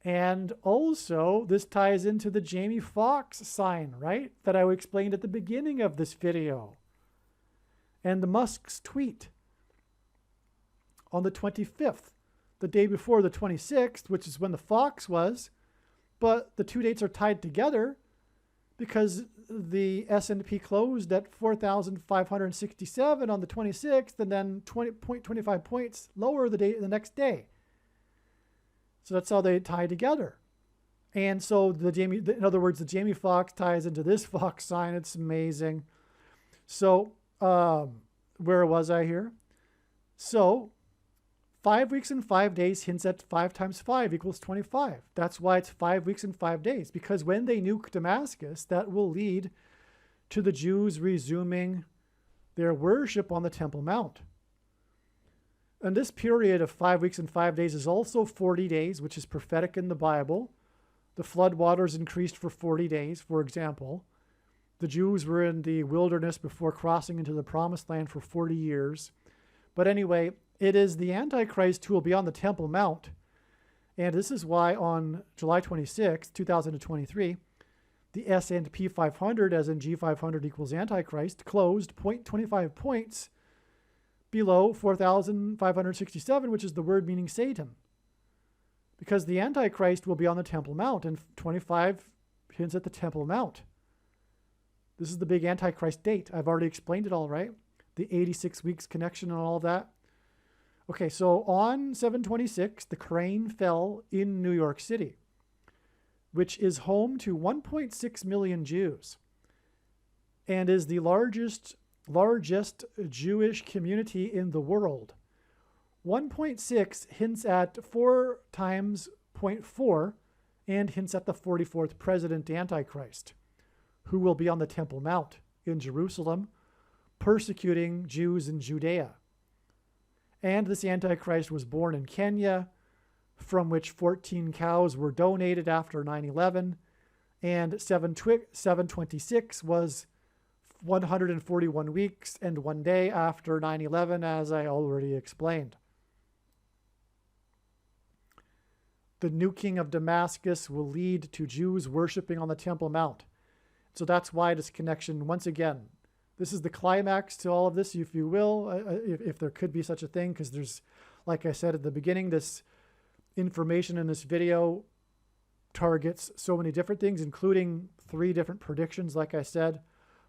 And also, this ties into the JAMIE FOXX sign, right? That I explained at the beginning of this video. And the Musk's tweet on the 25th, the day before the 26th, which is when the fox was. But the two dates are tied together because the S&P closed at 4,567 on the 26th and then 20.25 points lower the next day. So that's how they tie together. And so in other words, the Jamie Foxx ties into this Fox sign. It's amazing. So where was I here? So 5 weeks and 5 days hints at 5 times 5 equals 25. That's why it's 5 weeks and 5 days, because when they nuke Damascus, that will lead to the Jews resuming their worship on the Temple Mount. And this period of 5 weeks and 5 days is also 40 days, which is prophetic in the Bible. The flood waters increased for 40 days, for example. The Jews were in the wilderness before crossing into the Promised Land for 40 years. But anyway, it is the Antichrist who will be on the Temple Mount. And this is why on July 26, 2023, the S&P 500, as in G500 equals Antichrist, closed 0.25 points below 4,567, which is the word meaning Satan. Because the Antichrist will be on the Temple Mount, and 25 hints at the Temple Mount. This is the big Antichrist date. I've already explained it all, right? The 86 weeks connection and all of that. Okay, so on 7/26, the crane fell in New York City, which is home to 1.6 million Jews and is the largest Jewish community in the world. 1.6 hints at 4 times 0.4 and hints at the 44th president Antichrist, who will be on the Temple Mount in Jerusalem, persecuting Jews in Judea. And this Antichrist was born in Kenya, from which 14 cows were donated after 9/11, and 7/26 was 141 weeks and 1 day after 9/11, as I already explained. The nuking of Damascus will lead to Jews worshiping on the Temple Mount. So that's why this connection, once again, this is the climax to all of this, if you will, if there could be such a thing, because there's, like I said at the beginning, this information in this video targets so many different things, including 3 different predictions, like I said.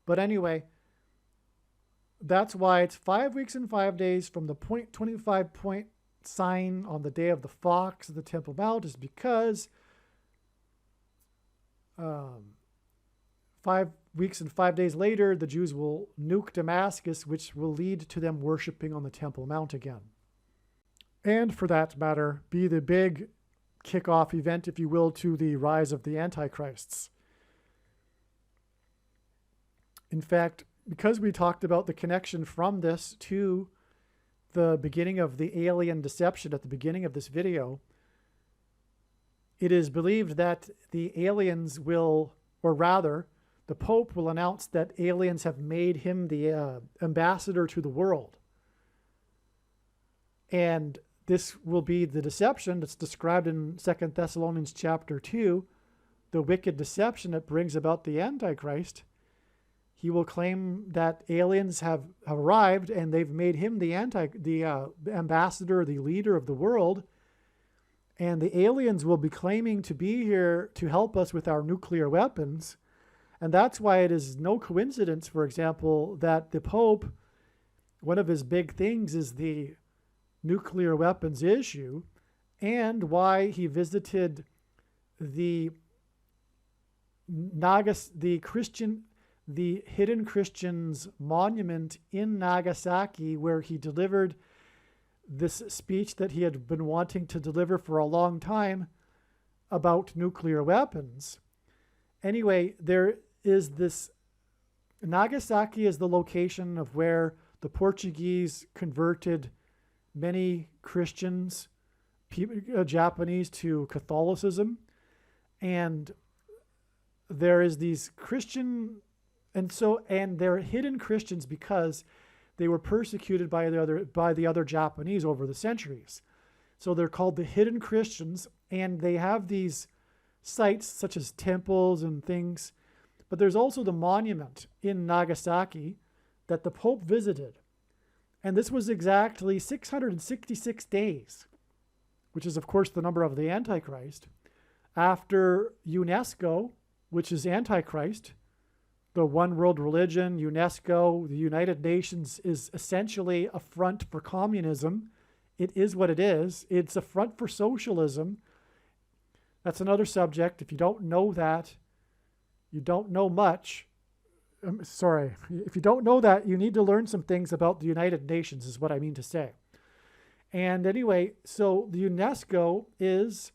But anyway, that's why it's 5 weeks and 5 days from the 0.25 point sign on the day of the fox at the Temple Mount, is because 5 weeks and 5 days later, the Jews will nuke Damascus, which will lead to them worshiping on the Temple Mount again. And for that matter, be the big kickoff event, if you will, to the rise of the Antichrists. In fact, because we talked about the connection from this to the beginning of the alien deception at the beginning of this video, it is believed that the aliens will, or rather, the Pope will announce that aliens have made him the ambassador to the world. And this will be the deception that's described in 2 Thessalonians chapter 2, the wicked deception that brings about the Antichrist. He will claim that aliens have arrived and they've made him the ambassador, the leader of the world. And the aliens will be claiming to be here to help us with our nuclear weapons. And that's why it is no coincidence, for example, that the Pope, one of his big things is the nuclear weapons issue, and why he visited the Hidden Christians monument in Nagasaki, where he delivered this speech that he had been wanting to deliver for a long time about nuclear weapons. Anyway, there is this, Nagasaki is the location of where the Portuguese converted many Christians, Japanese, to Catholicism. And there is these Christian, and they're hidden Christians because they were persecuted by the other Japanese over the centuries. So they're called the hidden Christians, and they have these sites such as temples and things. But there's also the monument in Nagasaki that the Pope visited. And this was exactly 666 days, which is, of course, the number of the Antichrist, after UNESCO, which is Antichrist, the one world religion, UNESCO, the United Nations, is essentially a front for communism. It is what it is. It's a front for socialism. That's another subject. If you don't know that, you don't know much. Sorry. If you don't know that, you need to learn some things about the United Nations, is what I mean to say. And anyway, so the UNESCO is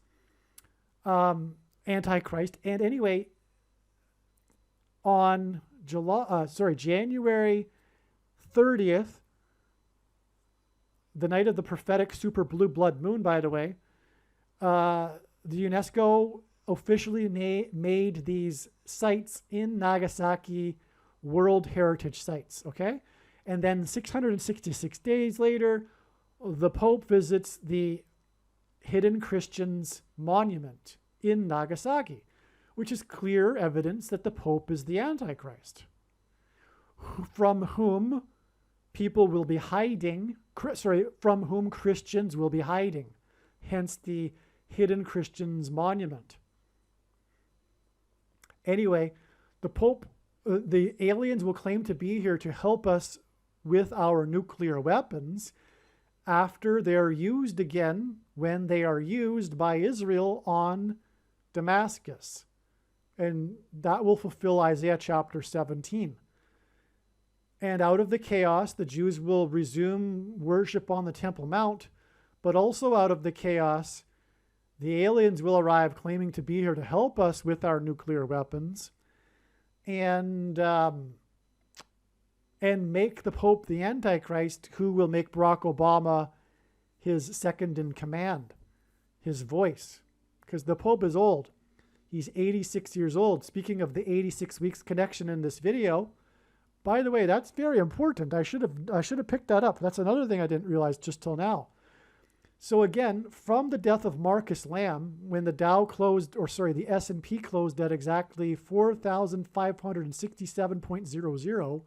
Antichrist. And anyway, on January 30th, the night of the prophetic super blue blood moon, by the way, the UNESCO officially made these sites in Nagasaki World Heritage Sites, okay? And then 666 days later, the Pope visits the Hidden Christians Monument in Nagasaki, which is clear evidence that the Pope is the Antichrist, from whom people will be hiding, from whom Christians will be hiding, hence the Hidden Christians Monument. Anyway, the Pope, the aliens will claim to be here to help us with our nuclear weapons after they're used again when they are used by Israel on Damascus. And that will fulfill Isaiah chapter 17. And out of the chaos, the Jews will resume worship on the Temple Mount, but also out of the chaos, the aliens will arrive claiming to be here to help us with our nuclear weapons and make the Pope the Antichrist, who will make Barack Obama his second in command, his voice, because the Pope is old. He's 86 years old. Speaking of the 86 weeks connection in this video, by the way, that's very important. I should have picked that up. That's another thing I didn't realize just till now. So again, from the death of Marcus Lamb, when the Dow closed, the S&P closed at exactly 4,567.00,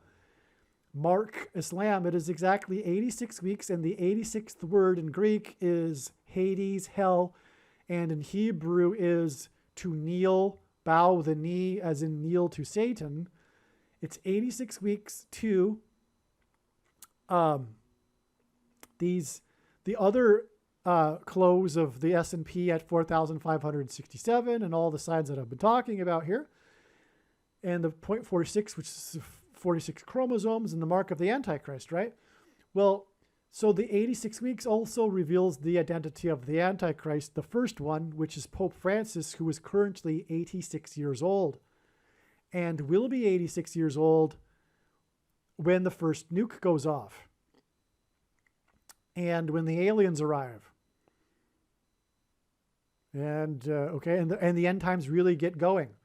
Mark Islam, it is exactly 86 weeks, and the 86th word in Greek is Hades, hell, and in Hebrew is to kneel, bow the knee, as in kneel to Satan. It's 86 weeks to the other close of the S&P at 4,567 and all the signs that I've been talking about here, and the 0.46, which is 46 chromosomes, and the mark of the Antichrist, right? Well, so the 86 weeks also reveals the identity of the Antichrist, the first one, which is Pope Francis, who is currently 86 years old and will be 86 years old when the first nuke goes off and when the aliens arrive. And the end times really get going,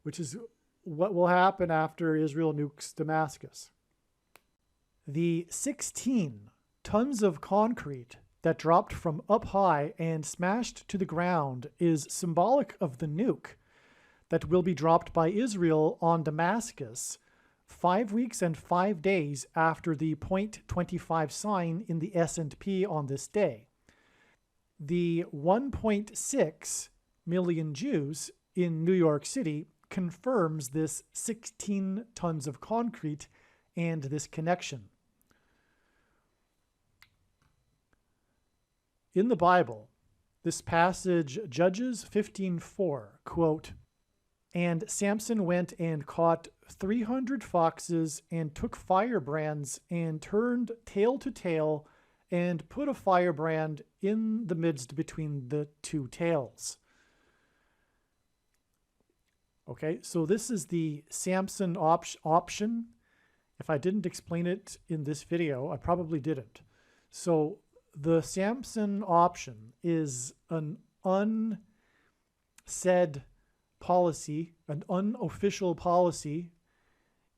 which is what will happen after Israel nukes Damascus. The 16 tons of concrete that dropped from up high and smashed to the ground is symbolic of the nuke that will be dropped by Israel on Damascus 5 weeks and 5 days after the 0.25 sign in the S&P on this day. The 1.6 million Jews in New York City confirms this 16 tons of concrete and this connection. In the Bible, this passage, Judges 15:4, quote, "And Samson went and caught 300 foxes and took firebrands and turned tail to tail and put a firebrand in the midst between the two tails." Okay, so this is the Samson option. If I didn't explain it in this video, I probably didn't. So the Samson option is an unsaid policy, an unofficial policy,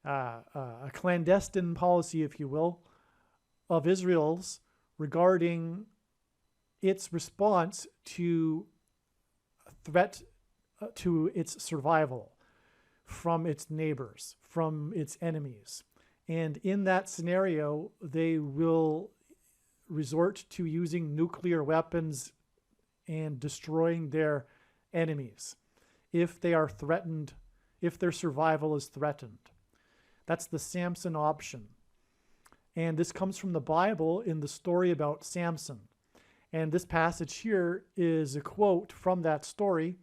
a clandestine policy, if you will, of Israel's regarding its response to a threat to its survival from its neighbors, from its enemies. And in that scenario, they will resort to using nuclear weapons and destroying their enemies if they are threatened, if their survival is threatened. That's the Samson option. And this comes from the Bible in the story about Samson. And this passage here is a quote from that story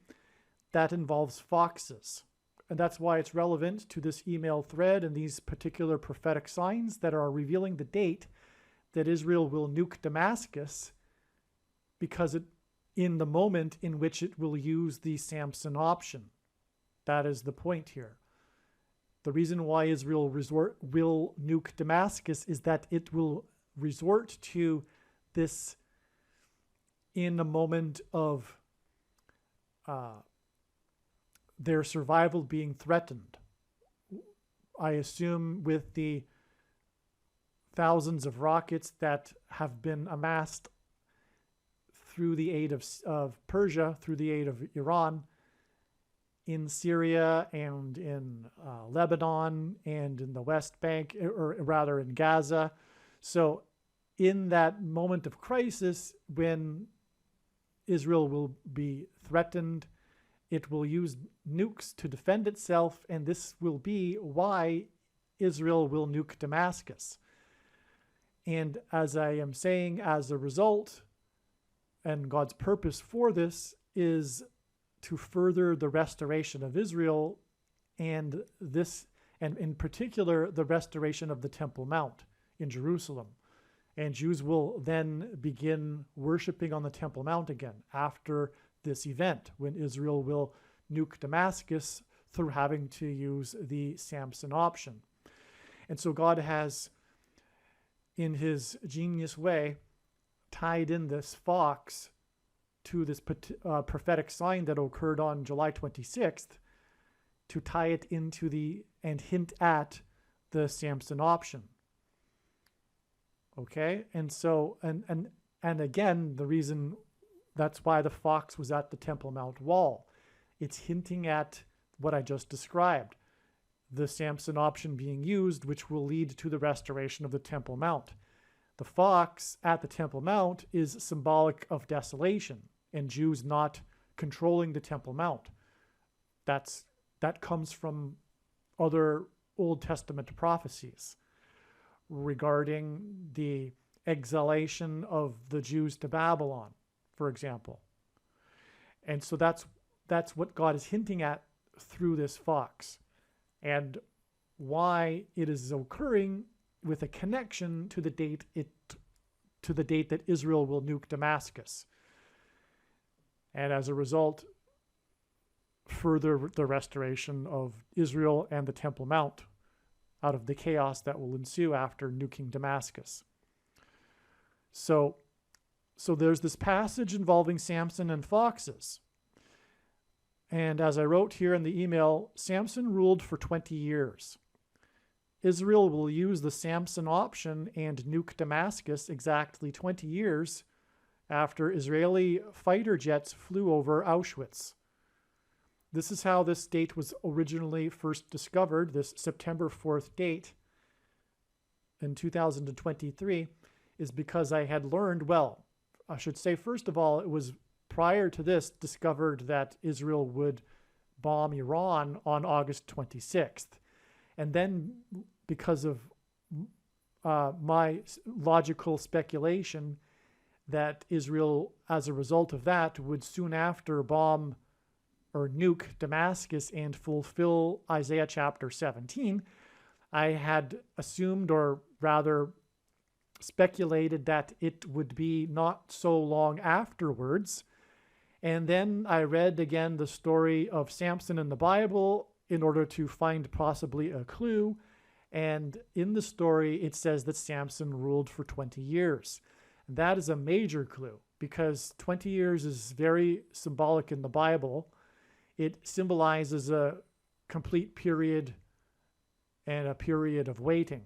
that involves foxes. And that's why it's relevant to this email thread and these particular prophetic signs that are revealing the date that Israel will nuke Damascus, because in the moment in which it will use the Samson option. That is the point here. The reason why Israel will nuke Damascus is that it will resort to this in a moment of their survival being threatened. I assume with the thousands of rockets that have been amassed through the aid of Persia, through the aid of Iran, in Syria and in Lebanon and in the West Bank, or rather in Gaza. So in that moment of crisis, when Israel will be threatened, it will use nukes to defend itself, and this will be why Israel will nuke Damascus. And as I am saying, as a result, and God's purpose for this is to further the restoration of Israel, and in particular the restoration of the Temple Mount in Jerusalem. And Jews will then begin worshiping on the Temple Mount again after this event, when Israel will nuke Damascus through having to use the Samson option. And so God has, in his genius way, tied in this fox to this prophetic sign that occurred on July 26th to tie it into and hint at the Samson option. Okay? And so, and again, the reason that's why the fox was at the Temple Mount wall. It's hinting at what I just described, the Samson option being used, which will lead to the restoration of the Temple Mount. The fox at the Temple Mount is symbolic of desolation and Jews not controlling the Temple Mount. That comes from other Old Testament prophecies regarding the exilation of the Jews to Babylon, for example. And so that's what God is hinting at through this fox, and why it is occurring with a connection to the date that Israel will nuke Damascus. And as a result, further the restoration of Israel and the Temple Mount out of the chaos that will ensue after nuking Damascus. So there's this passage involving Samson and foxes. And as I wrote here in the email, Samson ruled for 20 years. Israel will use the Samson option and nuke Damascus exactly 20 years after Israeli fighter jets flew over Auschwitz. This is how this date was originally first discovered, this September 4th date in 2023, is because I had learned, well, I should say, first of all, it was prior to this discovered that Israel would bomb Iran on August 26th. And then because of my logical speculation that Israel, as a result of that, would soon after bomb or nuke Damascus and fulfill Isaiah chapter 17, I had assumed, or rather speculated, that it would be not so long afterwards. And then I read again the story of Samson in the Bible in order to find possibly a clue. And in the story, it says that Samson ruled for 20 years. And that is a major clue, because 20 years is very symbolic in the Bible. It symbolizes a complete period and a period of waiting.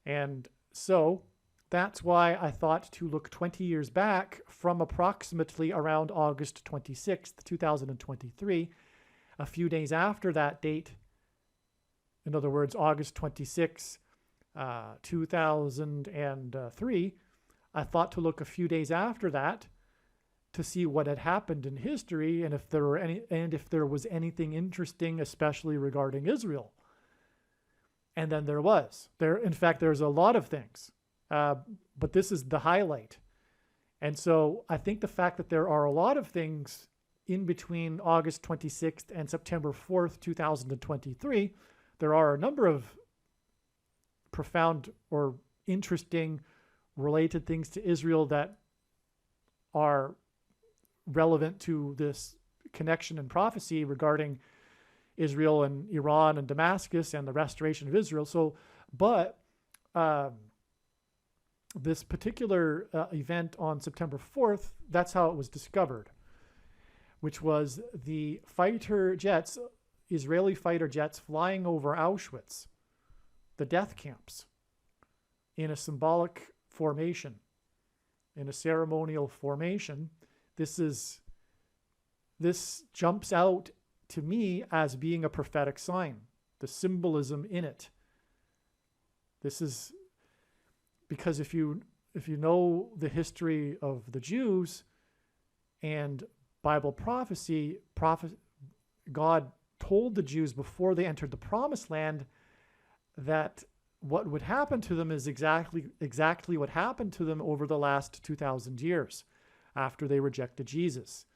And so that's why I thought to look 20 years back from approximately around August 26th, 2023, a few days after that date. In other words, August 26, 2003, I thought to look a few days after that to see what had happened in history, and if there was anything interesting, especially regarding Israel. And then there was. In fact, there's a lot of things, but this is the highlight. And so I think the fact that there are a lot of things in between August 26th and September 4th, 2023, there are a number of profound or interesting related things to Israel that are relevant to this connection and prophecy regarding Israel and Iran and Damascus and the restoration of Israel. So, but this particular event on September 4th, that's how it was discovered, which was the fighter jets, Israeli fighter jets flying over Auschwitz, the death camps, in a symbolic formation, in a ceremonial formation. This jumps out to me as being a prophetic sign, the symbolism in it. This is because if you know the history of the Jews and Bible prophecy, God told the Jews before they entered the promised land that what would happen to them is exactly what happened to them over the last 2,000 years after they rejected Jesus.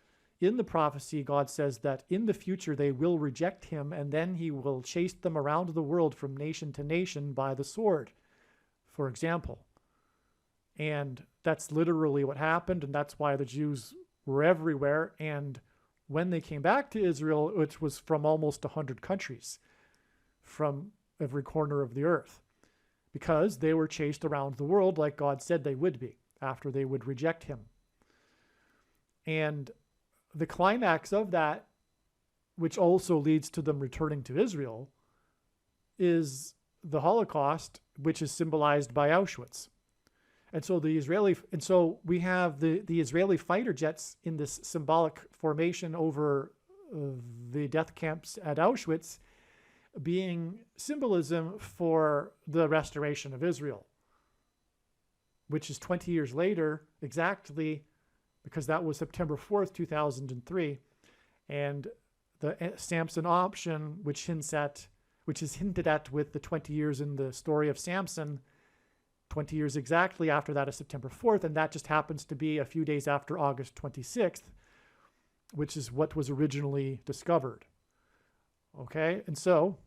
In the prophecy, God says that in the future they will reject him, and then he will chase them around the world from nation to nation by the sword, for example. And that's literally what happened, and that's why the Jews were everywhere. And when they came back to Israel, which was from almost 100 countries, from every corner of the earth, because they were chased around the world like God said they would be after they would reject him. And the climax of that, which also leads to them returning to Israel, is the Holocaust, which is symbolized by Auschwitz. And so we have the Israeli fighter jets in this symbolic formation over the death camps at Auschwitz being symbolism for the restoration of Israel, which is 20 years later exactly, because that was September 4th, 2003. And the Samson option, which is hinted at with the 20 years in the story of Samson, 20 years exactly after that is September 4th, and that just happens to be a few days after August 26th, which is what was originally discovered. Okay, and so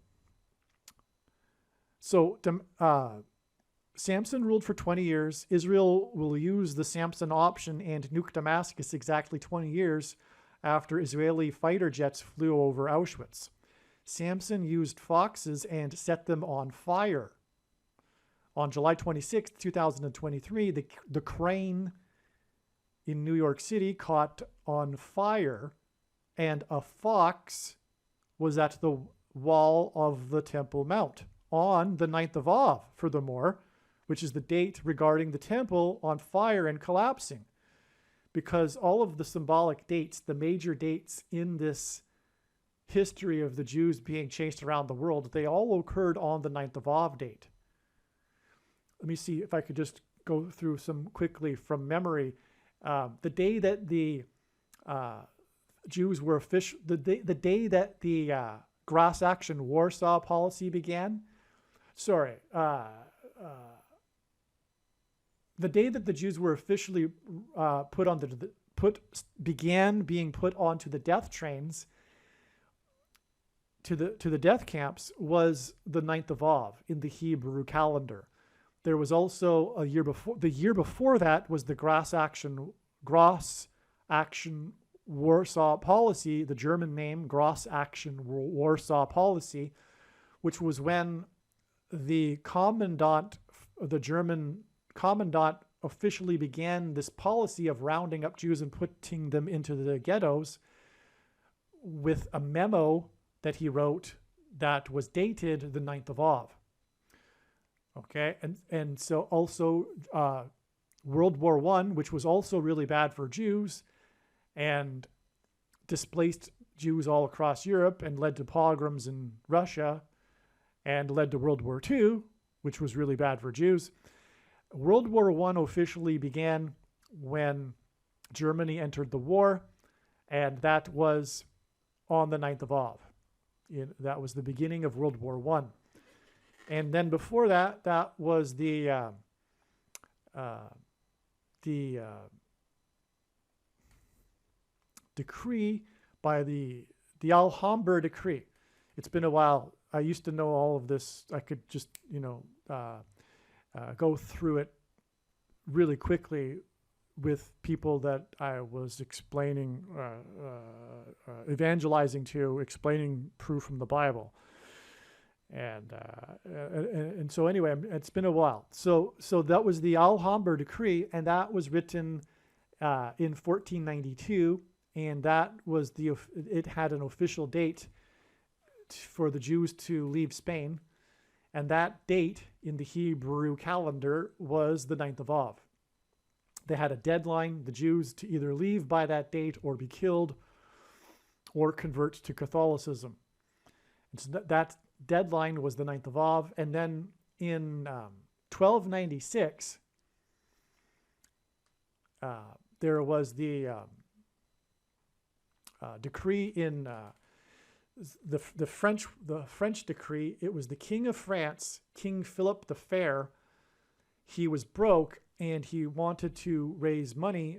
Samson ruled for 20 years. Israel will use the Samson option and nuke Damascus exactly 20 years after Israeli fighter jets flew over Auschwitz. Samson used foxes and set them on fire. On July 26, 2023, the crane in New York City caught on fire, and a fox was at the wall of the Temple Mount on the 9th of Av, furthermore, which is the date regarding the temple on fire and collapsing. Because all of the symbolic dates, the major dates in this history of the Jews being chased around the world, they all occurred on the 9th of Av date. Let me see if I could just go through some quickly from memory. The day that the Jews were the day that the Grass Action Warsaw policy began. The day that the Jews were officially began being put onto the death trains to the death camps was the 9th of Av in the Hebrew calendar. There was also the year before that was the Grass Action Warsaw policy, the German name Grass Action Warsaw policy, which was when the German commandant officially began this policy of rounding up Jews and putting them into the ghettos with a memo that he wrote that was dated the 9th of Av. Okay, and so also World War I, which was also really bad for Jews and displaced Jews all across Europe and led to pogroms in Russia and led to World War II, which was really bad for Jews. World War I officially began when Germany entered the war, and that was on the 9th of Av. That was the beginning of World War I. And then before that, that was the decree by the Alhambra decree. It's been a while. I used to know all of this. I could just, go through it really quickly with people that I was explaining, evangelizing to, explaining proof from the Bible. And so anyway, it's been a while. So that was the Alhambra decree, and that was written in 1492, and that was it had an official date for the Jews to leave Spain, and that date in the Hebrew calendar was the 9th of Av. They had a deadline, the Jews, to either leave by that date or be killed or convert to Catholicism. And so that deadline was the 9th of Av. And then in 1296, there was the decree in the French decree. It was the King of France, King Philip the Fair. He was broke, and he wanted to raise money,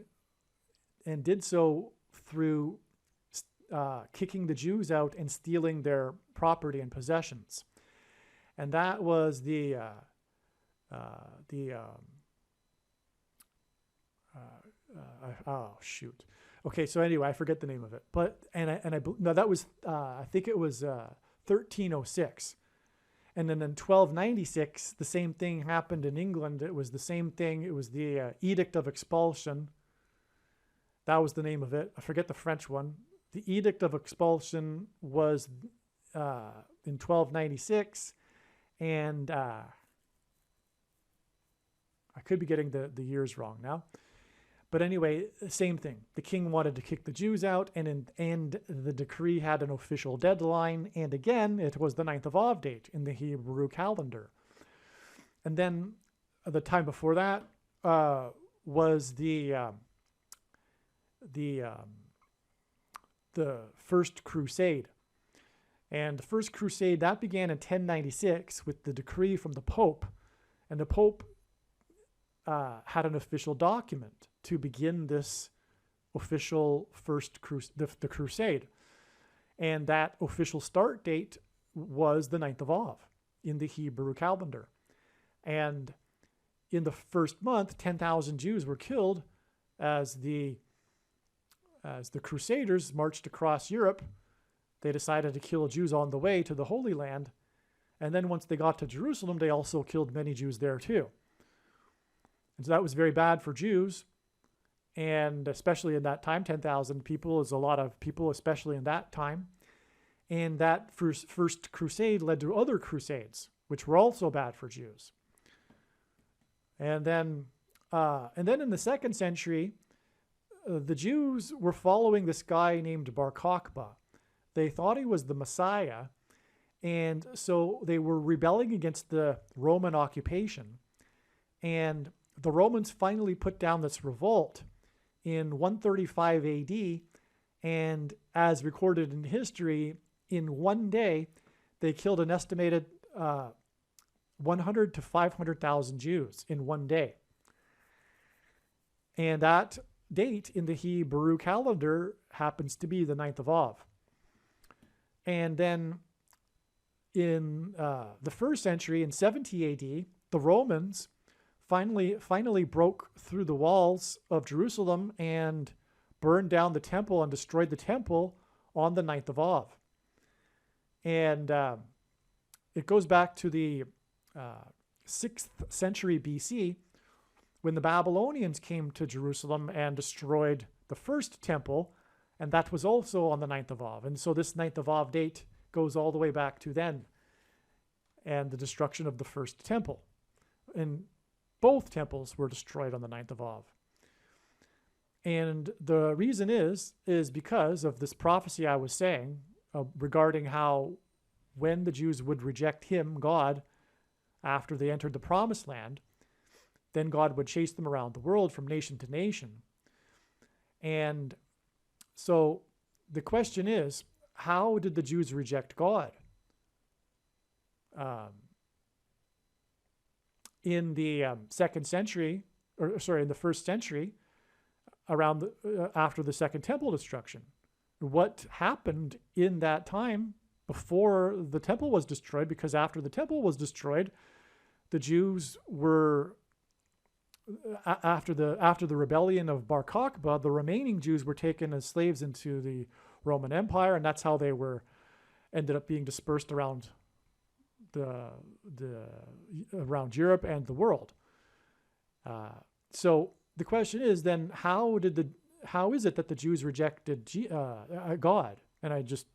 and did so through kicking the Jews out and stealing their property and possessions. And that was Okay, so anyway, I forget the name of it, but that was I think it was 1306, and then in 1296 the same thing happened in England. It was the same thing. It was the Edict of Expulsion. That was the name of it. I forget the French one. The Edict of Expulsion was in 1296, and I could be getting the years wrong now. But anyway, same thing. The king wanted to kick the Jews out, and the decree had an official deadline. And again, it was the 9th of Av date in the Hebrew calendar. And then the time before that was the First Crusade. And the First Crusade, that began in 1096 with the decree from the Pope. And the Pope had an official document to begin this official the crusade. And that official start date was the 9th of Av in the Hebrew calendar. And in the first month, 10,000 Jews were killed as the Crusaders marched across Europe. They decided to kill Jews on the way to the Holy Land. And then once they got to Jerusalem, they also killed many Jews there too. And so that was very bad for Jews. And especially in that time, 10,000 people is a lot of people, especially in that time. And that first crusade led to other crusades, which were also bad for Jews. And then in the 2nd century, the Jews were following this guy named Bar Kokhba. They thought he was the Messiah, and so they were rebelling against the Roman occupation. And the Romans finally put down this revolt in 135 AD, and as recorded in history, in one day, they killed an estimated 100 to 500,000 Jews in one day. And that date in the Hebrew calendar happens to be the 9th of Av. And then in the 1st century, in 70 AD, the Romans finally broke through the walls of Jerusalem and burned down the temple and destroyed the temple on the 9th of Av. And it goes back to the 6th century BC, when the Babylonians came to Jerusalem and destroyed the first temple, and that was also on the 9th of Av. And so this 9th of Av date goes all the way back to then, and the destruction of the first temple. And both temples were destroyed on the 9th of Av. And the reason is because of this prophecy I was saying regarding how when the Jews would reject him, God, after they entered the promised land, then God would chase them around the world from nation to nation. And so the question is, how did the Jews reject God? In the in the 1st century, around after the Second Temple destruction. What happened in that time before the temple was destroyed? Because after the temple was destroyed, the Jews were, after the rebellion of Bar Kokhba, the remaining Jews were taken as slaves into the Roman Empire, and that's how they ended up being dispersed around around Europe and the world. So the question is then, how is it that the Jews rejected God? And I just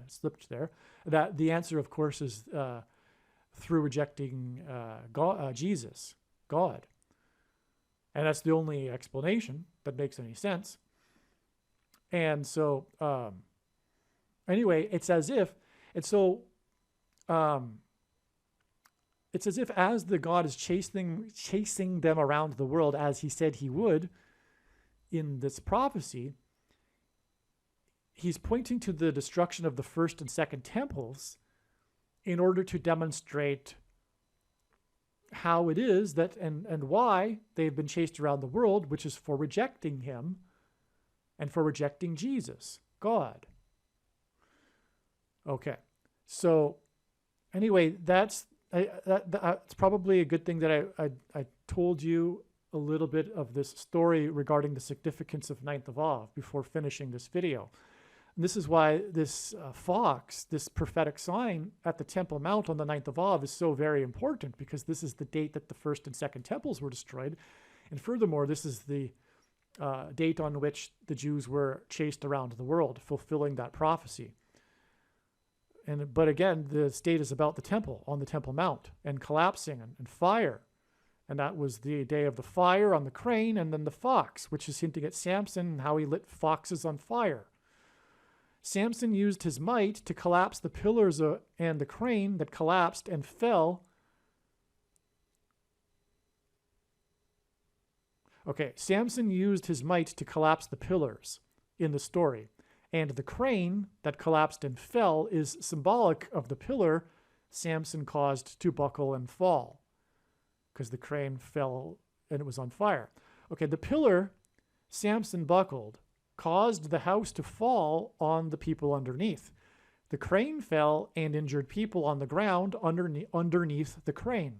slipped there. That the answer, of course, is through rejecting Jesus, God. And that's the only explanation that makes any sense. And so, anyway, it's as if as the God is chasing them around the world as he said he would in this prophecy, he's pointing to the destruction of the first and second temples in order to demonstrate how it is that and why they've been chased around the world, which is for rejecting him and for rejecting Jesus, God. Okay, so anyway, that's probably a good thing that I told you a little bit of this story regarding the significance of 9th of Av before finishing this video. And this is why this fox, this prophetic sign at the Temple Mount on the 9th of Av is so very important, because this is the date that the first and second temples were destroyed. And furthermore, this is the date on which the Jews were chased around the world, fulfilling that prophecy. But again, this date is about the temple on the Temple Mount and collapsing and fire. And that was the day of the fire on the crane, and then the fox, which is hinting at Samson and how he lit foxes on fire. Samson used his might to collapse the pillars and the crane that collapsed and fell. Okay, Samson used his might to collapse the pillars in the story. And the crane that collapsed and fell is symbolic of the pillar Samson caused to buckle and fall, because the crane fell and it was on fire. Okay, the pillar Samson buckled caused the house to fall on the people underneath. The crane fell and injured people on the ground underneath the crane.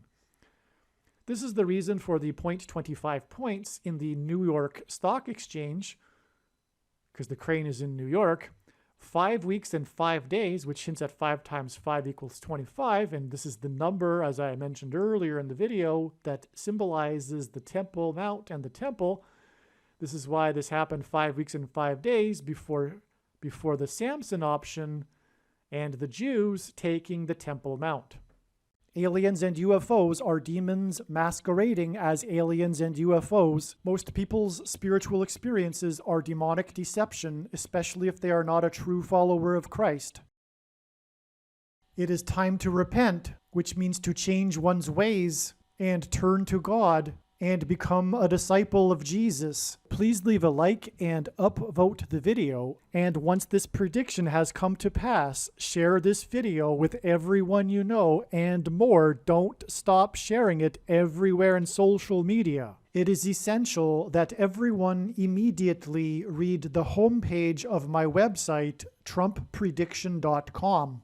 This is the reason for the 0.25 points in the New York Stock Exchange, because the crane is in New York, 5 weeks and 5 days, which hints at 5 times 5 equals 25. And this is the number, as I mentioned earlier in the video, that symbolizes the Temple Mount and the temple. This is why this happened 5 weeks and 5 days before the Samson option and the Jews taking the Temple Mount. Aliens and UFOs are demons masquerading as aliens and UFOs. Most people's spiritual experiences are demonic deception, especially if they are not a true follower of Christ. It is time to repent, which means to change one's ways and turn to God and become a disciple of Jesus. Please leave a like and upvote the video. And once this prediction has come to pass, share this video with everyone you know, and more. Don't stop sharing it everywhere in social media. It is essential that everyone immediately read the homepage of my website, TrumpPrediction.com.